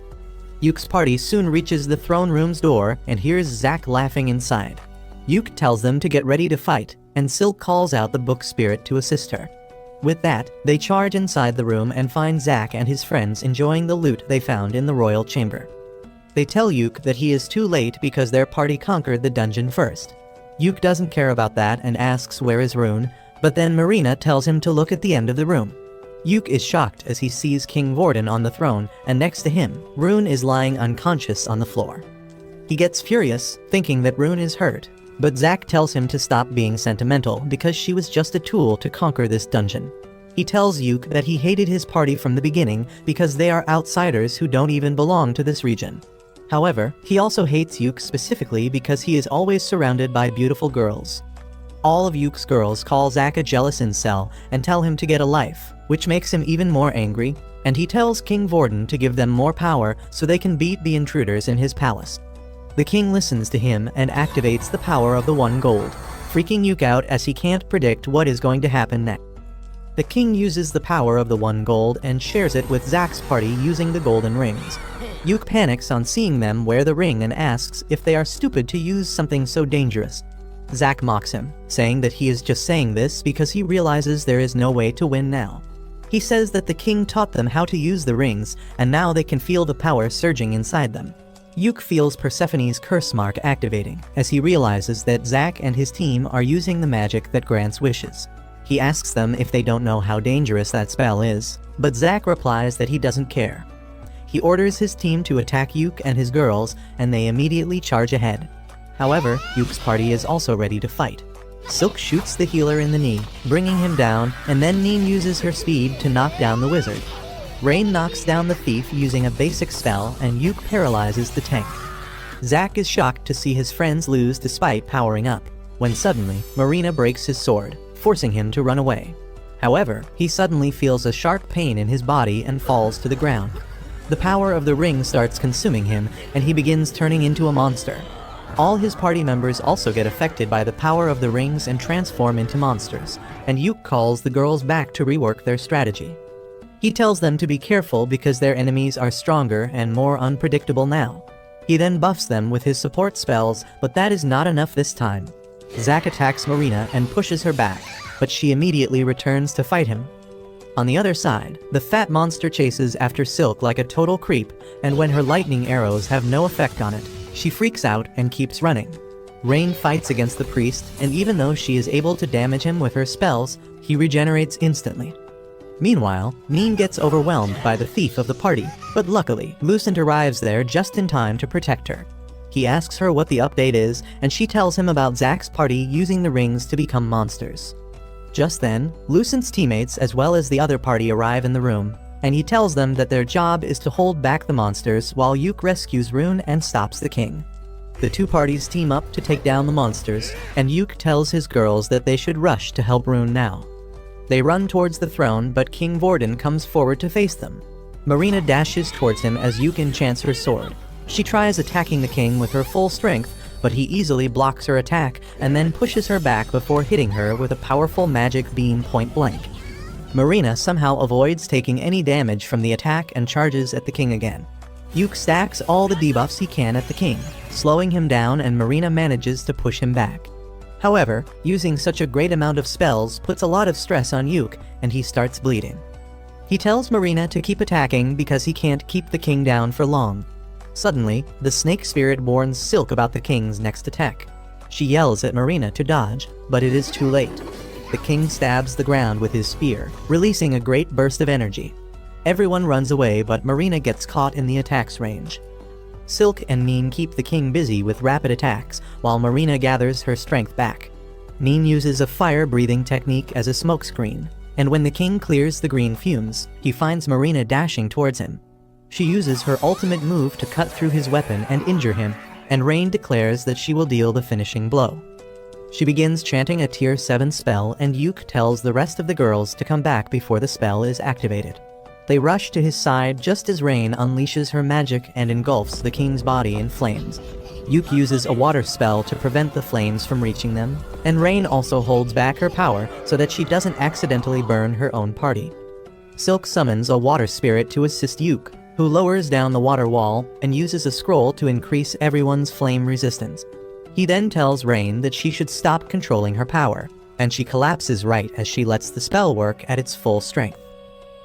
A: Yuk's party soon reaches the throne room's door and hears Zack laughing inside. Yuk tells them to get ready to fight, and Silk calls out the book spirit to assist her. With that, they charge inside the room and find Zack and his friends enjoying the loot they found in the royal chamber. They tell Yuk that he is too late because their party conquered the dungeon first. Yuk doesn't care about that and asks where is Rune, but then Marina tells him to look at the end of the room. Yuk is shocked as he sees King Vorden on the throne, and next to him, Rune is lying unconscious on the floor. He gets furious, thinking that Rune is hurt, but Zack tells him to stop being sentimental because she was just a tool to conquer this dungeon. He tells Yuk that he hated his party from the beginning because they are outsiders who don't even belong to this region. However, he also hates Yuk specifically because he is always surrounded by beautiful girls. All of Yuk's girls call Zack a jealous incel and tell him to get a life, which makes him even more angry, and he tells King Vorden to give them more power so they can beat the intruders in his palace. The king listens to him and activates the power of the One Gold, freaking Yuk out as he can't predict what is going to happen next. The king uses the power of the 1 gold and shares it with Zack's party using the golden rings. Yuk panics on seeing them wear the ring and asks if they are stupid to use something so dangerous. Zack mocks him, saying that he is just saying this because he realizes there is no way to win now. He says that the king taught them how to use the rings, and now they can feel the power surging inside them. Yuk feels Persephone's curse mark activating, as he realizes that Zack and his team are using the magic that grants wishes. He asks them if they don't know how dangerous that spell is, but Zack replies that he doesn't care. He orders his team to attack Yuk and his girls, and they immediately charge ahead. However, Yuk's party is also ready to fight. Silk shoots the healer in the knee, bringing him down, and then Neen uses her speed to knock down the wizard. Rain knocks down the thief using a basic spell, and Yuk paralyzes the tank. Zack is shocked to see his friends lose despite powering up, when suddenly, Marina breaks his sword, forcing him to run away. However, he suddenly feels a sharp pain in his body and falls to the ground. The power of the ring starts consuming him, and he begins turning into a monster. All his party members also get affected by the power of the rings and transform into monsters, and Yuk calls the girls back to rework their strategy. He tells them to be careful because their enemies are stronger and more unpredictable now. He then buffs them with his support spells, but that is not enough this time. Zack attacks Marina and pushes her back, but she immediately returns to fight him. On the other side, the fat monster chases after Silk like a total creep, and when her lightning arrows have no effect on it, she freaks out and keeps running. Rain fights against the priest, and even though she is able to damage him with her spells, he regenerates instantly. Meanwhile, Neen gets overwhelmed by the thief of the party, but luckily, Lucent arrives there just in time to protect her. He asks her what the update is, and she tells him about Zack's party using the rings to become monsters. Just then, Lucent's teammates as well as the other party arrive in the room, and he tells them that their job is to hold back the monsters while Yuk rescues Rune and stops the king. The two parties team up to take down the monsters, and Yuk tells his girls that they should rush to help Rune now. They run towards the throne, but King Vorden comes forward to face them. Marina dashes towards him as Yuk enchants her sword. She tries attacking the king with her full strength, but he easily blocks her attack and then pushes her back before hitting her with a powerful magic beam point blank. Marina somehow avoids taking any damage from the attack and charges at the king again. Yuk stacks all the debuffs he can at the king, slowing him down, and Marina manages to push him back. However, using such a great amount of spells puts a lot of stress on Yuk, and he starts bleeding. He tells Marina to keep attacking because he can't keep the king down for long. Suddenly, the snake spirit warns Silk about the king's next attack. She yells at Marina to dodge, but it is too late. The king stabs the ground with his spear, releasing a great burst of energy. Everyone runs away, but Marina gets caught in the attack's range. Silk and Neen keep the king busy with rapid attacks, while Marina gathers her strength back. Neen uses a fire-breathing technique as a smokescreen, and when the king clears the green fumes, he finds Marina dashing towards him. She uses her ultimate move to cut through his weapon and injure him, and Rain declares that she will deal the finishing blow. She begins chanting a tier 7 spell, and Yuk tells the rest of the girls to come back before the spell is activated. They rush to his side just as Rain unleashes her magic and engulfs the king's body in flames. Yuk uses a water spell to prevent the flames from reaching them, and Rain also holds back her power so that she doesn't accidentally burn her own party. Silk summons a water spirit to assist Yuk, who lowers down the water wall and uses a scroll to increase everyone's flame resistance. He then tells Rain that she should stop controlling her power, and she collapses right as she lets the spell work at its full strength.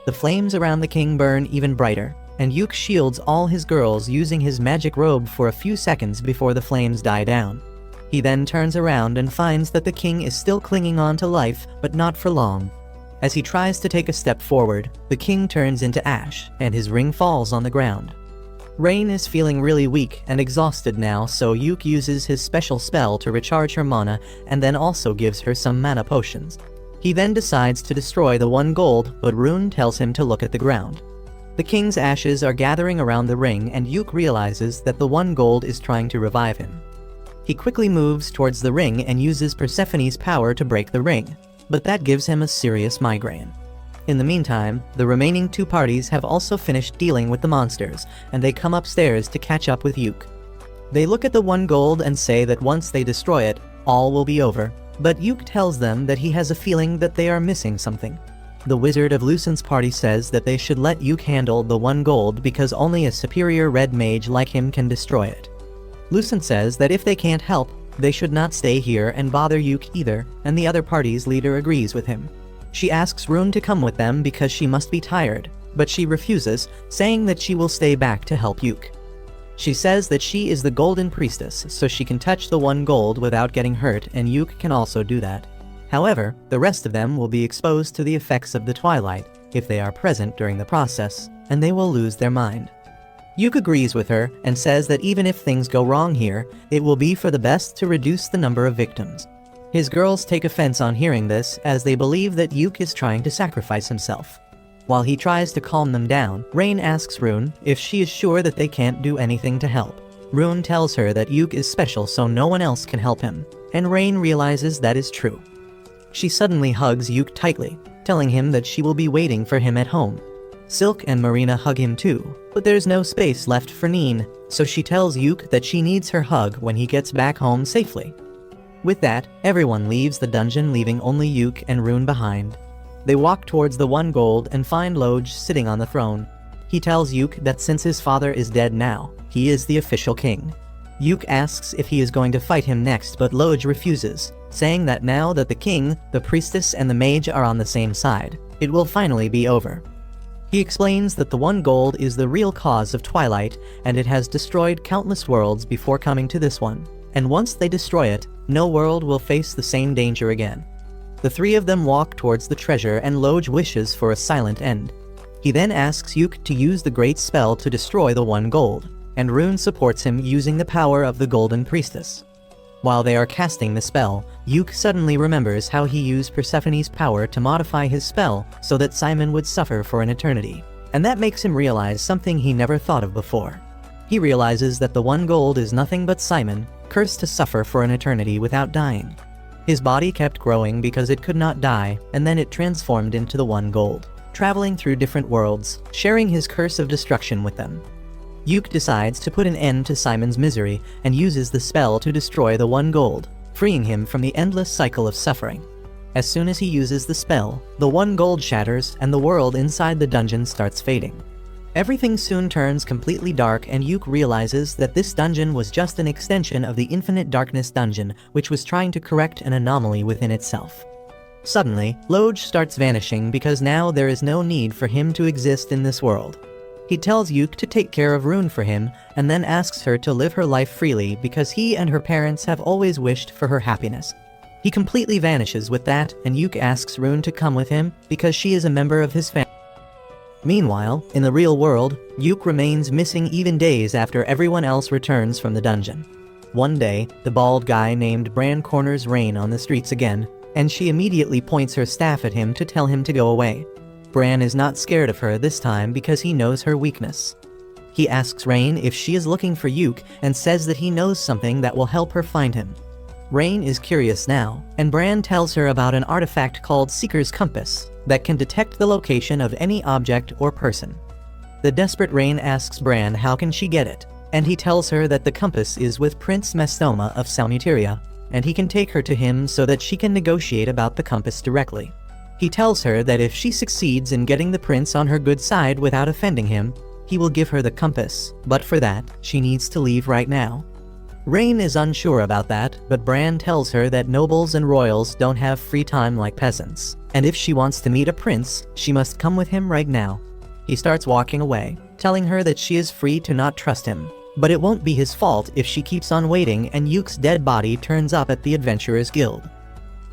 A: The flames around the king burn even brighter, and Yuk shields all his girls using his magic robe for a few seconds before the flames die down. He then turns around and finds that the king is still clinging on to life, but not for long. As he tries to take a step forward, the king turns into ash, and his ring falls on the ground. Rain is feeling really weak and exhausted now, so Yuk uses his special spell to recharge her mana and then also gives her some mana potions. He then decides to destroy the 1 gold, but Rune tells him to look at the ground. The king's ashes are gathering around the ring, and Yuk realizes that the 1 gold is trying to revive him. He quickly moves towards the ring and uses Persephone's power to break the ring, but that gives him a serious migraine. In the meantime, the remaining 2 parties have also finished dealing with the monsters, and they come upstairs to catch up with Yuk. They look at the 1 gold and say that once they destroy it, all will be over, but Yuk tells them that he has a feeling that they are missing something. the wizard of Lucen's party says that they should let Yuke handle the 1 gold because only a superior red mage like him can destroy it. Lucen says that if they can't help, they should not stay here and bother Yuke either, and the other party's leader agrees with him. She asks Rune to come with them because she must be tired, but she refuses, saying that she will stay back to help Yuke. She says that she is the golden priestess, so she can touch the 1 gold without getting hurt, and Yuke can also do that. However, the rest of them will be exposed to the effects of the twilight if they are present during the process, and they will lose their mind. Yuke agrees with her and says that even if things go wrong here, it will be for the best to reduce the number of victims. His girls take offense on hearing this, as they believe that Yuke is trying to sacrifice himself. While he tries to calm them down, Rain asks Rune if she is sure that they can't do anything to help. Rune tells her that Yuke is special so no one else can help him, and Rain realizes that is true. She suddenly hugs Yuke tightly, telling him that she will be waiting for him at home. Silk and Marina hug him too, but there's no space left for Neen, so she tells Yuke that she needs her hug when he gets back home safely. With that, everyone leaves the dungeon, leaving only Yuke and Rune behind. They walk towards the 1 gold and find Loge sitting on the throne. He tells Yuke that since his father is dead now, he is the official king. Yuke asks if he is going to fight him next, but Loge refuses, saying that now that the king, the priestess, and the mage are on the same side, it will finally be over. He explains that the 1 gold is the real cause of Twilight, and it has destroyed countless worlds before coming to this one, and once they destroy it, no world will face the same danger again. The 3 of them walk towards the treasure, and Loge wishes for a silent end. He then asks Yuke to use the great spell to destroy the 1 gold, and Rune supports him using the power of the Golden Priestess. While they are casting the spell, Yuke suddenly remembers how he used Persephone's power to modify his spell so that Simon would suffer for an eternity, and that makes him realize something he never thought of before. He realizes that the 1 gold is nothing but Simon, cursed to suffer for an eternity without dying. His body kept growing because it could not die, and then it transformed into the 1 gold, traveling through different worlds, sharing his curse of destruction with them. Yuke decides to put an end to Simon's misery and uses the spell to destroy the 1 gold, freeing him from the endless cycle of suffering. As soon as he uses the spell, the 1 gold shatters and the world inside the dungeon starts fading. Everything soon turns completely dark, and Yuke realizes that this dungeon was just an extension of the Infinite Darkness dungeon, which was trying to correct an anomaly within itself. Suddenly, Loge starts vanishing because now there is no need for him to exist in this world. He tells Yuke to take care of Rune for him, and then asks her to live her life freely because he and her parents have always wished for her happiness. He completely vanishes with that, and Yuke asks Rune to come with him because she is a member of his family. Meanwhile, in the real world, Yuke remains missing even days after everyone else returns from the dungeon. One day, the bald guy named Bran corners Rain on the streets again, and she immediately points her staff at him to tell him to go away. Bran is not scared of her this time because he knows her weakness. He asks Rain if she is looking for Yuke and says that he knows something that will help her find him. Rain is curious now, and Bran tells her about an artifact called Seeker's Compass that can detect the location of any object or person. The desperate Rain asks Bran how can she get it, and he tells her that the compass is with Prince Mastoma of Salmuteria, and he can take her to him so that she can negotiate about the compass directly. He tells her that if she succeeds in getting the prince on her good side without offending him, he will give her the compass, but for that, she needs to leave right now. Rain is unsure about that, but Bran tells her that nobles and royals don't have free time like peasants, and if she wants to meet a prince, she must come with him right now. He starts walking away, telling her that she is free to not trust him, but it won't be his fault if she keeps on waiting and Yuke's dead body turns up at the Adventurers Guild.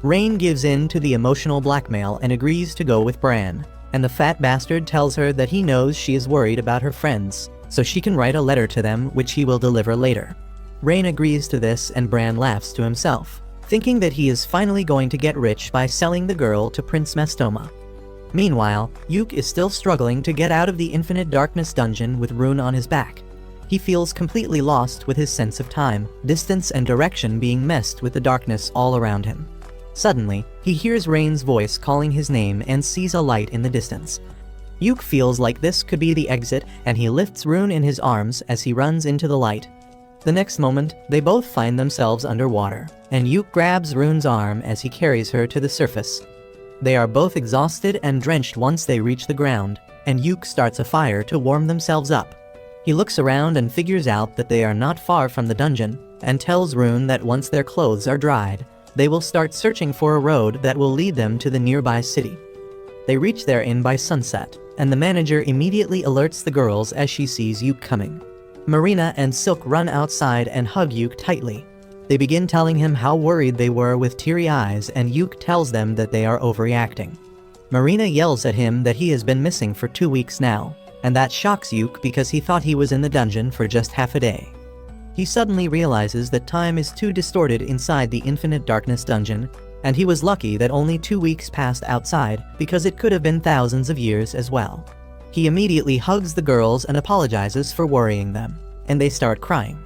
A: Rain gives in to the emotional blackmail and agrees to go with Bran, and the fat bastard tells her that he knows she is worried about her friends, so she can write a letter to them which he will deliver later. Rain agrees to this, and Bran laughs to himself, thinking that he is finally going to get rich by selling the girl to Prince Mastoma. Meanwhile, Yuke is still struggling to get out of the Infinite Darkness dungeon with Rune on his back. He feels completely lost with his sense of time, distance, and direction being messed with the darkness all around him. Suddenly, he hears Rain's voice calling his name and sees a light in the distance. Yuke feels like this could be the exit, and he lifts Rune in his arms as he runs into the light. The next moment, they both find themselves underwater, and Yuke grabs Rune's arm as he carries her to the surface. They are both exhausted and drenched once they reach the ground, and Yuk starts a fire to warm themselves up. He looks around and figures out that they are not far from the dungeon, and tells Rune that once their clothes are dried, they will start searching for a road that will lead them to the nearby city. They reach their inn by sunset, and the manager immediately alerts the girls as she sees Yuk coming. Marina and Silk run outside and hug Yuk tightly. They begin telling him how worried they were with teary eyes, and Yuk tells them that they are overreacting. Marina yells at him that he has been missing for 2 weeks now, and that shocks Yuk because he thought he was in the dungeon for just half a day. He suddenly realizes that time is too distorted inside the Infinite Darkness dungeon, and he was lucky that only 2 weeks passed outside because it could have been thousands of years as well. He immediately hugs the girls and apologizes for worrying them, and they start crying.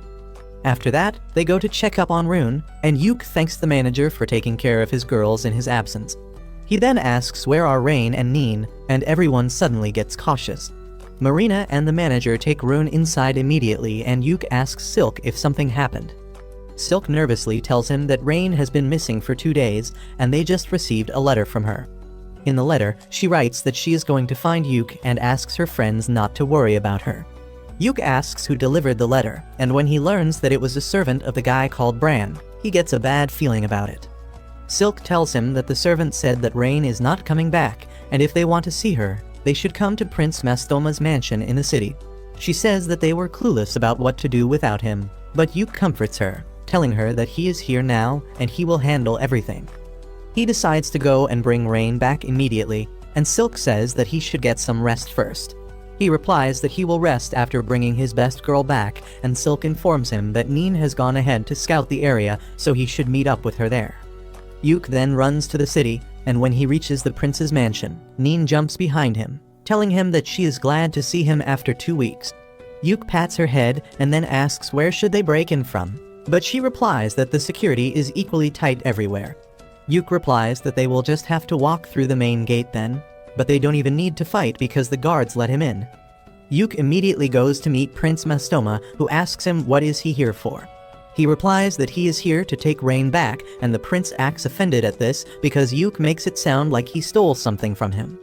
A: After that, they go to check up on Rune, and Yuk thanks the manager for taking care of his girls in his absence. He then asks where are Rain and Neen, and everyone suddenly gets cautious. Marina and the manager take Rune inside immediately, and Yuk asks Silk if something happened. Silk nervously tells him that Rain has been missing for 2 days, and they just received a letter from her. In the letter, she writes that she is going to find Yuk and asks her friends not to worry about her. Yuk asks who delivered the letter, and when he learns that it was a servant of the guy called Bran, he gets a bad feeling about it. Silk tells him that the servant said that Rain is not coming back, and if they want to see her, they should come to Prince Mastoma's mansion in the city. She says that they were clueless about what to do without him, but Yuk comforts her, telling her that he is here now and he will handle everything. He decides to go and bring Rain back immediately, and Silk says that he should get some rest first. He replies that he will rest after bringing his best girl back, and Silk informs him that Neen has gone ahead to scout the area, so he should meet up with her there. Yuk then runs to the city, and when he reaches the prince's mansion, Neen jumps behind him, telling him that she is glad to see him after 2 weeks. Yuk pats her head and then asks where should they break in from, but she replies that the security is equally tight everywhere. Yuk replies that they will just have to walk through the main gate then, but they don't even need to fight because the guards let him in. Yuk immediately goes to meet Prince Mastoma, who asks him what is he here for. He replies that he is here to take Rain back, and the prince acts offended at this because Yuk makes it sound like he stole something from him.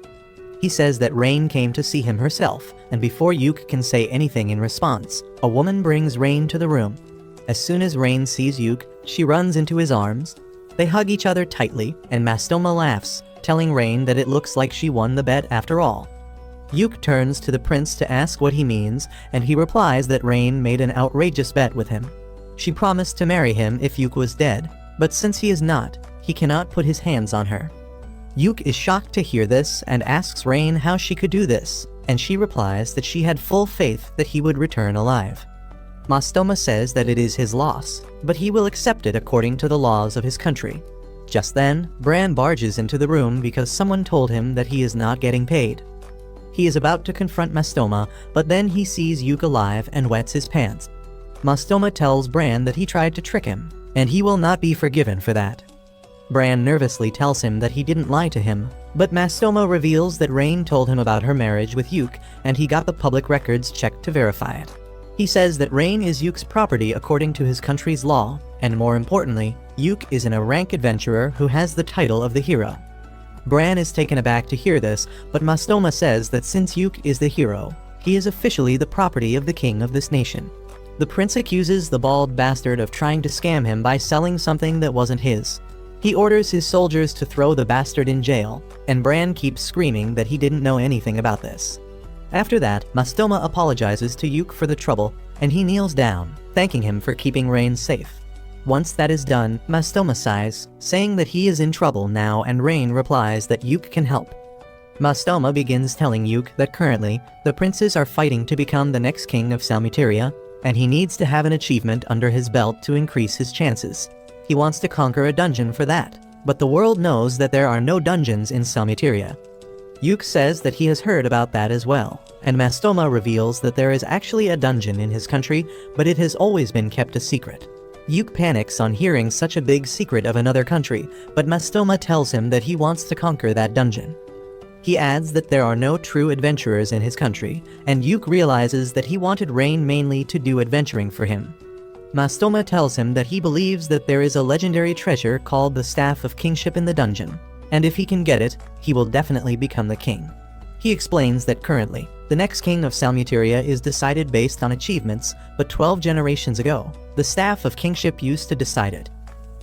A: He says that Rain came to see him herself, and before Yuk can say anything in response, a woman brings Rain to the room. As soon as Rain sees Yuk, she runs into his arms. They hug each other tightly, and Mastoma laughs, telling Rain that it looks like she won the bet after all. Yuk turns to the prince to ask what he means, and he replies that Rain made an outrageous bet with him. She promised to marry him if Yuk was dead, but since he is not, he cannot put his hands on her. Yuk is shocked to hear this and asks Rain how she could do this, and she replies that she had full faith that he would return alive. Mastoma says that it is his loss, but he will accept it according to the laws of his country. Just then, Bran barges into the room because someone told him that he is not getting paid. He is about to confront Mastoma, but then he sees Yuk alive and wets his pants. Mastoma tells Bran that he tried to trick him, and he will not be forgiven for that. Bran nervously tells him that he didn't lie to him, but Mastoma reveals that Rain told him about her marriage with Yuk, and he got the public records checked to verify it. He says that Rain is Yuk's property according to his country's law, and more importantly, Yuk is a rank adventurer who has the title of the hero. Bran is taken aback to hear this, but Mastoma says that since Yuk is the hero, he is officially the property of the king of this nation. The prince accuses the bald bastard of trying to scam him by selling something that wasn't his. He orders his soldiers to throw the bastard in jail, and Bran keeps screaming that he didn't know anything about this. After that, Mastoma apologizes to Yuk for the trouble, and he kneels down, thanking him for keeping Rain safe. Once that is done, Mastoma sighs, saying that he is in trouble now, and Rain replies that Yuk can help. Mastoma begins telling Yuk that currently, the princes are fighting to become the next king of Salmuteria, and he needs to have an achievement under his belt to increase his chances. He wants to conquer a dungeon for that, but the world knows that there are no dungeons in Salmuteria. Yuk says that he has heard about that as well, and Mastoma reveals that there is actually a dungeon in his country, but it has always been kept a secret. Yuk panics on hearing such a big secret of another country, but Mastoma tells him that he wants to conquer that dungeon. He adds that there are no true adventurers in his country, and Yuk realizes that he wanted Rain mainly to do adventuring for him. Mastoma tells him that he believes that there is a legendary treasure called the Staff of Kingship in the dungeon. and if he can get it, he will definitely become the king. He explains that currently, the next king of Salmuteria is decided based on achievements, but 12 generations ago, the staff of kingship used to decide it.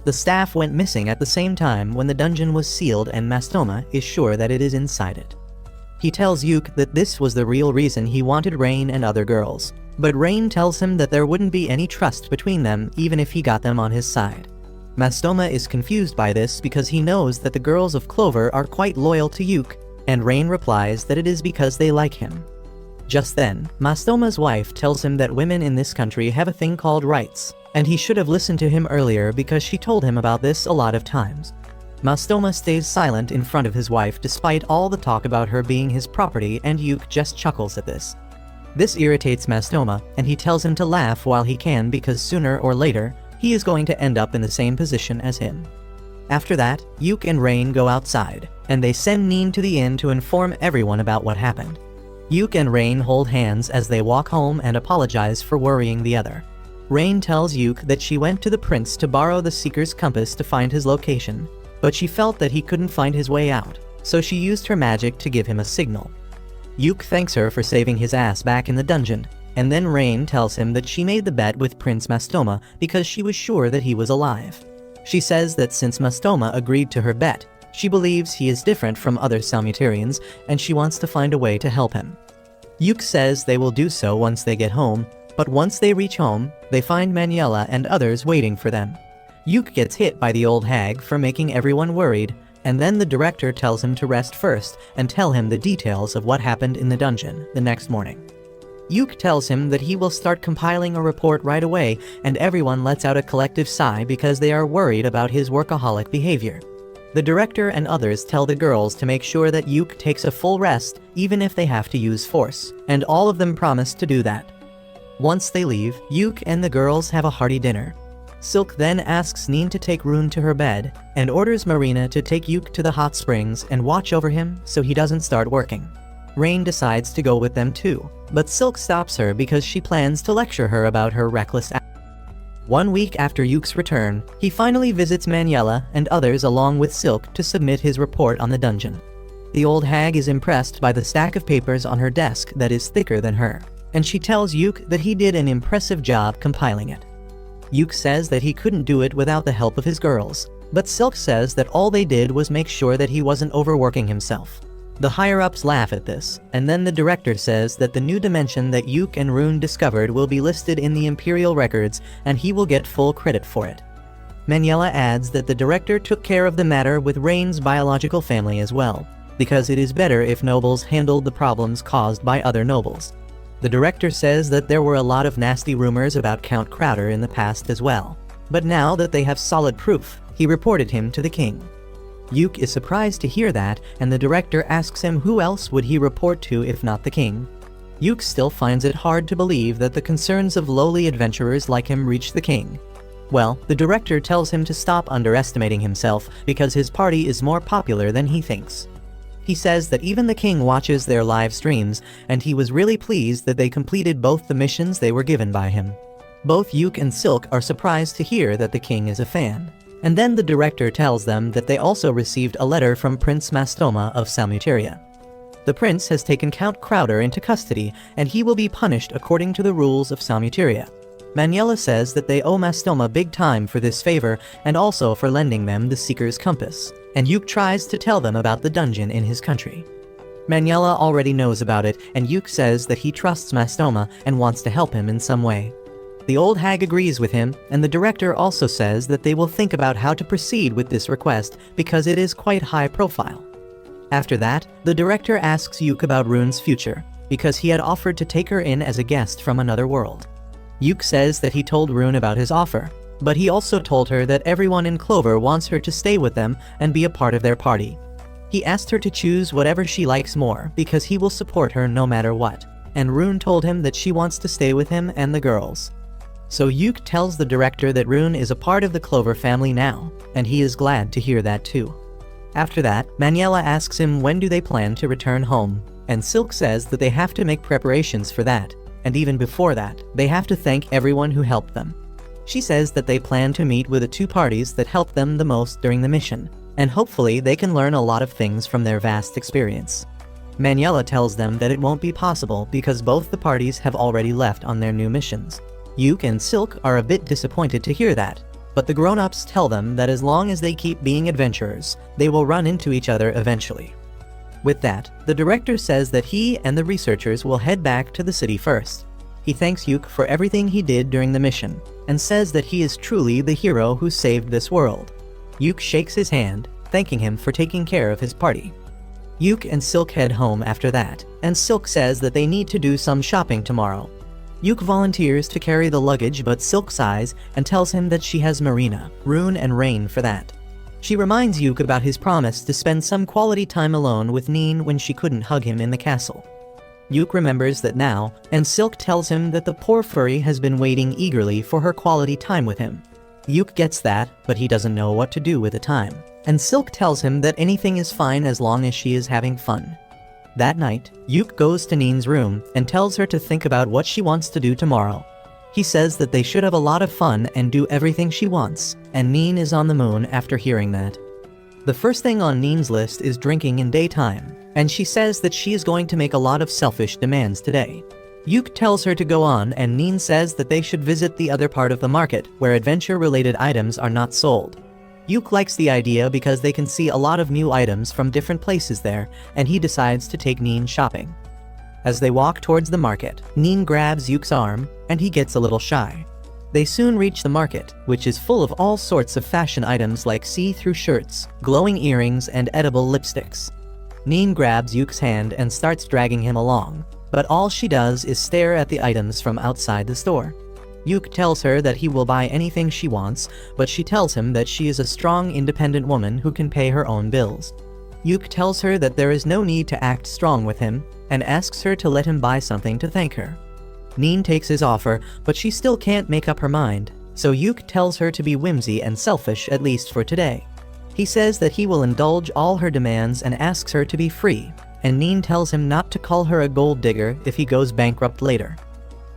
A: The staff went missing at the same time when the dungeon was sealed, and Mastoma is sure that it is inside it. He tells Yuke that this was the real reason he wanted Rain and other girls, but Rain tells him that there wouldn't be any trust between them even if he got them on his side. Mastoma is confused by this because he knows that the girls of Clover are quite loyal to Yuke, and Rain replies that it is because they like him. Just then, Mastoma's wife tells him that women in this country have a thing called rights, and he should have listened to him earlier because she told him about this a lot of times. Mastoma stays silent in front of his wife despite all the talk about her being his property, and Yuke just chuckles at this. This irritates Mastoma, and he tells him to laugh while he can because sooner or later, he is going to end up in the same position as him. After that, Yuke and Rain go outside, and they send Neen to the inn to inform everyone about what happened. Yuke and Rain hold hands as they walk home and apologize for worrying the other. Rain tells Yuke that she went to the prince to borrow the Seeker's compass to find his location, but she felt that he couldn't find his way out, so she used her magic to give him a signal. Yuke thanks her for saving his ass back in the dungeon, and then Rain tells him that she made the bet with Prince Mastoma because she was sure that he was alive. She says that since Mastoma agreed to her bet, she believes he is different from other Salmutarians, and she wants to find a way to help him. Yuke says they will do so once they get home, but once they reach home, they find Maniela and others waiting for them. Yuke gets hit by the old hag for making everyone worried, and then the director tells him to rest first and tell him the details of what happened in the dungeon the next morning. Yuke tells him that he will start compiling a report right away, and everyone lets out a collective sigh because they are worried about his workaholic behavior. The director and others tell the girls to make sure that Yuke takes a full rest even if they have to use force, and all of them promise to do that. Once they leave, Yuke and the girls have a hearty dinner. Silk then asks Neen to take Rune to her bed, and orders Marina to take Yuke to the hot springs and watch over him so he doesn't start working. Rain decides to go with them too, but Silk stops her because she plans to lecture her about her reckless act. 1 week after Yuke's return, he finally visits Maniela and others along with Silk to submit his report on the dungeon. The old hag is impressed by the stack of papers on her desk that is thicker than her, and she tells Yuke that he did an impressive job compiling it. Yuke says that he couldn't do it without the help of his girls, but Silk says that all they did was make sure that he wasn't overworking himself. The higher-ups laugh at this, and then the director says that the new dimension that Yuke and Rune discovered will be listed in the Imperial records and he will get full credit for it. Maniela adds that the director took care of the matter with Rain's biological family as well, because it is better if nobles handled the problems caused by other nobles. The director says that there were a lot of nasty rumors about Count Crowder in the past as well, but now that they have solid proof, he reported him to the king. Yuke is surprised to hear that, and the director asks him who else would he report to if not the king. Yuke still finds it hard to believe that the concerns of lowly adventurers like him reach the king. Well, the director tells him to stop underestimating himself because his party is more popular than he thinks. He says that even the king watches their live streams, and he was really pleased that they completed both the missions they were given by him. Both Yuke and Silk are surprised to hear that the king is a fan. And then the director tells them that they also received a letter from Prince Mastoma of Salmuteria. The prince has taken Count Crowder into custody, and he will be punished according to the rules of Salmuteria. Maniela says that they owe Mastoma big time for this favor, and also for lending them the Seeker's compass, and Yuke tries to tell them about the dungeon in his country. Maniela already knows about it, and Yuke says that he trusts Mastoma and wants to help him in some way. The old hag agrees with him, and the director also says that they will think about how to proceed with this request because it is quite high profile. After that, the director asks Yuke about Rune's future, because he had offered to take her in as a guest from another world. Yuke says that he told Rune about his offer, but he also told her that everyone in Clover wants her to stay with them and be a part of their party. He asked her to choose whatever she likes more because he will support her no matter what, and Rune told him that she wants to stay with him and the girls. So Yuke tells the director that Rune is a part of the Clover family now, and he is glad to hear that too. After that, Maniela asks him when do they plan to return home, and Silk says that they have to make preparations for that, and even before that, they have to thank everyone who helped them. She says that they plan to meet with the two parties that helped them the most during the mission, and hopefully they can learn a lot of things from their vast experience. Manuela tells them that it won't be possible because both the parties have already left on their new missions. Yuke and Silk are a bit disappointed to hear that, but the grown-ups tell them that as long as they keep being adventurers, they will run into each other eventually. With that, the director says that he and the researchers will head back to the city first. He thanks Yuke for everything he did during the mission, and says that he is truly the hero who saved this world. Yuke shakes his hand, thanking him for taking care of his party. Yuke and Silk head home after that, and Silk says that they need to do some shopping tomorrow. Yuke volunteers to carry the luggage, but Silk sighs and tells him that she has Marina, Rune, and Rain for that. She reminds Yuke about his promise to spend some quality time alone with Neen when she couldn't hug him in the castle. Yuke remembers that now, and Silk tells him that the poor furry has been waiting eagerly for her quality time with him. Yuke gets that, but he doesn't know what to do with the time, and Silk tells him that anything is fine as long as she is having fun. That night, Yuke goes to Neen's room and tells her to think about what she wants to do tomorrow. He says that they should have a lot of fun and do everything she wants, and Neen is on the moon after hearing that. The first thing on Neen's list is drinking in daytime, and she says that she is going to make a lot of selfish demands today. Yuke tells her to go on, and Neen says that they should visit the other part of the market where adventure-related items are not sold. Yuke likes the idea because they can see a lot of new items from different places there, and he decides to take Neen shopping. As they walk towards the market, Neen grabs Yuke's arm, and he gets a little shy. They soon reach the market, which is full of all sorts of fashion items like see-through shirts, glowing earrings, and edible lipsticks. Neen grabs Yuke's hand and starts dragging him along, but all she does is stare at the items from outside the store. Yuke tells her that he will buy anything she wants, but she tells him that she is a strong, independent woman who can pay her own bills. Yuke tells her that there is no need to act strong with him, and asks her to let him buy something to thank her. Neen takes his offer, but she still can't make up her mind, so Yuke tells her to be whimsy and selfish at least for today. He says that he will indulge all her demands and asks her to be free, and Neen tells him not to call her a gold digger if he goes bankrupt later.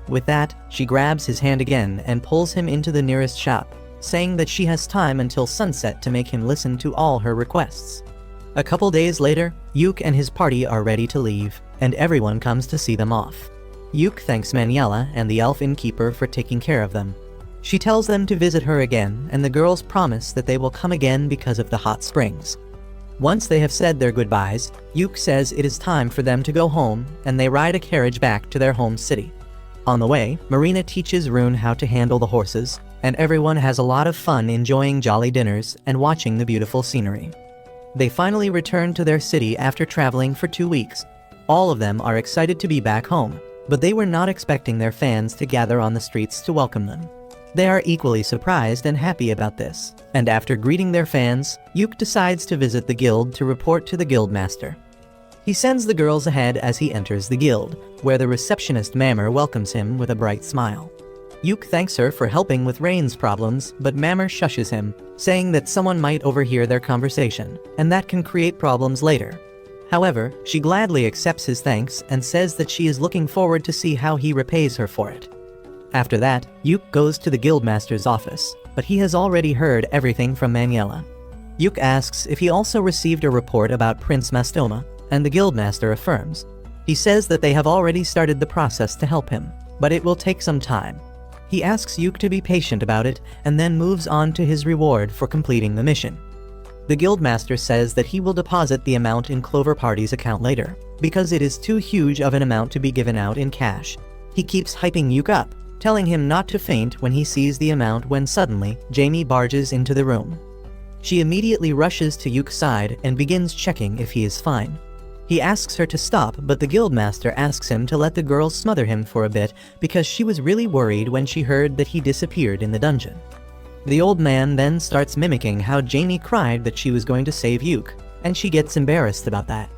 A: With that, she grabs his hand again and pulls him into the nearest shop, saying that she has time until sunset to make him listen to all her requests. A couple days later, Yuke and his party are ready to leave, and everyone comes to see them off. Yuke thanks Manuela and the elf innkeeper for taking care of them. She tells them to visit her again, and the girls promise that they will come again because of the hot springs. Once they have said their goodbyes, Yuke says it is time for them to go home, and they ride a carriage back to their home city. On the way, Marina teaches Rune how to handle the horses, and everyone has a lot of fun enjoying jolly dinners and watching the beautiful scenery. They finally return to their city after traveling for 2 weeks. All of them are excited to be back home, but they were not expecting their fans to gather on the streets to welcome them. They are equally surprised and happy about this, and after greeting their fans, Yuke decides to visit the guild to report to the guildmaster. He sends the girls ahead as he enters the guild, where the receptionist Mammer welcomes him with a bright smile. Yuke thanks her for helping with Rain's problems, but Mammer shushes him, saying that someone might overhear their conversation, and that can create problems later. However, she gladly accepts his thanks and says that she is looking forward to see how he repays her for it. After that, Yuke goes to the guildmaster's office, but he has already heard everything from Manuela. Yuke asks if he also received a report about Prince Mastoma, and the guildmaster affirms. He says that they have already started the process to help him, but it will take some time. He asks Yuke to be patient about it, and then moves on to his reward for completing the mission. The guildmaster says that he will deposit the amount in Clover Party's account later, because it is too huge of an amount to be given out in cash. He keeps hyping Yuke up, telling him not to faint when he sees the amount when suddenly, Jamie barges into the room. She immediately rushes to Yuke's side and begins checking if he is fine. He asks her to stop, but the guildmaster asks him to let the girl smother him for a bit because she was really worried when she heard that he disappeared in the dungeon. The old man then starts mimicking how Jamie cried that she was going to save Yuke, and she gets embarrassed about that.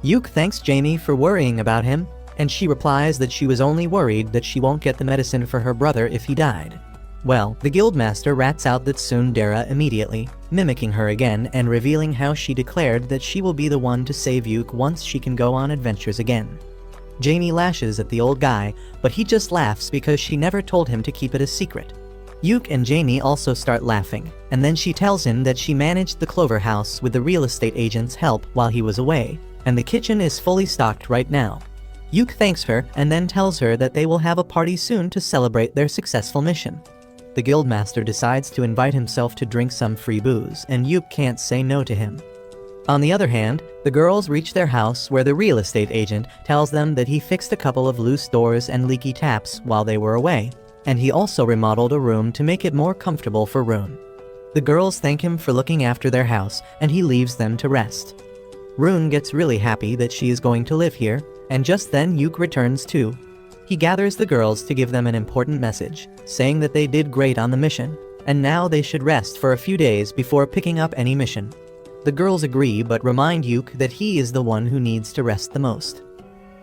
A: Yuke thanks Jamie for worrying about him, and she replies that she was only worried that she won't get the medicine for her brother if he died. Well, the guildmaster rats out that tsundere immediately, mimicking her again and revealing how she declared that she will be the one to save Yuke once she can go on adventures again. Jamie lashes at the old guy, but he just laughs because she never told him to keep it a secret. Yuke and Jamie also start laughing, and then she tells him that she managed the Clover House with the real estate agent's help while he was away, and the kitchen is fully stocked right now. Yuke thanks her and then tells her that they will have a party soon to celebrate their successful mission. The guildmaster decides to invite himself to drink some free booze, and Yuke can't say no to him. On the other hand, the girls reach their house where the real estate agent tells them that he fixed a couple of loose doors and leaky taps while they were away, and he also remodeled a room to make it more comfortable for Rune. The girls thank him for looking after their house, and he leaves them to rest. Rune gets really happy that she is going to live here, and just then Yuke returns too. He gathers the girls to give them an important message, saying that they did great on the mission, and now they should rest for a few days before picking up any mission. The girls agree but remind Yuke that he is the one who needs to rest the most.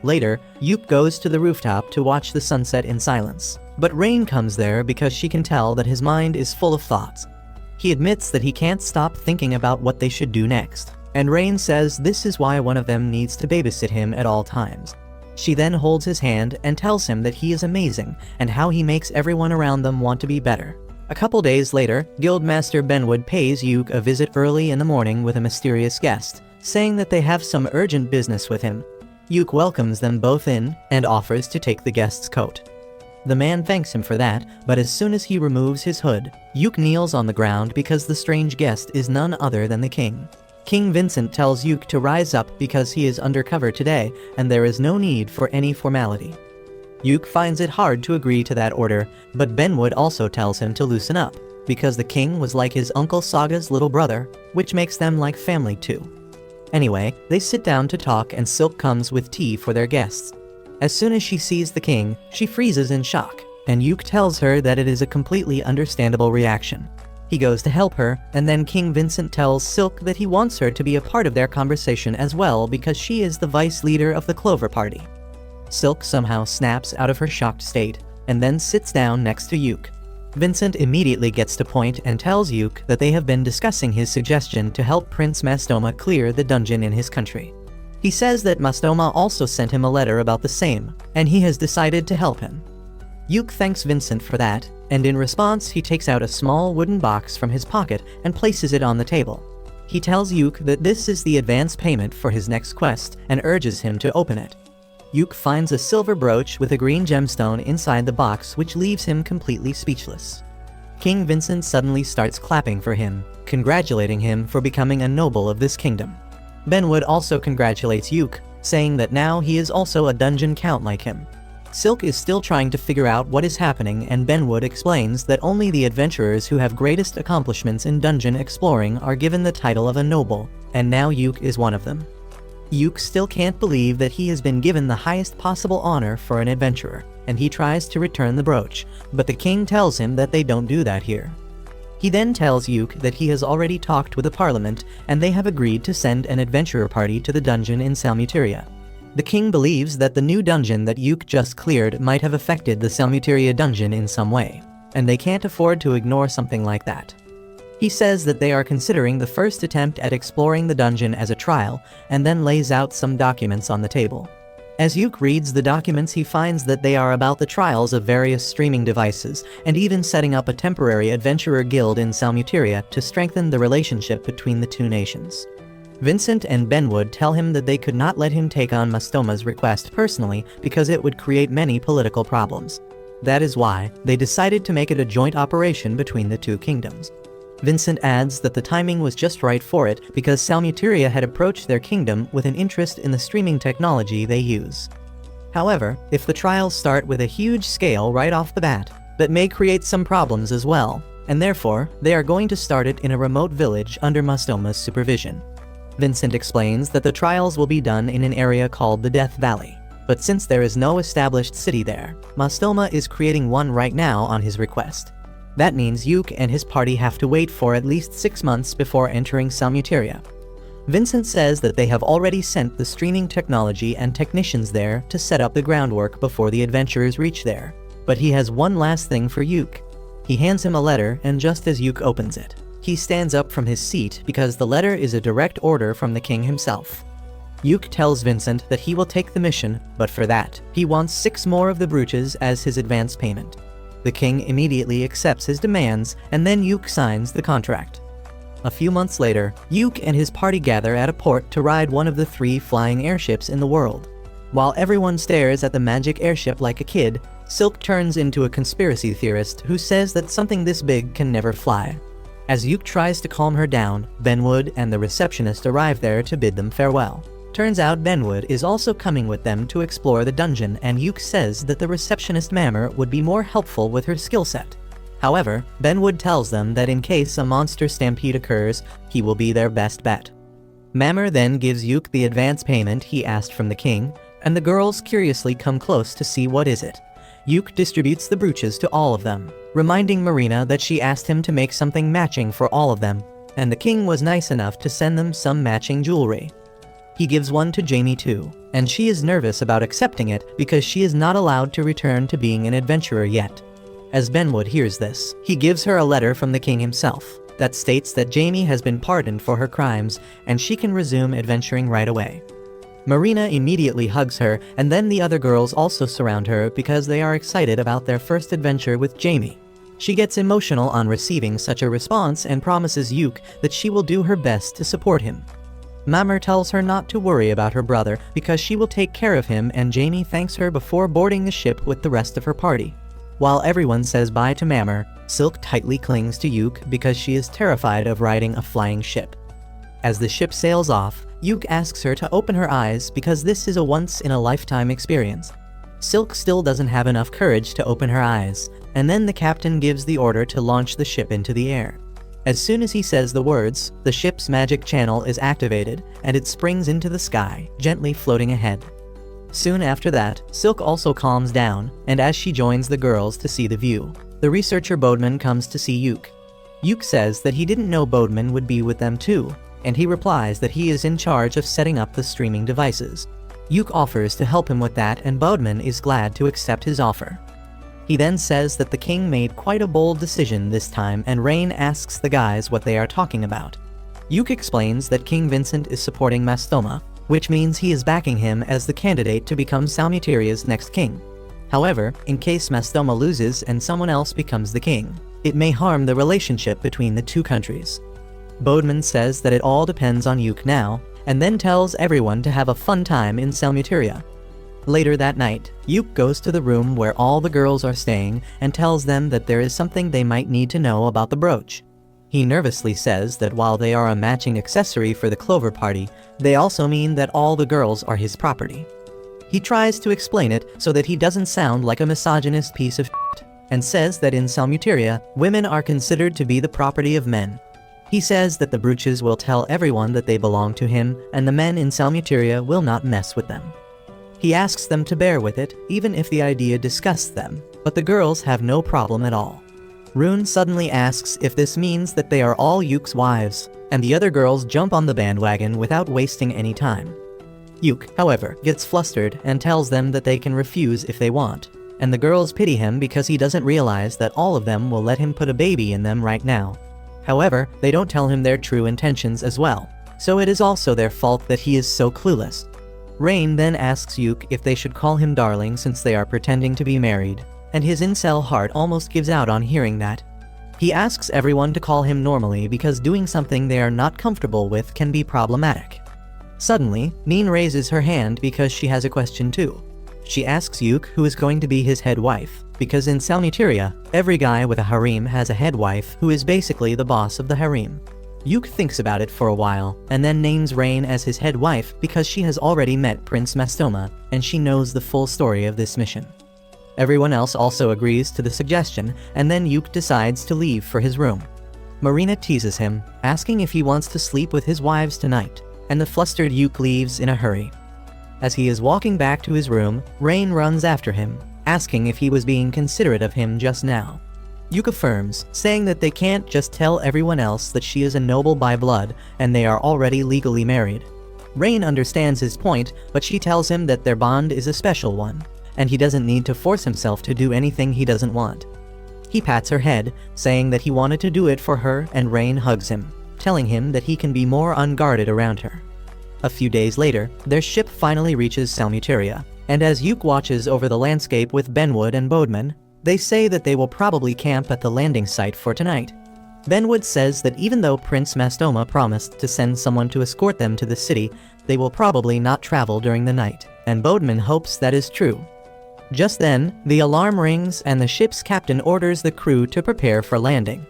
A: Later, Yuke goes to the rooftop to watch the sunset in silence, but Rain comes there because she can tell that his mind is full of thoughts. He admits that he can't stop thinking about what they should do next, and Rain says this is why one of them needs to babysit him at all times. She then holds his hand and tells him that he is amazing and how he makes everyone around them want to be better. A couple days later, Guildmaster Benwood pays Yuke a visit early in the morning with a mysterious guest, saying that they have some urgent business with him. Yuke welcomes them both in and offers to take the guest's coat. The man thanks him for that, but as soon as he removes his hood, Yuke kneels on the ground because the strange guest is none other than the king. King Vincent tells Yuke to rise up because he is undercover today and there is no need for any formality. Yuke finds it hard to agree to that order, but Benwood also tells him to loosen up, because the king was like his uncle Saga's little brother, which makes them like family too. Anyway, they sit down to talk and Silk comes with tea for their guests. As soon as she sees the king, she freezes in shock, and Yuke tells her that it is a completely understandable reaction. He goes to help her, and then King Vincent tells Silk that he wants her to be a part of their conversation as well because she is the vice leader of the Clover Party. Silk somehow snaps out of her shocked state, and then sits down next to Yuke. Vincent immediately gets to point and tells Yuke that they have been discussing his suggestion to help Prince Mastoma clear the dungeon in his country. He says that Mastoma also sent him a letter about the same, and he has decided to help him. Yuke thanks Vincent for that, and in response he takes out a small wooden box from his pocket and places it on the table. He tells Yuke that this is the advance payment for his next quest and urges him to open it. Yuke finds a silver brooch with a green gemstone inside the box, which leaves him completely speechless. King Vincent suddenly starts clapping for him, congratulating him for becoming a noble of this kingdom. Benwood also congratulates Yuke, saying that now he is also a dungeon count like him. Silk is still trying to figure out what is happening, and Benwood explains that only the adventurers who have greatest accomplishments in dungeon exploring are given the title of a noble, and now Yuke is one of them. Yuke still can't believe that he has been given the highest possible honor for an adventurer, and he tries to return the brooch, but the king tells him that they don't do that here. He then tells Yuke that he has already talked with the parliament, and they have agreed to send an adventurer party to the dungeon in Salmuteria. The king believes that the new dungeon that Yuke just cleared might have affected the Salmuteria dungeon in some way, and they can't afford to ignore something like that. He says that they are considering the first attempt at exploring the dungeon as a trial, and then lays out some documents on the table. As Yuke reads the documents, he finds that they are about the trials of various streaming devices, and even setting up a temporary adventurer guild in Salmuteria to strengthen the relationship between the two nations. Vincent and Benwood tell him that they could not let him take on Mastoma's request personally because it would create many political problems. That is why they decided to make it a joint operation between the two kingdoms. Vincent adds that the timing was just right for it because Salmuteria had approached their kingdom with an interest in the streaming technology they use. However, if the trials start with a huge scale right off the bat, that may create some problems as well, and therefore they are going to start it in a remote village under Mastoma's supervision. Vincent explains that the trials will be done in an area called the Death Valley, but since there is no established city there, Mastoma is creating one right now on his request. That means Yuke and his party have to wait for at least 6 months before entering Salmuteria. Vincent says that they have already sent the streaming technology and technicians there to set up the groundwork before the adventurers reach there, but he has one last thing for Yuke. He hands him a letter, and just as Yuke opens it, he stands up from his seat because the letter is a direct order from the king himself. Yuke tells Vincent that he will take the mission, but for that, he wants 6 more of the brooches as his advance payment. The king immediately accepts his demands, and then Yuke signs the contract. A few months later, Yuke and his party gather at a port to ride one of the 3 flying airships in the world. While everyone stares at the magic airship like a kid, Silk turns into a conspiracy theorist who says that something this big can never fly. As Yuke tries to calm her down, Benwood and the receptionist arrive there to bid them farewell. Turns out Benwood is also coming with them to explore the dungeon, and Yuke says that the receptionist Mammer would be more helpful with her skill set. However, Benwood tells them that in case a monster stampede occurs, he will be their best bet. Mammer then gives Yuke the advance payment he asked from the king, and the girls curiously come close to see what is it. Yuke distributes the brooches to all of them, reminding Marina that she asked him to make something matching for all of them, and the king was nice enough to send them some matching jewelry. He gives one to Jamie too, and she is nervous about accepting it because she is not allowed to return to being an adventurer yet. As Benwood hears this, he gives her a letter from the king himself that states that Jamie has been pardoned for her crimes and she can resume adventuring right away. Marina immediately hugs her, and then the other girls also surround her because they are excited about their first adventure with Jamie. She gets emotional on receiving such a response and promises Yuke that she will do her best to support him. Mammer tells her not to worry about her brother because she will take care of him, and Jamie thanks her before boarding the ship with the rest of her party. While everyone says bye to Mammer, Silk tightly clings to Yuke because she is terrified of riding a flying ship. As the ship sails off, Yuke asks her to open her eyes because this is a once-in-a-lifetime experience. Silk still doesn't have enough courage to open her eyes, and then the captain gives the order to launch the ship into the air. As soon as he says the words, the ship's magic channel is activated, and it springs into the sky, gently floating ahead. Soon after that, Silk also calms down, and as she joins the girls to see the view, the researcher Bodeman comes to see Yuke. Yuke says that he didn't know Bodeman would be with them too, and he replies that he is in charge of setting up the streaming devices. Yuke offers to help him with that, and Bodeman is glad to accept his offer. He then says that the king made quite a bold decision this time, and Rain asks the guys what they are talking about. Yuke explains that King Vincent is supporting Mastoma, which means he is backing him as the candidate to become Salmuteria's next king. However, in case Mastoma loses and someone else becomes the king, it may harm the relationship between the 2 countries. Bodeman says that it all depends on Yuke now, and then tells everyone to have a fun time in Salmuteria. Later that night, Yuke goes to the room where all the girls are staying and tells them that there is something they might need to know about the brooch. He nervously says that while they are a matching accessory for the Clover Party, they also mean that all the girls are his property. He tries to explain it so that he doesn't sound like a misogynist piece of shit, and says that in Salmuteria, women are considered to be the property of men. He says that the brooches will tell everyone that they belong to him, and the men in Salmuteria will not mess with them. He asks them to bear with it, even if the idea disgusts them, but the girls have no problem at all. Rune suddenly asks if this means that they are all Yuke's wives, and the other girls jump on the bandwagon without wasting any time. Yuke, however, gets flustered and tells them that they can refuse if they want, and the girls pity him because he doesn't realize that all of them will let him put a baby in them right now. However, they don't tell him their true intentions as well, so it is also their fault that he is so clueless. Rain then asks Yuke if they should call him darling since they are pretending to be married, and his incel heart almost gives out on hearing that. He asks everyone to call him normally because doing something they are not comfortable with can be problematic. Suddenly, Min raises her hand because she has a question too. She asks Yuke who is going to be his head wife, because in Salmuteria, every guy with a harem has a head wife who is basically the boss of the harem. Yuke thinks about it for a while, and then names Rain as his head wife because she has already met Prince Mastoma, and she knows the full story of this mission. Everyone else also agrees to the suggestion, and then Yuke decides to leave for his room. Marina teases him, asking if he wants to sleep with his wives tonight, and the flustered Yuke leaves in a hurry. As he is walking back to his room, Rain runs after him, asking if he was being considerate of him just now. Yuke affirms, saying that they can't just tell everyone else that she is a noble by blood and they are already legally married. Rain understands his point, but she tells him that their bond is a special one, and he doesn't need to force himself to do anything he doesn't want. He pats her head, saying that he wanted to do it for her, and Rain hugs him, telling him that he can be more unguarded around her. A few days later, their ship finally reaches Salmuteria, and as Yuke watches over the landscape with Benwood and Bodeman, They say that they will probably camp at the landing site for tonight. Benwood says that even though Prince Mastoma promised to send someone to escort them to the city, they will probably not travel during the night, and Bodeman hopes that is true. Just then, the alarm rings and the ship's captain orders the crew to prepare for landing.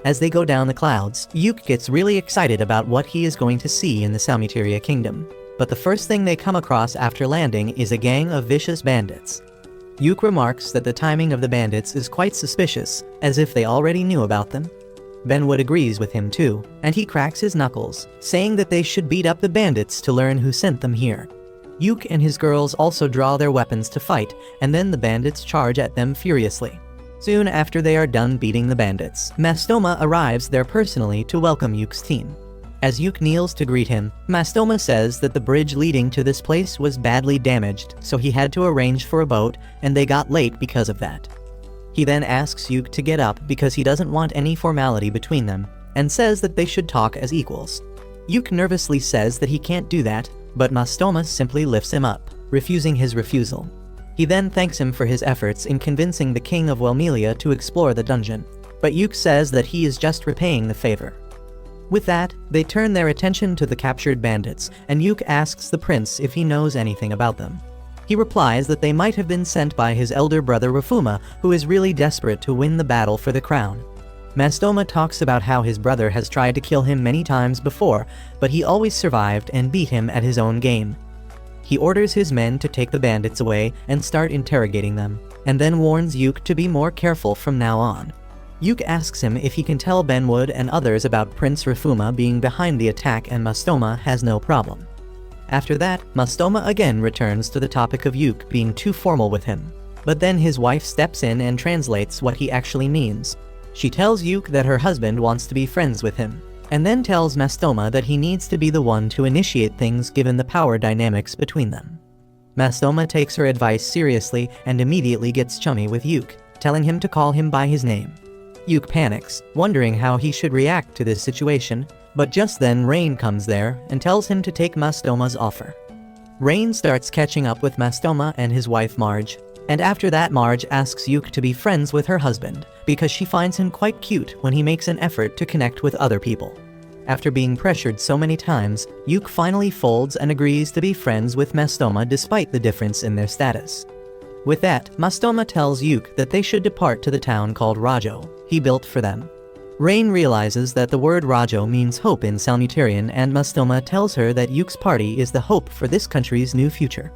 A: As they go down the clouds, Yuke gets really excited about what he is going to see in the Salmuteria Kingdom. But the first thing they come across after landing is a gang of vicious bandits. Yuke remarks that the timing of the bandits is quite suspicious, as if they already knew about them. Benwood agrees with him too, and he cracks his knuckles, saying that they should beat up the bandits to learn who sent them here. Yuke and his girls also draw their weapons to fight, and then the bandits charge at them furiously. Soon after they are done beating the bandits, Mastoma arrives there personally to welcome Yuke's team. As Yuke kneels to greet him, Mastoma says that the bridge leading to this place was badly damaged, so he had to arrange for a boat, and they got late because of that. He then asks Yuke to get up because he doesn't want any formality between them, and says that they should talk as equals. Yuke nervously says that he can't do that, but Mastoma simply lifts him up, refusing his refusal. He then thanks him for his efforts in convincing the king of Welmelia to explore the dungeon, but Yuke says that he is just repaying the favor. With that, they turn their attention to the captured bandits, and Yuke asks the prince if he knows anything about them. He replies that they might have been sent by his elder brother Rafuma, who is really desperate to win the battle for the crown. Mastoma talks about how his brother has tried to kill him many times before, but he always survived and beat him at his own game. He orders his men to take the bandits away and start interrogating them, and then warns Yuke to be more careful from now on. Yuke asks him if he can tell Benwood and others about Prince Rafuma being behind the attack, and Mastoma has no problem. After that, Mastoma again returns to the topic of Yuke being too formal with him. But then his wife steps in and translates what he actually means. She tells Yuke that her husband wants to be friends with him, and then tells Mastoma that he needs to be the one to initiate things given the power dynamics between them. Mastoma takes her advice seriously and immediately gets chummy with Yuke, telling him to call him by his name. Yuke panics, wondering how he should react to this situation, but just then Rain comes there and tells him to take Mastoma's offer. Rain starts catching up with Mastoma and his wife Marge, and after that Marge asks Yuke to be friends with her husband because she finds him quite cute when he makes an effort to connect with other people. After being pressured so many times, Yuke finally folds and agrees to be friends with Mastoma despite the difference in their status. With that, Mastoma tells Yuke that they should depart to the town called Rajo he built for them. Rain realizes that the word Rajo means hope in Salmutarian, and Mastoma tells her that Yuke's party is the hope for this country's new future.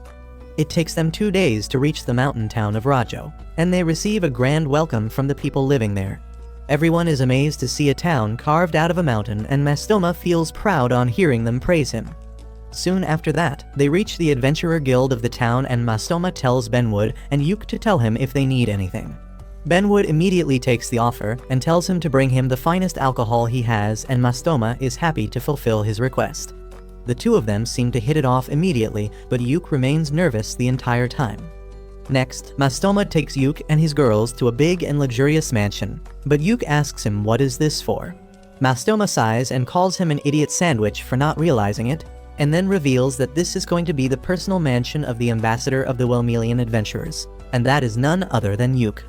A: It takes them 2 days to reach the mountain town of Rajo, and they receive a grand welcome from the people living there. Everyone is amazed to see a town carved out of a mountain, and Mastoma feels proud on hearing them praise him. Soon after that, they reach the adventurer guild of the town, and Mastoma tells Benwood and Yuke to tell him if they need anything. Benwood immediately takes the offer and tells him to bring him the finest alcohol he has, and Mastoma is happy to fulfill his request. The two of them seem to hit it off immediately, but Yuke remains nervous the entire time. Next, Mastoma takes Yuke and his girls to a big and luxurious mansion, but Yuke asks him what is this for. Mastoma sighs and calls him an idiot sandwich for not realizing it, and then reveals that this is going to be the personal mansion of the ambassador of the Welmelian adventurers, and that is none other than Yuke.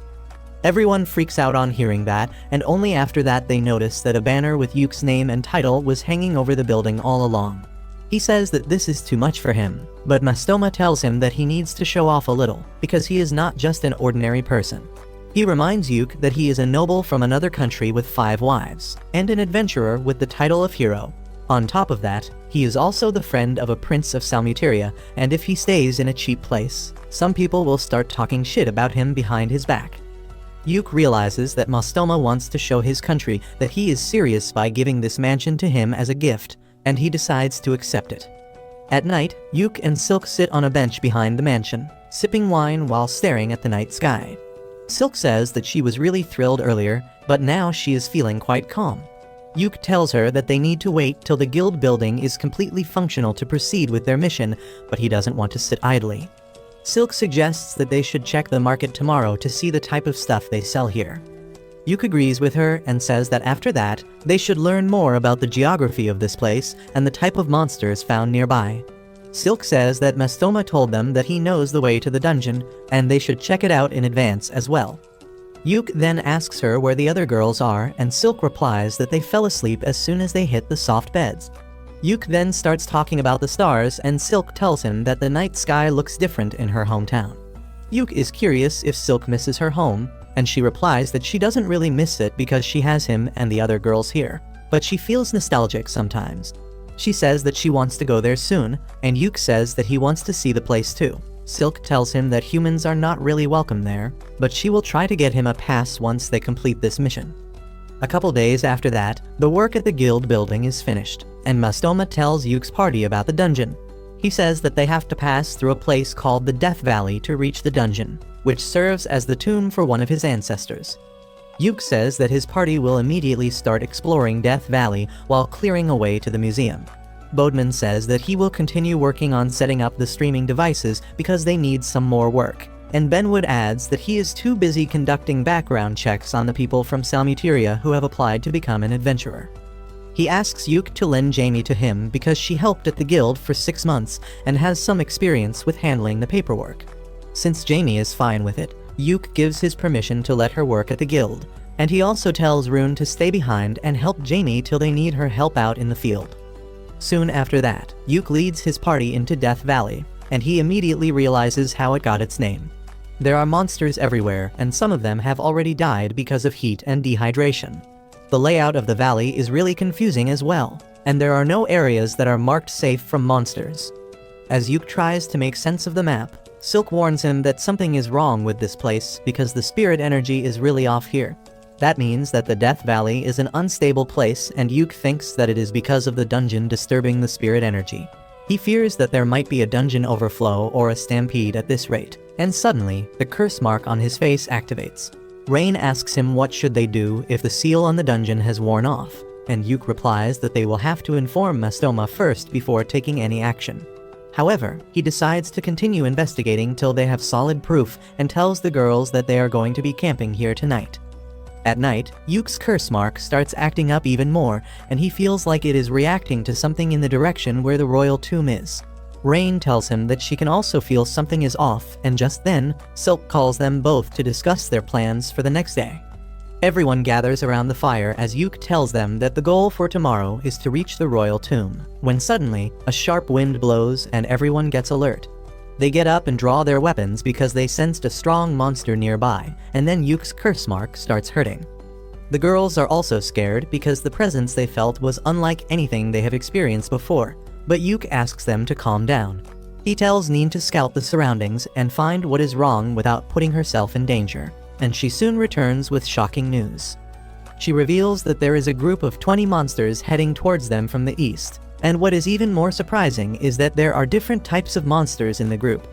A: Everyone freaks out on hearing that, and only after that they notice that a banner with Yuke's name and title was hanging over the building all along. He says that this is too much for him, but Mastoma tells him that he needs to show off a little, because he is not just an ordinary person. He reminds Yuke that he is a noble from another country with 5 wives, and an adventurer with the title of hero. On top of that, he is also the friend of a prince of Salmuteria, and if he stays in a cheap place, some people will start talking shit about him behind his back. Yuke realizes that Mastoma wants to show his country that he is serious by giving this mansion to him as a gift, and he decides to accept it. At night, Yuke and Silk sit on a bench behind the mansion, sipping wine while staring at the night sky. Silk says that she was really thrilled earlier, but now she is feeling quite calm. Yuke tells her that they need to wait till the guild building is completely functional to proceed with their mission, but he doesn't want to sit idly. Silk suggests that they should check the market tomorrow to see the type of stuff they sell here. Yuke agrees with her and says that after that, they should learn more about the geography of this place and the type of monsters found nearby. Silk says that Mastoma told them that he knows the way to the dungeon, and they should check it out in advance as well. Yuk then asks her where the other girls are, and Silk replies that they fell asleep as soon as they hit the soft beds. Yuk then starts talking about the stars, and Silk tells him that the night sky looks different in her hometown. Yuk is curious if Silk misses her home, and she replies that she doesn't really miss it because she has him and the other girls here, but she feels nostalgic sometimes. She says that she wants to go there soon, and Yuk says that he wants to see the place too. Silk tells him that humans are not really welcome there, but she will try to get him a pass once they complete this mission. A couple days after that, the work at the guild building is finished, and Mastoma tells Yuk's party about the dungeon. He says that they have to pass through a place called the Death Valley to reach the dungeon, which serves as the tomb for one of his ancestors. Yuk says that his party will immediately start exploring Death Valley while clearing a way to the museum. Bodman says that he will continue working on setting up the streaming devices because they need some more work, and Benwood adds that he is too busy conducting background checks on the people from Salmuteria who have applied to become an adventurer. He asks Yuk to lend Jamie to him because she helped at the guild for 6 months and has some experience with handling the paperwork. Since Jamie is fine with it, Yuk gives his permission to let her work at the guild, and he also tells Rune to stay behind and help Jamie till they need her help out in the field. Soon after that, Yuk leads his party into Death Valley, and he immediately realizes how it got its name. There are monsters everywhere, and some of them have already died because of heat and dehydration. The layout of the valley is really confusing as well, and there are no areas that are marked safe from monsters. As Yuk tries to make sense of the map, Silk warns him that something is wrong with this place because the spirit energy is really off here. That means that the Death Valley is an unstable place, and Yuk thinks that it is because of the dungeon disturbing the spirit energy. He fears that there might be a dungeon overflow or a stampede at this rate, and suddenly, the curse mark on his face activates. Rain asks him what should they do if the seal on the dungeon has worn off, and Yuk replies that they will have to inform Mastoma first before taking any action. However, he decides to continue investigating till they have solid proof and tells the girls that they are going to be camping here tonight. At night, Yuk's curse mark starts acting up even more, and he feels like it is reacting to something in the direction where the royal tomb is. Rain tells him that she can also feel something is off, and just then, Silk calls them both to discuss their plans for the next day. Everyone gathers around the fire as Yuk tells them that the goal for tomorrow is to reach the royal tomb, when suddenly, a sharp wind blows and everyone gets alert. They get up and draw their weapons because they sensed a strong monster nearby, and then Yuk's curse mark starts hurting. The girls are also scared because the presence they felt was unlike anything they have experienced before, but Yuk asks them to calm down. He tells Neen to scout the surroundings and find what is wrong without putting herself in danger, and she soon returns with shocking news. She reveals that there is a group of 20 monsters heading towards them from the east. And what is even more surprising is that there are different types of monsters in the group.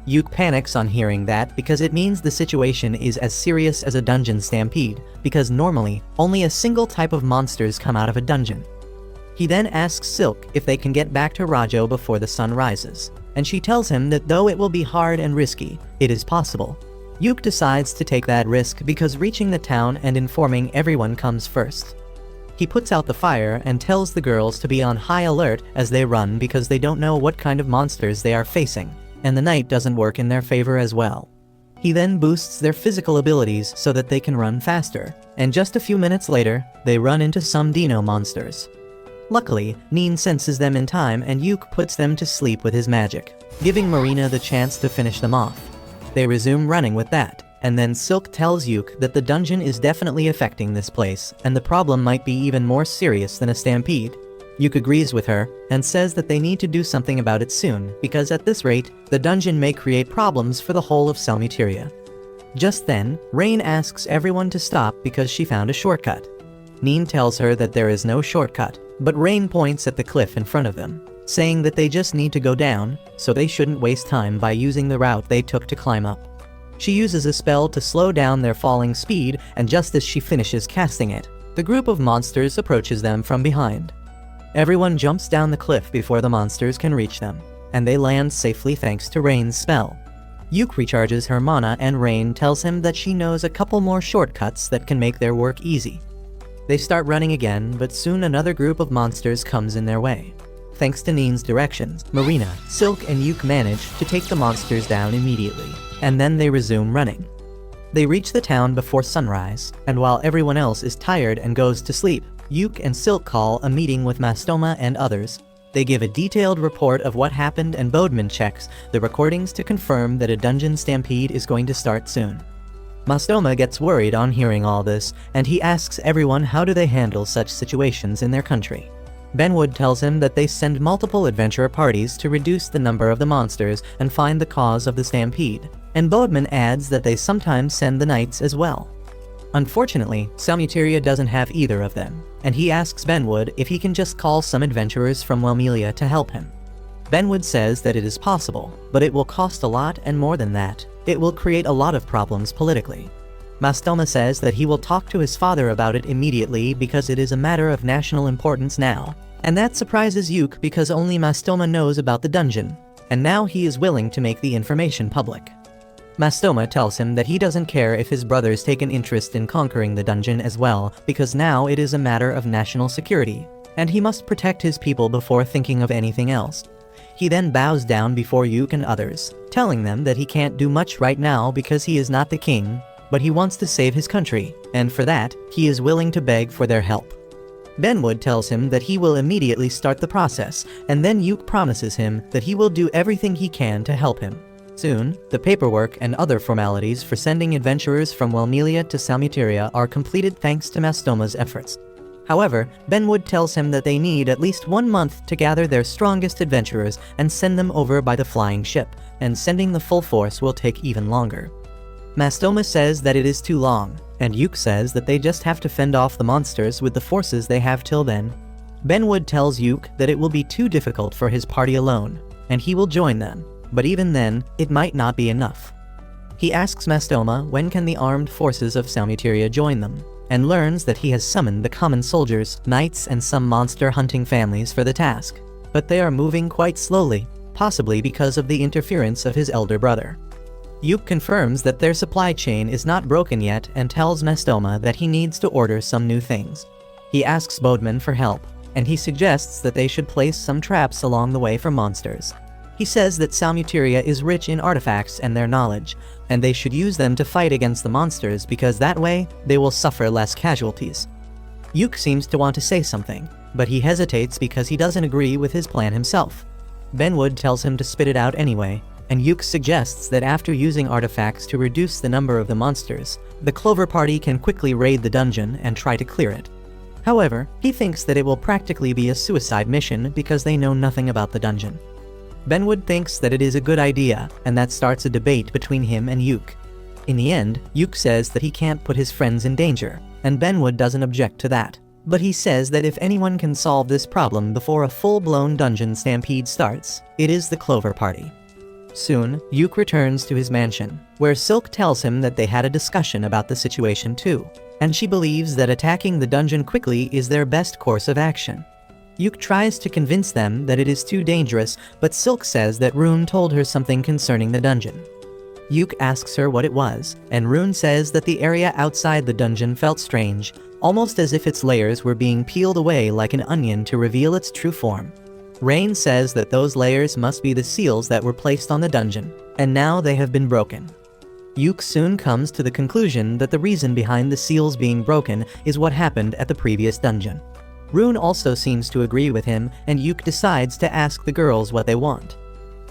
A: Yuk panics on hearing that because it means the situation is as serious as a dungeon stampede, because normally, only a single type of monsters come out of a dungeon. He then asks Silk if they can get back to Rajo before the sun rises, and she tells him that though it will be hard and risky, it is possible. Yuk decides to take that risk because reaching the town and informing everyone comes first. He puts out the fire and tells the girls to be on high alert as they run because they don't know what kind of monsters they are facing, and the night doesn't work in their favor as well. He then boosts their physical abilities so that they can run faster, and just a few minutes later, they run into some dino monsters. Luckily, Neen senses them in time and Yuk puts them to sleep with his magic, giving Marina the chance to finish them off. They resume running with that. And then Silk tells Yuk that the dungeon is definitely affecting this place, and the problem might be even more serious than a stampede. Yuk agrees with her, and says that they need to do something about it soon, because at this rate, the dungeon may create problems for the whole of Salmuteria. Just then, Rain asks everyone to stop because she found a shortcut. Neen tells her that there is no shortcut, but Rain points at the cliff in front of them, saying that they just need to go down, so they shouldn't waste time by using the route they took to climb up. She uses a spell to slow down their falling speed, and just as she finishes casting it, the group of monsters approaches them from behind. Everyone jumps down the cliff before the monsters can reach them, and they land safely thanks to Rain's spell. Yuk recharges her mana and Rain tells him that she knows a couple more shortcuts that can make their work easy. They start running again, but soon another group of monsters comes in their way. Thanks to Neen's directions, Marina, Silk, and Yuk manage to take the monsters down immediately, and then they resume running. They reach the town before sunrise, and while everyone else is tired and goes to sleep, Yuk and Silk call a meeting with Mastoma and others. They give a detailed report of what happened, and Bodman checks the recordings to confirm that a dungeon stampede is going to start soon. Mastoma gets worried on hearing all this, and he asks everyone how do they handle such situations in their country. Benwood tells him that they send multiple adventurer parties to reduce the number of the monsters and find the cause of the stampede, and Bodman adds that they sometimes send the knights as well. Unfortunately, Salmuteria doesn't have either of them, and he asks Benwood if he can just call some adventurers from Welmelia to help him. Benwood says that it is possible, but it will cost a lot, and more than that, it will create a lot of problems politically. Mastoma says that he will talk to his father about it immediately because it is a matter of national importance now, and that surprises Yuk because only Mastoma knows about the dungeon, and now he is willing to make the information public. Mastoma tells him that he doesn't care if his brothers take an interest in conquering the dungeon as well, because now it is a matter of national security, and he must protect his people before thinking of anything else. He then bows down before Yuk and others, telling them that he can't do much right now because he is not the king, but he wants to save his country, and for that, he is willing to beg for their help. Benwood tells him that he will immediately start the process, and then Yuk promises him that he will do everything he can to help him. Soon, the paperwork and other formalities for sending adventurers from Welmelia to Salmuteria are completed thanks to Mastoma's efforts. However, Benwood tells him that they need at least 1 month to gather their strongest adventurers and send them over by the flying ship, and sending the full force will take even longer. Mastoma says that it is too long, and Yuk says that they just have to fend off the monsters with the forces they have till then. Benwood tells Yuk that it will be too difficult for his party alone, and he will join them. But even then, it might not be enough. He asks Mastoma when can the armed forces of Salmuteria join them, and learns that he has summoned the common soldiers, knights, and some monster-hunting families for the task. But they are moving quite slowly, possibly because of the interference of his elder brother. Yuk confirms that their supply chain is not broken yet and tells Mastoma that he needs to order some new things. He asks Bodman for help, and he suggests that they should place some traps along the way for monsters. He says that Salmuteria is rich in artifacts and their knowledge, and they should use them to fight against the monsters because that way, they will suffer less casualties. Yuk seems to want to say something, but he hesitates because he doesn't agree with his plan himself. Benwood tells him to spit it out anyway, and Yuk suggests that after using artifacts to reduce the number of the monsters, the Clover Party can quickly raid the dungeon and try to clear it. However, he thinks that it will practically be a suicide mission because they know nothing about the dungeon. Benwood thinks that it is a good idea, and that starts a debate between him and Yuk. In the end, Yuk says that he can't put his friends in danger, and Benwood doesn't object to that. But he says that if anyone can solve this problem before a full-blown dungeon stampede starts, it is the Clover Party. Soon, Yuk returns to his mansion, where Silk tells him that they had a discussion about the situation too, and she believes that attacking the dungeon quickly is their best course of action. Yuk tries to convince them that it is too dangerous, but Silk says that Rune told her something concerning the dungeon. Yuk asks her what it was, and Rune says that the area outside the dungeon felt strange, almost as if its layers were being peeled away like an onion to reveal its true form. Rain says that those layers must be the seals that were placed on the dungeon, and now they have been broken. Yuk soon comes to the conclusion that the reason behind the seals being broken is what happened at the previous dungeon. Rune also seems to agree with him, and Yuk decides to ask the girls what they want.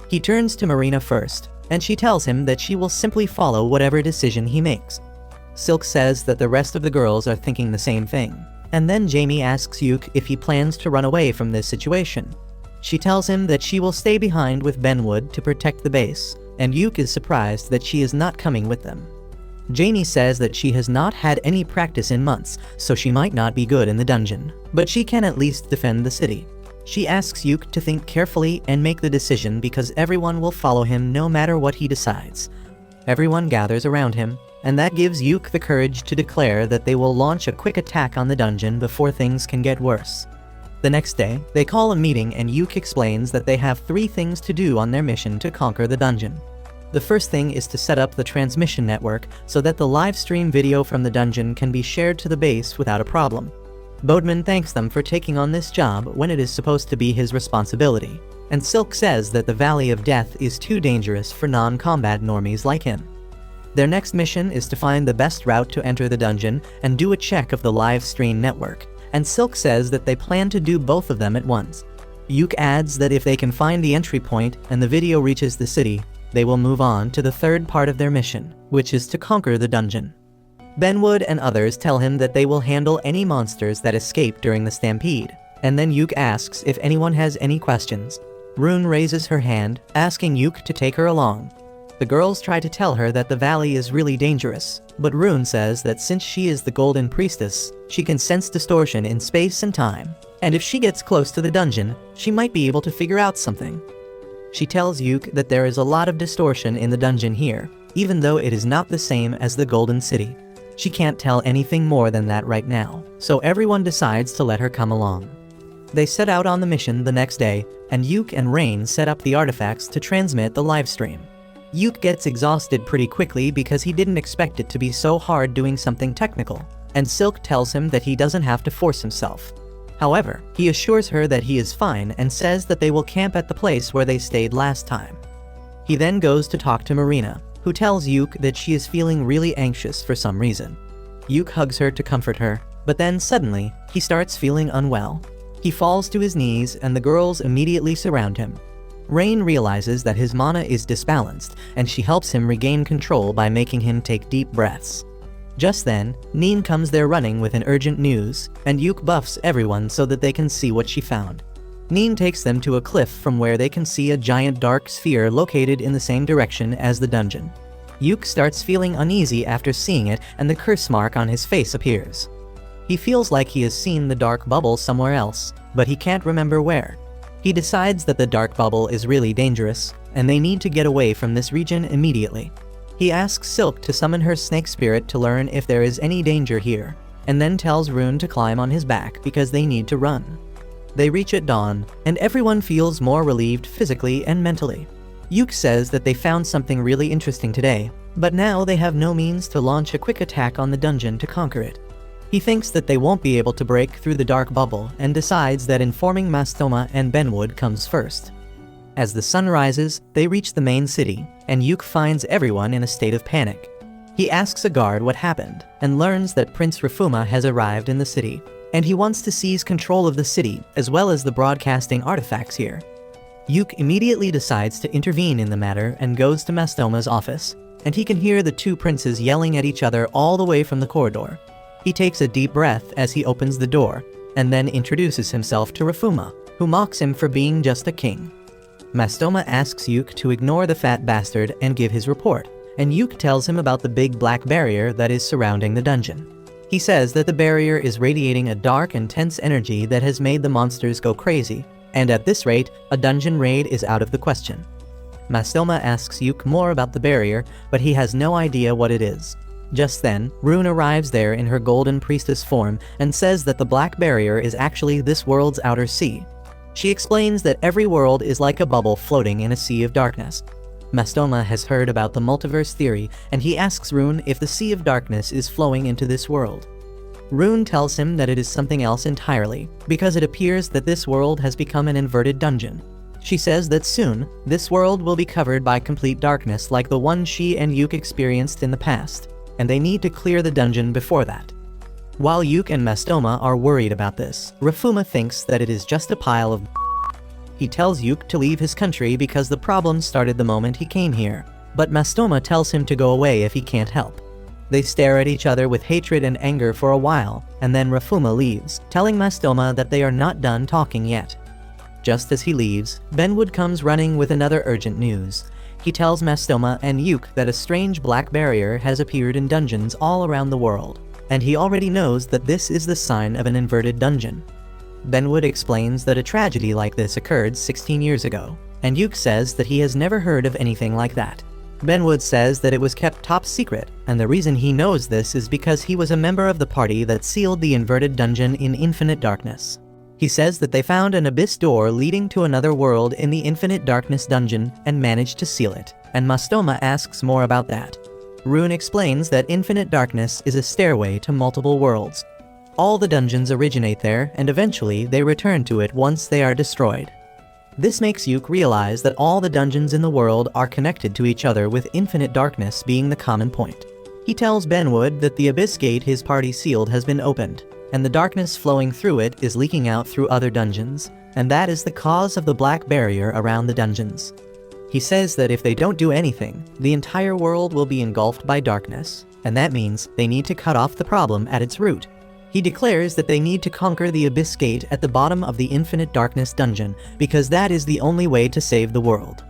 A: He turns to Marina first, and she tells him that she will simply follow whatever decision he makes. Silk says that the rest of the girls are thinking the same thing, and then Jamie asks Yuk if he plans to run away from this situation. She tells him that she will stay behind with Benwood to protect the base, and Yuk is surprised that she is not coming with them. Jamie says that she has not had any practice in months, so she might not be good in the dungeon, but she can at least defend the city. She asks Yuk to think carefully and make the decision because everyone will follow him no matter what he decides. Everyone gathers around him, and that gives Yuk the courage to declare that they will launch a quick attack on the dungeon before things can get worse. The next day, they call a meeting and Yuk explains that they have 3 things to do on their mission to conquer the dungeon. The first thing is to set up the transmission network so that the live stream video from the dungeon can be shared to the base without a problem. Bodman thanks them for taking on this job when it is supposed to be his responsibility, and Silk says that the Valley of Death is too dangerous for non-combat normies like him. Their next mission is to find the best route to enter the dungeon and do a check of the live stream network, and Silk says that they plan to do both of them at once. Yuk adds that if they can find the entry point and the video reaches the city, they will move on to the third part of their mission, which is to conquer the dungeon. Benwood and others tell him that they will handle any monsters that escape during the stampede, and then Yuk asks if anyone has any questions. Rune raises her hand, asking Yuk to take her along. The girls try to tell her that the valley is really dangerous, but Rune says that since she is the Golden Priestess, she can sense distortion in space and time, and if she gets close to the dungeon, she might be able to figure out something. She tells Yuk that there is a lot of distortion in the dungeon here, even though it is not the same as the Golden City. She can't tell anything more than that right now, so everyone decides to let her come along. They set out on the mission the next day, and Yuk and Rain set up the artifacts to transmit the livestream. Yuk gets exhausted pretty quickly because he didn't expect it to be so hard doing something technical, and Silk tells him that he doesn't have to force himself. However, he assures her that he is fine and says that they will camp at the place where they stayed last time. He then goes to talk to Marina, who tells Yuk that she is feeling really anxious for some reason. Yuk hugs her to comfort her, but then suddenly, he starts feeling unwell. He falls to his knees and the girls immediately surround him. Rain realizes that his mana is disbalanced, and she helps him regain control by making him take deep breaths. Just then, Neen comes there running with an urgent news, and Yuk buffs everyone so that they can see what she found. Neen takes them to a cliff from where they can see a giant dark sphere located in the same direction as the dungeon. Yuk starts feeling uneasy after seeing it, and the curse mark on his face appears. He feels like he has seen the dark bubble somewhere else, but he can't remember where. He decides that the dark bubble is really dangerous, and they need to get away from this region immediately. He asks Silk to summon her snake spirit to learn if there is any danger here, and then tells Rune to climb on his back because they need to run. They reach at dawn, and everyone feels more relieved physically and mentally. Yuk says that they found something really interesting today, but now they have no means to launch a quick attack on the dungeon to conquer it. He thinks that they won't be able to break through the dark bubble and decides that informing Mastoma and Benwood comes first. As the sun rises, they reach the main city, and Yuk finds everyone in a state of panic. He asks a guard what happened, and learns that Prince Rafuma has arrived in the city, and he wants to seize control of the city as well as the broadcasting artifacts here. Yuk immediately decides to intervene in the matter and goes to Mastoma's office, and he can hear the two princes yelling at each other all the way from the corridor. He takes a deep breath as he opens the door, and then introduces himself to Rafuma, who mocks him for being just a king. Mastoma asks Yuk to ignore the fat bastard and give his report, and Yuk tells him about the big black barrier that is surrounding the dungeon. He says that the barrier is radiating a dark and tense energy that has made the monsters go crazy, and at this rate, a dungeon raid is out of the question. Mastoma asks Yuk more about the barrier, but he has no idea what it is. Just then, Rune arrives there in her Golden Priestess form and says that the Black Barrier is actually this world's outer sea. She explains that every world is like a bubble floating in a sea of darkness. Mastoma has heard about the multiverse theory, and he asks Rune if the Sea of Darkness is flowing into this world. Rune tells him that it is something else entirely, because it appears that this world has become an inverted dungeon. She says that soon, this world will be covered by complete darkness like the one she and Yuk experienced in the past, and they need to clear the dungeon before that. While Yuk and Mastoma are worried about this, Rafuma thinks that it is just a pile of He tells Yuk to leave his country because the problem started the moment he came here, but Mastoma tells him to go away if he can't help. They stare at each other with hatred and anger for a while, and then Rafuma leaves, telling Mastoma that they are not done talking yet. Just as he leaves, Benwood comes running with another urgent news. He tells Mastoma and Yuk that a strange black barrier has appeared in dungeons all around the world, and he already knows that this is the sign of an inverted dungeon. Benwood explains that a tragedy like this occurred 16 years ago, and Yuk says that he has never heard of anything like that. Benwood says that it was kept top secret, and the reason he knows this is because he was a member of the party that sealed the inverted dungeon in Infinite Darkness. He says that they found an abyss door leading to another world in the Infinite Darkness dungeon and managed to seal it, and Mastoma asks more about that. Rune explains that Infinite Darkness is a stairway to multiple worlds. All the dungeons originate there, and eventually they return to it once they are destroyed. This makes Yuke realize that all the dungeons in the world are connected to each other, with infinite darkness being the common point. He tells Benwood that the abyss gate his party sealed has been opened, and the darkness flowing through it is leaking out through other dungeons, and that is the cause of the black barrier around the dungeons. He says that if they don't do anything, the entire world will be engulfed by darkness, and that means they need to cut off the problem at its root. He declares that they need to conquer the abyss gate at the bottom of the infinite darkness dungeon, because that is the only way to save the world.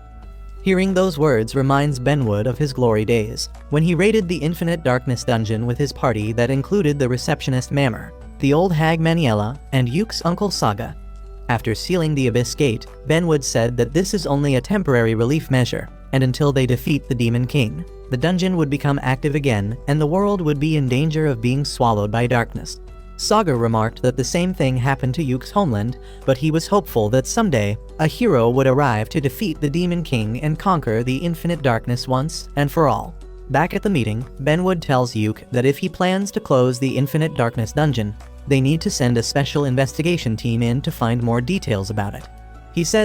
A: Hearing those words reminds Benwood of his glory days, when he raided the infinite darkness dungeon with his party that included the receptionist Mammer, the old hag Maniela, and Yuke's uncle Saga. After sealing the abyss gate, Benwood said that this is only a temporary relief measure, and until they defeat the Demon King, the dungeon would become active again and the world would be in danger of being swallowed by darkness. Saga remarked that the same thing happened to Yuke's homeland, but he was hopeful that someday, a hero would arrive to defeat the Demon King and conquer the infinite darkness once and for all. Back at the meeting, Benwood tells Yuke that if he plans to close the infinite darkness dungeon, they need to send a special investigation team in to find more details about it. He says